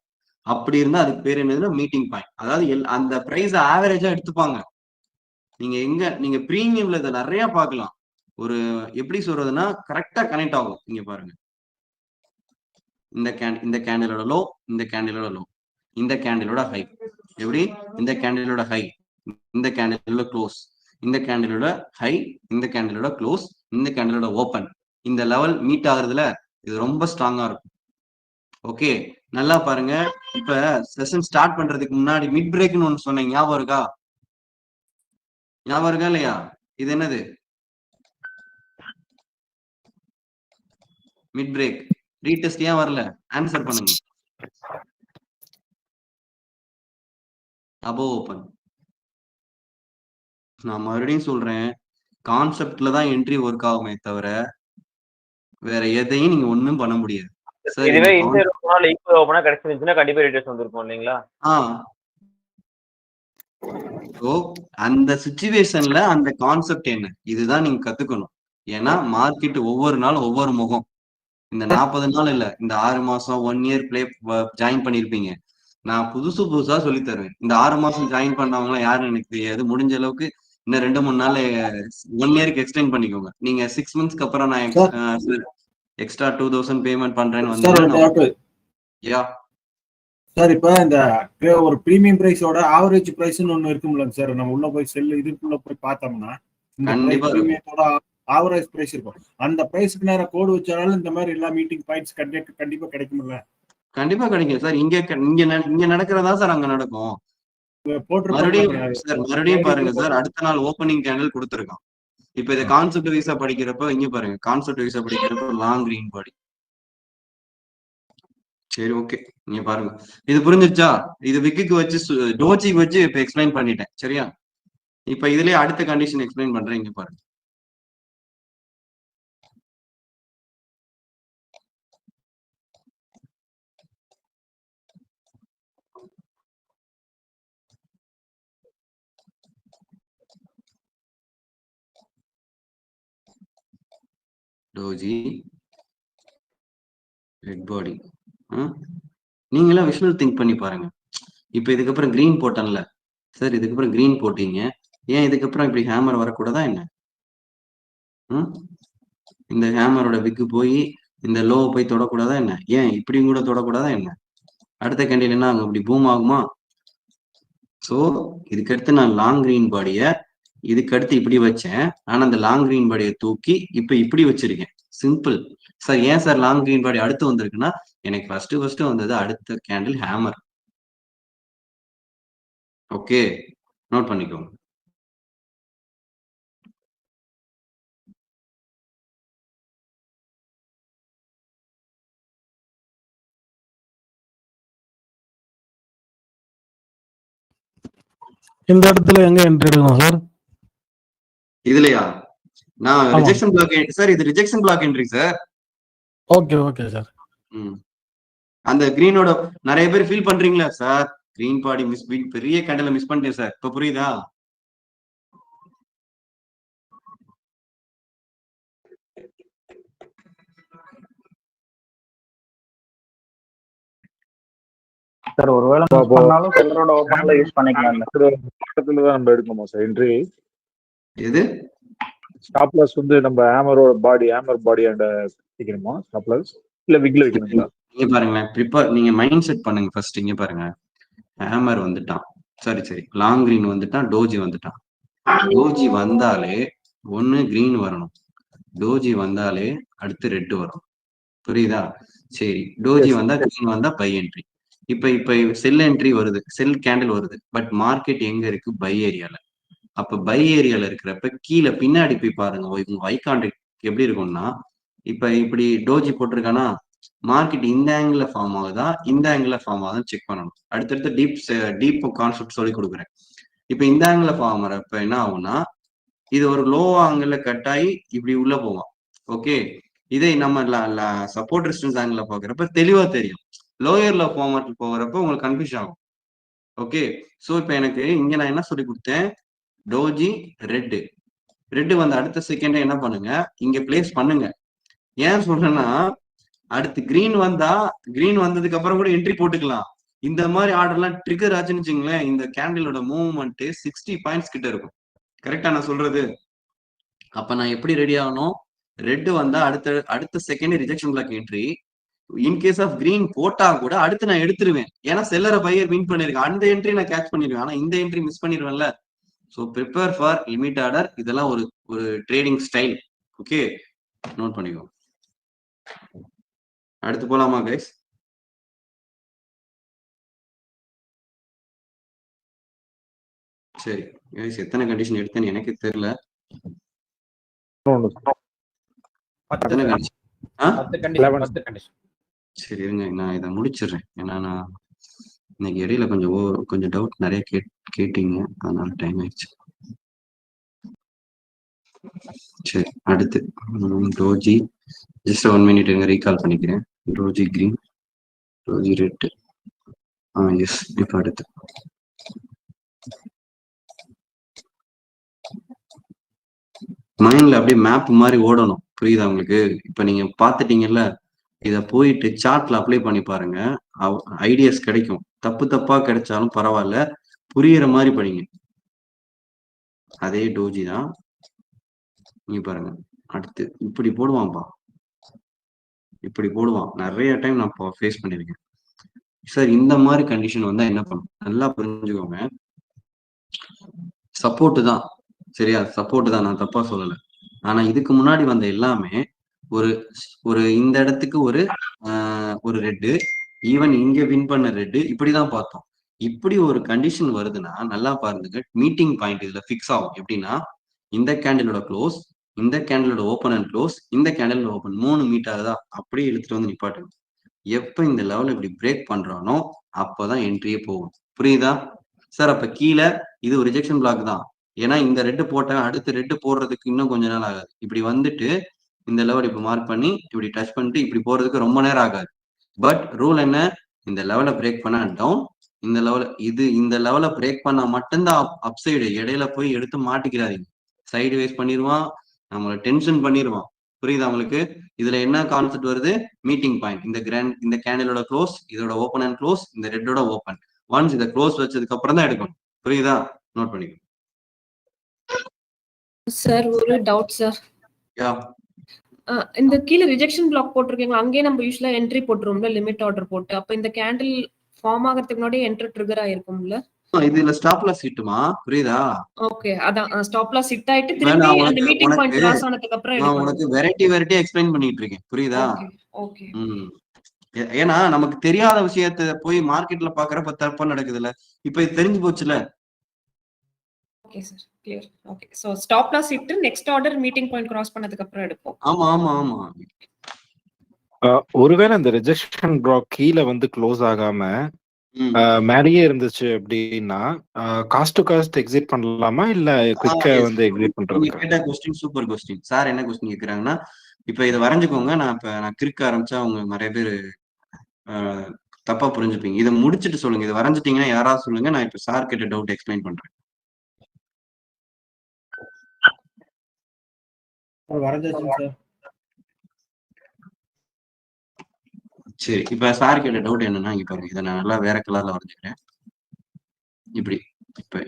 அப்படி இருந்தா அதுக்கு பேர் என்னதுன்னா மீட்டிங் பாயிண்ட். அதாவது அந்த பிரைஸ் ஆவரேஜா எடுத்துப்பாங்க. நீங்க பிரீமியம்ல இதை நிறைய பார்க்கலாம். ஒரு எப்படி சொல்றதுன்னா கரெக்டா கனெக்ட் ஆகும். இங்க பாருங்க, இந்த கேண்டிலோட லோ, இந்த கேண்டிலோட லோ, இந்த கேண்டிலோட ஹை. எப்படி? இந்த கேண்டிலோட ஹை, இந்த கேண்டிலோட க்ளோஸ், இந்த கேண்டிலோட ஹை, இந்த கேண்டிலோட க்ளோஸ், இந்த கேண்டிலோட ஓபன். இந்த லெவல் மீட் ஆகுறதுல இது ரொம்ப ஸ்ட்ராங்கா இருக்கும். ஓகே, நல்லா பாருங்க. இப்ப செஷன் ஸ்டார்ட் பண்றதுக்கு முன்னாடி மிட் பிரேக்னு ஒண்ணு சொன்னேன், ஞாபகம் இருக்கா? ஞாபகம் இருக்கா இல்லையா? இது என்னது? Mid break. ரீடெஸ்ட் ஏன் வரல? ஆன்சர் பண்ணுங்க. Above open. நான் மறுபடியும் சொல்றேன், கான்செப்ட்ல தான் என்ட்ரி ஒர்க் ஆகுமே தவிர வேற எதையும் நீங்க ஒண்ணும் பண்ண முடியாது. இதுவே இந்த நாள் ஈக்குவல் ஓபனா கிடைச்சிருந்துச்சுன்னா கண்டிப்பா ரீடெஸ்ட் வந்திருக்கும் இல்லைங்களா? சோ அந்த சிச்சுவேஷன்ல அந்த கான்செப்ட் என்ன, இதுதான் நீங்க கத்துக்கணும். ஏன்னா மார்க்கெட் ஒவ்வொரு நாளும் ஒவ்வொரு முகம். இந்த 40 நாள் இல்ல, இந்த 6 மாசம் 1 இயர் ஜாயின் பண்ணிருப்பீங்க. நான் புதுசா சொல்லி தருவேன். இந்த 6 மாசம் ஜாயின் பண்ணவங்க யாருன்னு எனக்கு தெரியாது. முடிஞ்ச அளவுக்கு இன்னும் 2-3 நாள் 1 இயருக்கு எக்ஸ்டெண்ட் பண்ணிக்கோங்க. நீங்க 6 மந்த்ஸ்க்கு அப்புறம் நான் எக்ஸ்ட்ரா 2000 பேமெண்ட் பண்றேன்னு வந்து சார், இப்ப இந்த ஒரு பிரீமியம் பிரைஸோட ஆவரேஜ் பிரைஸ்னு ஒண்ணு இருக்கும்ல சார், நம்ம உள்ள போய் இதுக்குள்ள போய் பார்த்தோம்னா இந்த பிரீமியத்தோட ஆவரேஜ் பிரைஸ் இருக்கும். அந்த பிரைஸ்க்கு நேரம் கோடு வச்சாலும் இந்த மாதிரி எல்லா மீட்டிங் பாயிண்ட்ஸ் கண்டிப்பா கிடைக்கும்ல? கண்டிப்பா கிடைக்கும் சார். இங்க நடக்கிறதா சார் அங்க நடக்கும். மறுபடியும் பாருங்க சார், அடுத்த நாள் ஓப்பனிங் கேண்டில் கொடுத்துருக்கான். இப்ப இதை கான்செப்ட் வைஸா படிக்கிறப்ப இங்க பாருங்க, கான்செப்ட் வைஸா படிக்கிறப்ப லாங் கிரீன் பாடி. சரி, ஓகே, நீங்க பாருங்க. இது புரிஞ்சிருச்சா? இது விக்கு வச்சு டோஜிக்கு வச்சு இப்ப எக்ஸ்பிளைன் பண்ணிட்டேன். சரியா? இப்ப இதுலயே அடுத்த கண்டிஷன் எக்ஸ்பிளைன் பண்றேன். இங்க பாருங்க. டோஜி ரெட் பாடி. நீங்களா விஷுவல் திங்க் பண்ணி பாருங்க. இப்ப இதுக்கப்புறம் கிரீன் போட்டேன்ல சார், இதுக்கப்புறம் கிரீன் போட்டீங்க, ஏன் இதுக்கப்புறம் இப்படி ஹேமர் வரக்கூடாதா என்ன? இந்த ஹேமரோட விக்கு போய் இந்த லோ போய் தொடக்கூடாதா என்ன? ஏன் இப்படியும் கூட தொடக்கூடாதா என்ன? அடுத்த கேண்டில் என்ன ஆகும்? இப்படி பூம் ஆகுமா? சோ இதுக்கடுத்து நான் லாங் கிரீன் பாடிய இதுக்கடுத்து இப்படி வச்சேன். ஆனா அந்த லாங் கிரீன் பாடியை தூக்கி இப்ப இப்படி வச்சிருக்கேன். Simple sir. ஏன் சார் லாங் கிரீன் பாடி அடுத்து வந்திருக்குன்னா, எனக்கு ஃபர்ஸ்ட் வந்தது அடுத்த கேண்டில் ஹேமர். ஓகே, நோட் பண்ணிக்கோங்க. இந்த இடத்துல எங்க என்ட்ரி எடுக்கணும் சார்? இதுலயா? நான் ரிஜெக்ஷன் பிளாக் சார், இது rejection block entry sir. Okay okay sir. அந்த கிரீனோட நிறைய பேர் ஃபீல் பண்றீங்களா சார்? கிரீன் பாடி பெரிய கேண்டில் மிஸ் பண்ணிட்டேன் சார். இப்ப புரியுதா? சார் ஒருவேளை மிஸ் பண்ணாலும் செல்லரோட ஓப்பன்ல யூஸ் பண்ணிக்கலாம். பக்கத்துல தான் நம்ம எடுக்கணுமா சார் என்ட்ரி? எது ஸ்டாப் லாஸ் வந்து நம்ம ஹேமர் பாடி அண்ட் வைக்கணுமா ஸ்டாப் லாஸ் இல்ல விக்ல வைக்கணுங்களா? இங்க பாருங்களேன், நீங்க மைண்ட் செட் பண்ணுங்க ஃபர்ஸ்ட். இங்க பாருங்க, ஹேமர் வந்துட்டான், சரி லாங் கிரீன் வந்துட்டான், டோஜி வந்துட்டான். டோஜி வந்தாலே ஒண்ணு கிரீன் வரணும், டோஜி வந்தாலே அடுத்து ரெட் வரும். புரியுதா? சரி, டோஜி வந்தா கிரீன் வந்தா பை என்ட்ரி. இப்ப செல் என்ட்ரி வருது, செல் கேண்டில் வருது. பட் மார்க்கெட் எங்க இருக்கு? பை ஏரியால. அப்ப பை ஏரியால இருக்கிறப்ப கீழே பின்னாடி போய் பாருங்க, உங்க ஐ கான்டாக்ட் எப்படி இருக்கும்னா, இப்படி டோஜி போட்டிருக்கானா, மார்க்கெட் இந்த ஆங்கிள் ஃபார்ம் ஆகுதா இந்த ஆங்கிள் ஃபார்ம் ஆகுதான்னு செக் பண்ணணும். அடுத்தடுத்து டீப் கான்செப்ட் சொல்லி கொடுக்குறேன். இப்ப இந்த ஆங்கிள் ஃபார்ம் ஆகிறப்ப என்ன ஆகும்னா, இது ஒரு லோ ஆங்கிள் கட் ஆகி இப்படி உள்ள போவோம். ஓகே, இதே நம்ம சப்போர்ட் ரெசிஸ்டன்ஸ் ஆங்கிள் பாக்குறப்ப தெளிவா தெரியும். லோயர்ல ஃபார்மேட் போகிறப்ப உங்களுக்கு கன்ஃபியூஷன் ஆகும். ஓகே, சோ இப்ப எனக்கு இங்க நான் என்ன சொல்லி கொடுத்தேன், டோஜி ரெட் வந்து அடுத்த செகண்ட் என்ன பண்ணுங்க, இங்க பிளேஸ் பண்ணுங்க. ஏன் சொல்றேன்னா, அடுத்து கிரீன் வந்ததுக்கு அப்புறம் கூட என்ட்ரி போட்டுக்கலாம். இந்த மாதிரி ஆர்டர்லாம் ட்ரிகர் ஆச்சுன்னு வச்சுங்களேன், இந்த கேண்டிலோட மூவ்மெண்ட் 60 பாயிண்ட்ஸ் கிட்ட இருக்கும். கரெக்டா நான் சொல்றது? அப்ப நான் எப்படி ரெடி ஆகணும்? ரெட் வந்தா அடுத்த second rejection block entry. In case of green போட்டா கூட அடுத்து நான் எடுத்துருவேன். ஏன்னா செல்லரை பையர் வின் பண்ணிருக்கேன், அந்த என்ட்ரி நான் கேட்ச் பண்ணிடுவேன். ஆனா இந்த என்ட்ரி மிஸ் பண்ணிடுவேன்ல. So prepare for limit order. இதெல்லாம் ஒரு ட்ரேடிங் ஸ்டைல். ஓகே, நோட் பண்ணிக்கோ. அடுத்து போலாமா கைஸ்? சரி கைஸ், எத்தனை கண்டிஷன் எடுத்தேன்னு எனக்கு தெரியல. சரி இருங்க, நான் இதை முடிச்சிடுறேன். ஏன்னா நான் இன்னைக்கு இடையில கொஞ்சம் டவுட் நிறைய கேட்டீங்க, அதனால டைம் ஆயிடுச்சு. சரி, அடுத்து டோஜி. ஜஸ்ட் 1 மினிட் இருங்க, ரீகால் பண்ணிக்கிறேன். Doji green, doji red. Yes. இப்ப அடுத்து மைண்ட்ல அப்படியே மேப் மாதிரி ஓடணும். புரியுதா உங்களுக்கு? இப்ப நீங்க பாத்துட்டீங்கல்ல, இத போயிட்டு சார்ட்ல அப்ளை பண்ணி பாருங்க, ஐடியாஸ் கிடைக்கும். தப்பா கிடைச்சாலும் பரவாயில்ல, புரியுற மாதிரி படிங்க. அதே டோஜி தான். நீங்க பாருங்க, அடுத்து இப்படி போடுவான்பா, இப்படி போடுவான். நிறைய டைம் நான் ஃபேஸ் பண்ணிருக்கேன். சார் இந்த மாதிரி கண்டிஷன் வந்தா என்ன பண்ணும்? நல்லா புரிஞ்சுக்கோங்க. சப்போர்ட் தான், சரியா? சப்போர்ட் தான், நான் தப்பா சொல்லல. ஆனா இதுக்கு முன்னாடி வந்த எல்லாமே ஒரு இந்த இடத்துக்கு ஒரு ரெட்டு, ஈவன் இங்க வின் பண்ண ரெட்டு, இப்படிதான் பார்த்தோம். இப்படி ஒரு கண்டிஷன் வருதுன்னா நல்லா பாருங்க, மீட்டிங் பாயிண்ட் இதுல பிக்ஸ் ஆகும். எப்படின்னா, இந்த கேண்டிலோட க்ளோஸ், இந்த கேண்டிலோட ஓப்பன் அண்ட் க்ளோஸ், இந்த கேண்டிலோட ஓப்பன் 3 மீட் ஆகுதா, அப்படியே எடுத்துட்டு வந்து நிப்பாட்டுங்க. எப்ப இந்த லெவல் இப்படி பிரேக் பண்றானோ அப்பதான் என்ட்ரியே போகும். புரியுதா சார்? அப்ப கீழே இது ஒரு ரிஜெக்ஷன் பிளாக் தான். ஏன்னா இந்த ரெட்டு போட்டேன், அடுத்து ரெட்டு போடுறதுக்கு இன்னும் கொஞ்ச நாள் ஆகாது. இப்படி வந்துட்டு இந்த லெவல் இப்ப மார்க் பண்ணி இப்படி டச் பண்ணிட்டு இப்படி போறதுக்கு ரொம்ப நேரம் ஆகாது. பட் ரூல் என்ன? இந்த லெவலை பிரேக் பண்ண டவுன், இந்த லெவலை பிரேக் பண்ணா மட்டும்தான் அப்சைடு. இடையில போய் எடுத்து மாட்டிக்கிறாதீங்க. சைடு வைஸ் பண்ணிடுவான், நம்மளை டென்ஷன் பண்ணிடுவான். புரியுதா உங்களுக்கு? இதுல என்ன கான்செப்ட் வருது? Meeting point. இந்த கேண்டிலோட க்ளோஸ், இதோட ஓப்பன் அண்ட் க்ளோஸ், இந்த ரெட்டோட ஓப்பன். ஒன்ஸ் இதை க்ளோஸ் வச்சதுக்கு அப்புறம் தான் எடுக்கணும். புரியுதா? நோட் பண்ணிக்கோ. சார் ஒரு டவுட் சார். இந்த கீழே ரிஜெக்ஷன் பிளாக் போட்டிருக்கீங்க, அங்கேயே நம்ம யூஸ்வலா என்ட்ரி போட்டுருவோம்ல, லிமிட் ஆர்டர் போட்டு. அப்ப இந்த கேண்டில் ஃபார்ம் ஆகிறதுக்கு முன்னாடி என்ட்ரி ட்ரிகர் ஆயிருக்கும்ல? இதுல ஸ்டாப் லாஸ் ஹிட்டுமா? புரியுதா? ஓகே, அதான் ஸ்டாப் லாஸ் ஹிட் ஆயிட்டு திருப்பி அந்த மீட்டிங் பாயிண்ட் கிராஸ் ஆனதுக்கு அப்புறம் நான் உனக்கு வெரைட்டி எக்ஸ்பிளைன் பண்ணிட்டு இருக்கேன். புரியுதா? ஓகே. ஏன்னா நமக்கு தெரியாத விஷயத்தை போய் மார்க்கெட்ல பாக்குறப்ப தப்பா நடக்குதுல்ல. இப்ப இது தெரிஞ்சு போச்சுல. Okay sir, clear. Okay, so stop loss hit next order meeting point cross பண்ணதுக்கு அப்புறம் எடுப்போம். ஆமா. ஒருவேளை இந்த ரிஜெக்ஷன் பிளாக் கீழே வந்து க்ளோஸ் ஆகாம மேலேயே இருந்துச்சு அப்படின்னா, காஸ்ட் டு காஸ்ட் எக்ஸிட் பண்ணலாமா இல்ல குயிக்கா வந்து எக்ஸிட் பண்றது? கேட்ட क्वेश्चन சூப்பர் क्वेश्चन. சார் என்ன क्वेश्चन கேக்குறாங்கன்னா, இப்ப இத வரைஞ்சுக்கோங்க. நான் கிறுக்க ஆரம்பிச்சா அவங்க நிறைய பேர் தப்பா புரிஞ்சுப்பீங்க. இதை முடிச்சிட்டு சொல்லுங்க. இதை வரைஞ்சிட்டீங்கன்னா யாராவது சொல்லுங்க, நான் இப்ப சார் கிட்ட டவுட் எக்ஸ்பிளைன் பண்றேன். வரைஞ்சாச்சு சார். சரி, இப்ப சார் கேட்ட டவுட் என்னன்னா, இங்க பாருங்க, இதை நான் நல்லா வேற கலர்ல வரைஞ்சுக்கிறேன். இப்படி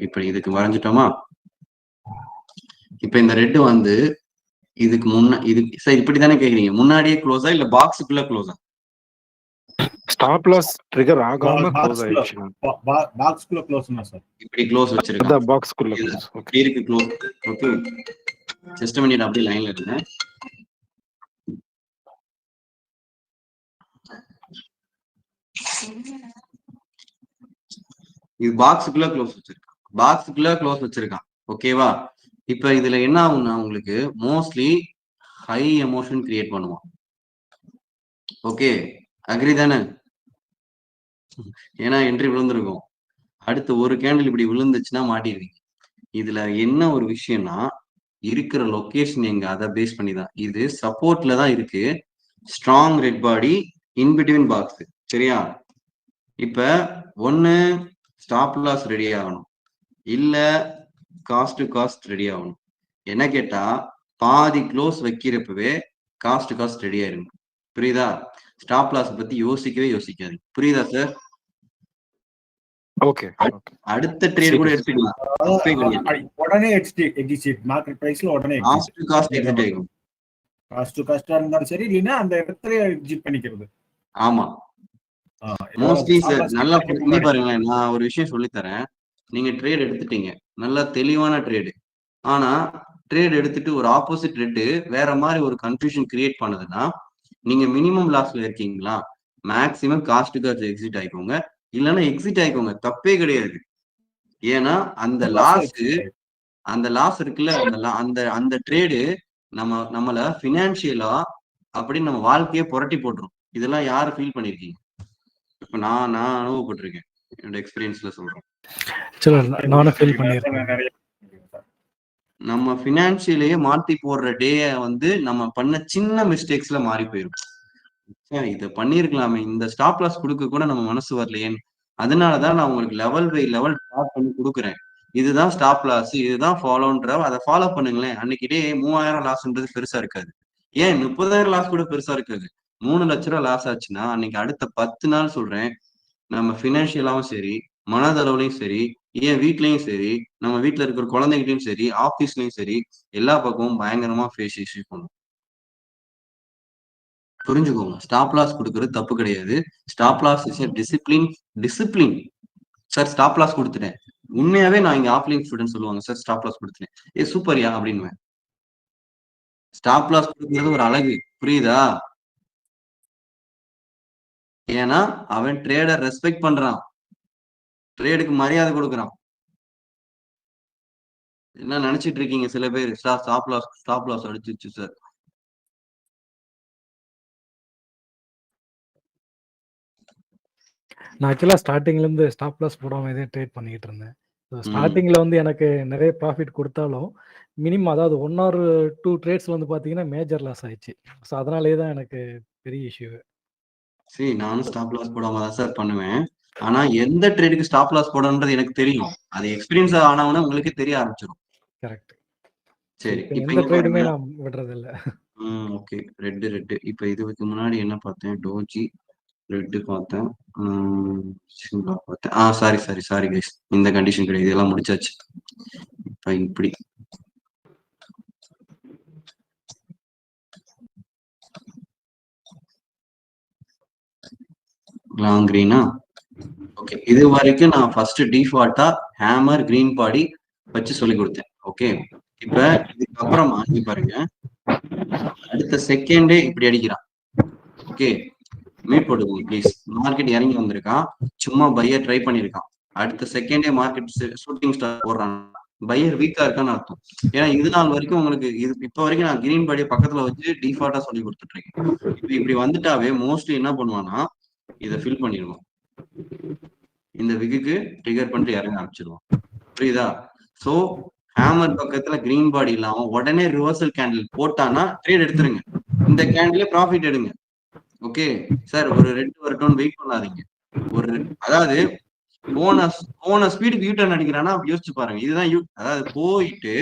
இப்ப இதுக்கு வரைஞ்சிட்டோமா? இப்ப இந்த ரெட் வந்து இதுக்கு இது சார் இப்படித்தானே கேக்குறீங்க, முன்னாடியே க்ளோஸா இல்ல பாக்ஸுக்குள்ள க்ளோஸா? ஸ்டாப் லாஸ் ட்ரிகர் ஆகாம க்ளோஸ் ஆயிடுச்சு. பாக்ஸ்க்குள்ள க்ளோஸ்னா சார் இப்படி க்ளோஸ் வச்சிருக்கேன். அத பாக்ஸ்க்குள்ள க்ளோஸ். ஓகே, இருக்கு close. Okay, just a minute, அப்படியே லைன்ல இருங்க. இது பாக்ஸுக்குள்ள க்ளோஸ் வச்சிருக்கான். ஓகேவா? இப்ப இதுல என்ன ஆகும்னா, உங்களுக்கு மோஸ்ட்லி ஹை எமோஷன் கிரியேட் பண்ணுவான். ஓகே, அக்ரி தானே? ஏன்னா என்ட்ரி விழுந்திருக்கும். அடுத்து ஒரு கேண்டில் இப்படி விழுந்துச்சுன்னா மாட்டிடுவீங்க. இதுல என்ன ஒரு விஷயம்னா, இருக்கிற லொகேஷன் எங்க, அதை பேஸ் பண்ணி தான். இது சப்போர்ட்ல தான் இருக்கு, strong red body in between box. சரியா? இப்ப ஒண்ணு ஸ்டாப் லாஸ் ரெடி ஆகணும், இல்ல காஸ்ட் டு காஸ்ட் ரெடி ஆகணும். என்ன கேட்டா, பாதி க்ளோஸ் வைக்கிறப்பவே காஸ்ட் ரெடி ஆயிருங்க. புரியுதா? ஸ்டாப் லாஸ் பத்தி யோசிக்காதீங்க. புரியுதா சார்? ஓகே, அடுத்த ட்ரேட் கூட எடுத்துக்கலாம், உடனே எக்ஸிட் மார்க்கெட் பிரைஸ்ல உடனே காஸ்ட் டு காஸ்ட் எக்ஸிட் ஆகும். காஸ்ட் டு காஸ்டா இருந்தாலும் சரி, இல்லைன்னா அந்த இடத்துல எக்ஸிட் பண்ணிக்கிறது. ஆமா, மோஸ்ட்லி சார் நல்லா புரிஞ்சு பாருங்களேன். நான் ஒரு விஷயம் சொல்லித்தரேன். நீங்க ட்ரேட் எடுத்துட்டீங்க, நல்லா தெளிவான ட்ரேடு. ஆனா ட்ரேட் எடுத்துட்டு ஒரு ஆப்போசிட் ட்ரேடு வேற மாதிரி ஒரு கன்ஃபியூஷன் கிரியேட் பண்ணுதுன்னா, நீங்க மினிமம் லாஸ்ல இருக்கீங்களா, maximum cost to cost exit ஆயிக்கோங்க, இல்லைன்னா எக்ஸிட் ஆயிக்கோங்க, தப்பே கிடையாது. ஏன்னா அந்த லாஸ் இருக்குல்ல, அந்த ட்ரேடு நம்மள பினான்சியலா அப்படின்னு நம்ம வாழ்க்கையை புரட்டி போட்டுரும். இதெல்லாம் யாரு ஃபீல் பண்ணிருக்கீங்க? இப்ப நான் அனுபவப்பட்டிருக்கேன், என்னோட எக்ஸ்பீரியன்ஸ்ல சொல்றேன். நானும் ஃபீல் பண்ணிருக்கேன். நம்ம பினான்சியலையே மாத்தி போடுற டேய வந்து நம்ம பண்ண சின்ன மிஸ்டேக்ஸ்ல மாறி போயிடும். இதை பண்ணிருக்கலாமே, இந்த ஸ்டாப் லாஸ் கொடுக்க கூட நம்ம மனசு வரலையேன்னு. அதனாலதான் நான் உங்களுக்கு லெவல் பை லெவல் ஸ்டார்ட் பண்ணி கொடுக்குறேன். இதுதான் ஸ்டாப் லாஸ், இதுதான் ஃபாலோன்ற, அதை ஃபாலோ பண்ணுங்களேன். அன்னைக்கு டே 3000 லாஸ்ன்றது பெருசா இருக்காது, ஏன் 30,000 லாஸ் கூட பெருசா இருக்காது. 3 லட்ச ரூபா லாஸ் ஆச்சுன்னா அன்னைக்கு அடுத்த 10 நாள் சொல்றேன், நம்ம பினான்சியலாவும் சரி, மனதளவுலையும் சரி, ஏன் வீட்லயும் சரி, நம்ம வீட்டுல இருக்கிற குழந்தைகிட்டையும் சரி, ஆபீஸ்லயும் சரி, எல்லா பக்கமும் பயங்கரமா ஃபேஸ் இஷ்யூ பண்ணும். புரிஞ்சுக்கோங்க, ஸ்டாப் லாஸ் கொடுக்கறது தப்பு கிடையாது. Stop loss is discipline. Sir stop loss கொடுத்துட்டேன், உண்மையாவே நான் இங்க ஆஃப்லைன் ஸ்டூடெண்ட் சொல்லுவாங்க, சார் ஸ்டாப் லாஸ் கொடுத்துட்டேன், ஏ சூப்பர்யா அப்படின்னு. ஸ்டாப் லாஸ் கொடுக்கறது ஒரு அழகு, புரியுதா? ஏன்னா அவன் ட்ரேடர் ரெஸ்பெக்ட் பண்றான், ட்ரேடுக்கு மரியாதை கொடுக்குறான். என்ன நினைச்சிட்டு இருக்கீங்க சில பேர், ஸ்டாப் லாஸ் அடிச்சிச்சு சார். நான் ஆக்சுவலா ஸ்டார்டிங்ல இருந்து ஸ்டாப் லாஸ் போடாம இதே ட்ரேட் பண்ணிட்டு இருந்தேன். ஸ்டார்டிங்ல வந்து எனக்கு நிறைய ப்ராஃபிட் கொடுத்தாலும் மினிமம், அதாவது 1 or 2 ட்ரேட்ஸ் வந்து பாத்தீங்கன்னா மேஜர் லாஸ் ஆயிடுச்சு. ஸோ அதனாலேயே தான் எனக்கு பெரிய இஷ்யூ. சரி, நானும் ஸ்டாப் லாஸ் போடாம தான் சார் பண்ணுவேன். ஆனா எந்த ட்ரேடுக்கு ஸ்டாப் லாஸ் போடணுன்றது எனக்கு தெரியும். அது எக்ஸ்பீரியன்ஸ் ஆனவனா உங்களுக்கு தெரிய ஆரம்பிச்சிடும். கரெக்ட். சரி, இப்போ இந்த ட்ரேடுமே நான் விடுறது இல்ல. Okay, red. இப்போ இதுக்கு முன்னாடி என்ன பார்த்தேன், டோஜி ரெட் பார்த்தேன், சிம்லா பார்த்தேன். சாரி கைஸ், இந்த கண்டிஷன் கிடையாது, இதெல்லாம் முடிச்சாச்சு. இப்போ இப்படி லாங் கிரீனா? ஓகே, இது வரைக்கும் நான் ஃபர்ஸ்ட் டிஃபால்ட்டா ஹேமர் கிரீன் பாடி வச்சு சொல்லி கொடுத்தேன். ஓகே, இப்ப இதுக்கப்புறமா நீங்க பாருங்க, அடுத்த செகண்டே இப்படி அடிக்கிறான். ஓகே, மீட் போட்டுக்கோங்க ப்ளீஸ். மார்க்கெட் இறங்கி வந்திருக்கான், சும்மா பையர் ட்ரை பண்ணிருக்கான், அடுத்த செகண்டே மார்க்கெட் ஷூட்டிங் ஸ்டார் போடுறான், பையர் வீக்கா இருக்கான்னு அர்த்தம். ஏன்னா இது நாள் வரைக்கும் உங்களுக்கு இப்ப வரைக்கும் நான் கிரீன் பாடியை பக்கத்துல வச்சு டிஃபால்ட்டா சொல்லி கொடுத்துட்டு இருக்கேன். இப்ப இப்படி வந்துட்டாவே மோஸ்ட்லி என்ன பண்ணுவான்னா, இதை ஃபில் பண்ணிடுவோம், இந்த விக்கு ட்ரிகர் பண்ணிட்டு இறங்க ஆரம்பிச்சிருவோம். புரியுதா? சோ ஹேமர் பக்கத்துல கிரீன் பாடி இல்லாம உடனே ரிவர்சல் கேண்டில் போட்டானா ட்ரேட் எடுத்துருங்க, இந்த கேண்டிலே ப்ராஃபிட் எடுங்க. ஓகே சார், ஒரு ரெட் வரட்டும் வெயிட் பண்ணாதீங்க. அதாவது போன ஸ்பீடுக்கு யூட்டர்ன் அடிக்கிறான்னா யோசிச்சு பாருங்க. இதுதான் அதாவது போயிட்டு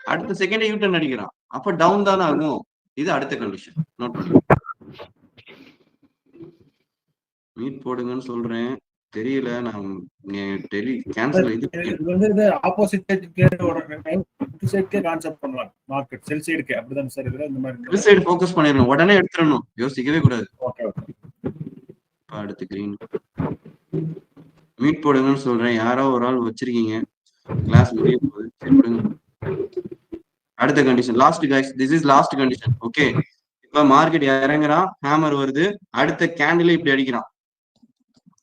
அடுத்த செகண்ட் யூட்டர்ன் அடிக்கிறான், அப்ப டவுன் தானே ஆகும். இது அடுத்த கண்டிஷன், நோட் பண்ணுங்க. மீட் போடுங்கன்னு சொல்றேன். தெரியல, நான் டெலி கேன்சல் இது இது வந்து இது ஆப்போசிட் சைடுக்கே கான்செப்ட் பண்ணலாம். மார்க்கெட் செல் சைடுக்கு அப்படிதான் சார். இதுல இந்த மாதிரி செல் சைடு ஃபோக்கஸ் பண்ணிடணும், உடனே எடுத்துடணும், யோசிக்கவே கூடாது. Okay okay. அடுத்து கிரீன் மீட் போடுங்கன்னு சொல்றேன். யாரோ ஒரு ஆள் வச்சிருக்கீங்க, கிளாஸ் முடிய போகுது. சரி விடுங்க. அடுத்த condition last guys, this is last condition. Okay, இப்ப மார்க்கெட் இறங்குறான், ஹேமர் வருது, அடுத்த கேண்டில் இப்படி அடிக்கிறான்.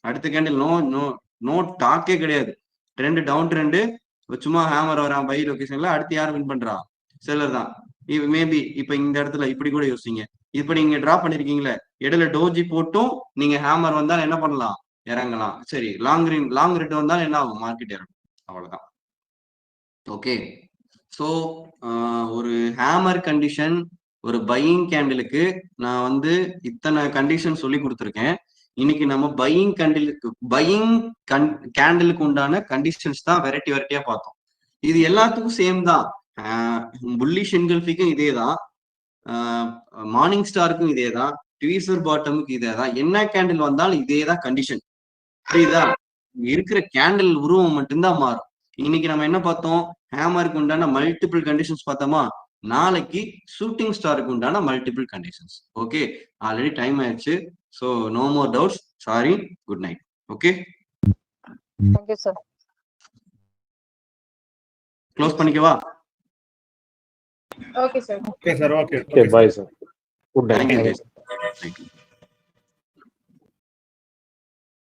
அடுத்த கேண்டில் நோ நோ நோ டாக்கே கிடையாது, ட்ரெண்ட் டவுன் ட்ரெண்டு, சும்மா ஹேமர் வரான் பை லொகேஷன்ல. அடுத்து யார் வின் பண்றா? செல்லர் தான். மேபி இப்ப இந்த இடத்துல இப்படி கூட யோசிங்க. இப்ப நீங்க டிரா பண்ணிருக்கீங்களே, இடையில டோஜி போட்டும் நீங்க ஹேமர் வந்தாலும் என்ன பண்ணலாம்? இறங்கலாம். சரி, லாங் ரிட் வந்தாலும் என்ன ஆகும்? மார்க்கெட் இறங்கும். அவ்வளவுதான். ஓகே, ஸோ ஒரு ஹேமர் கண்டிஷன், ஒரு பையிங் கேண்டிலுக்கு நான் வந்து இத்தனை கண்டிஷன் சொல்லி கொடுத்துருக்கேன். இன்னைக்கு நம்ம பையிங் கேண்டிலுக்கு உண்டான கண்டிஷன்ஸ் தான் வெரைட்டியா பார்த்தோம். இது எல்லாத்துக்கும் சேம் தான். புல்லிஷ் என்கல்ஃபிக்கும் இதே தான், மார்னிங் ஸ்டாருக்கும் இதே தான், ட்வீசர் பாட்டமுக்கு இதே தான். என்ன கேண்டில் வந்தாலும் இதே தான் கண்டிஷன். புரியுதா? இருக்கிற கேண்டில் உருவம் மட்டும்தான் மாறும். இன்னைக்கு நம்ம என்ன பார்த்தோம்? ஹேமருக்கு உண்டான மல்டிபிள் கண்டிஷன்ஸ் பார்த்தோமா? நாளைக்கு ஷூட்டிங் ஸ்டாருக்கு உண்டான multiple conditions. Okay, already time ஆயிடுச்சு. So no more doubts. Sorry, good night. Okay, thank you sir. Close பண்ணிக்கவா? Okay sir. Okay sir. Okay okay, bye sir. Good thank you night. Guys. Thank you.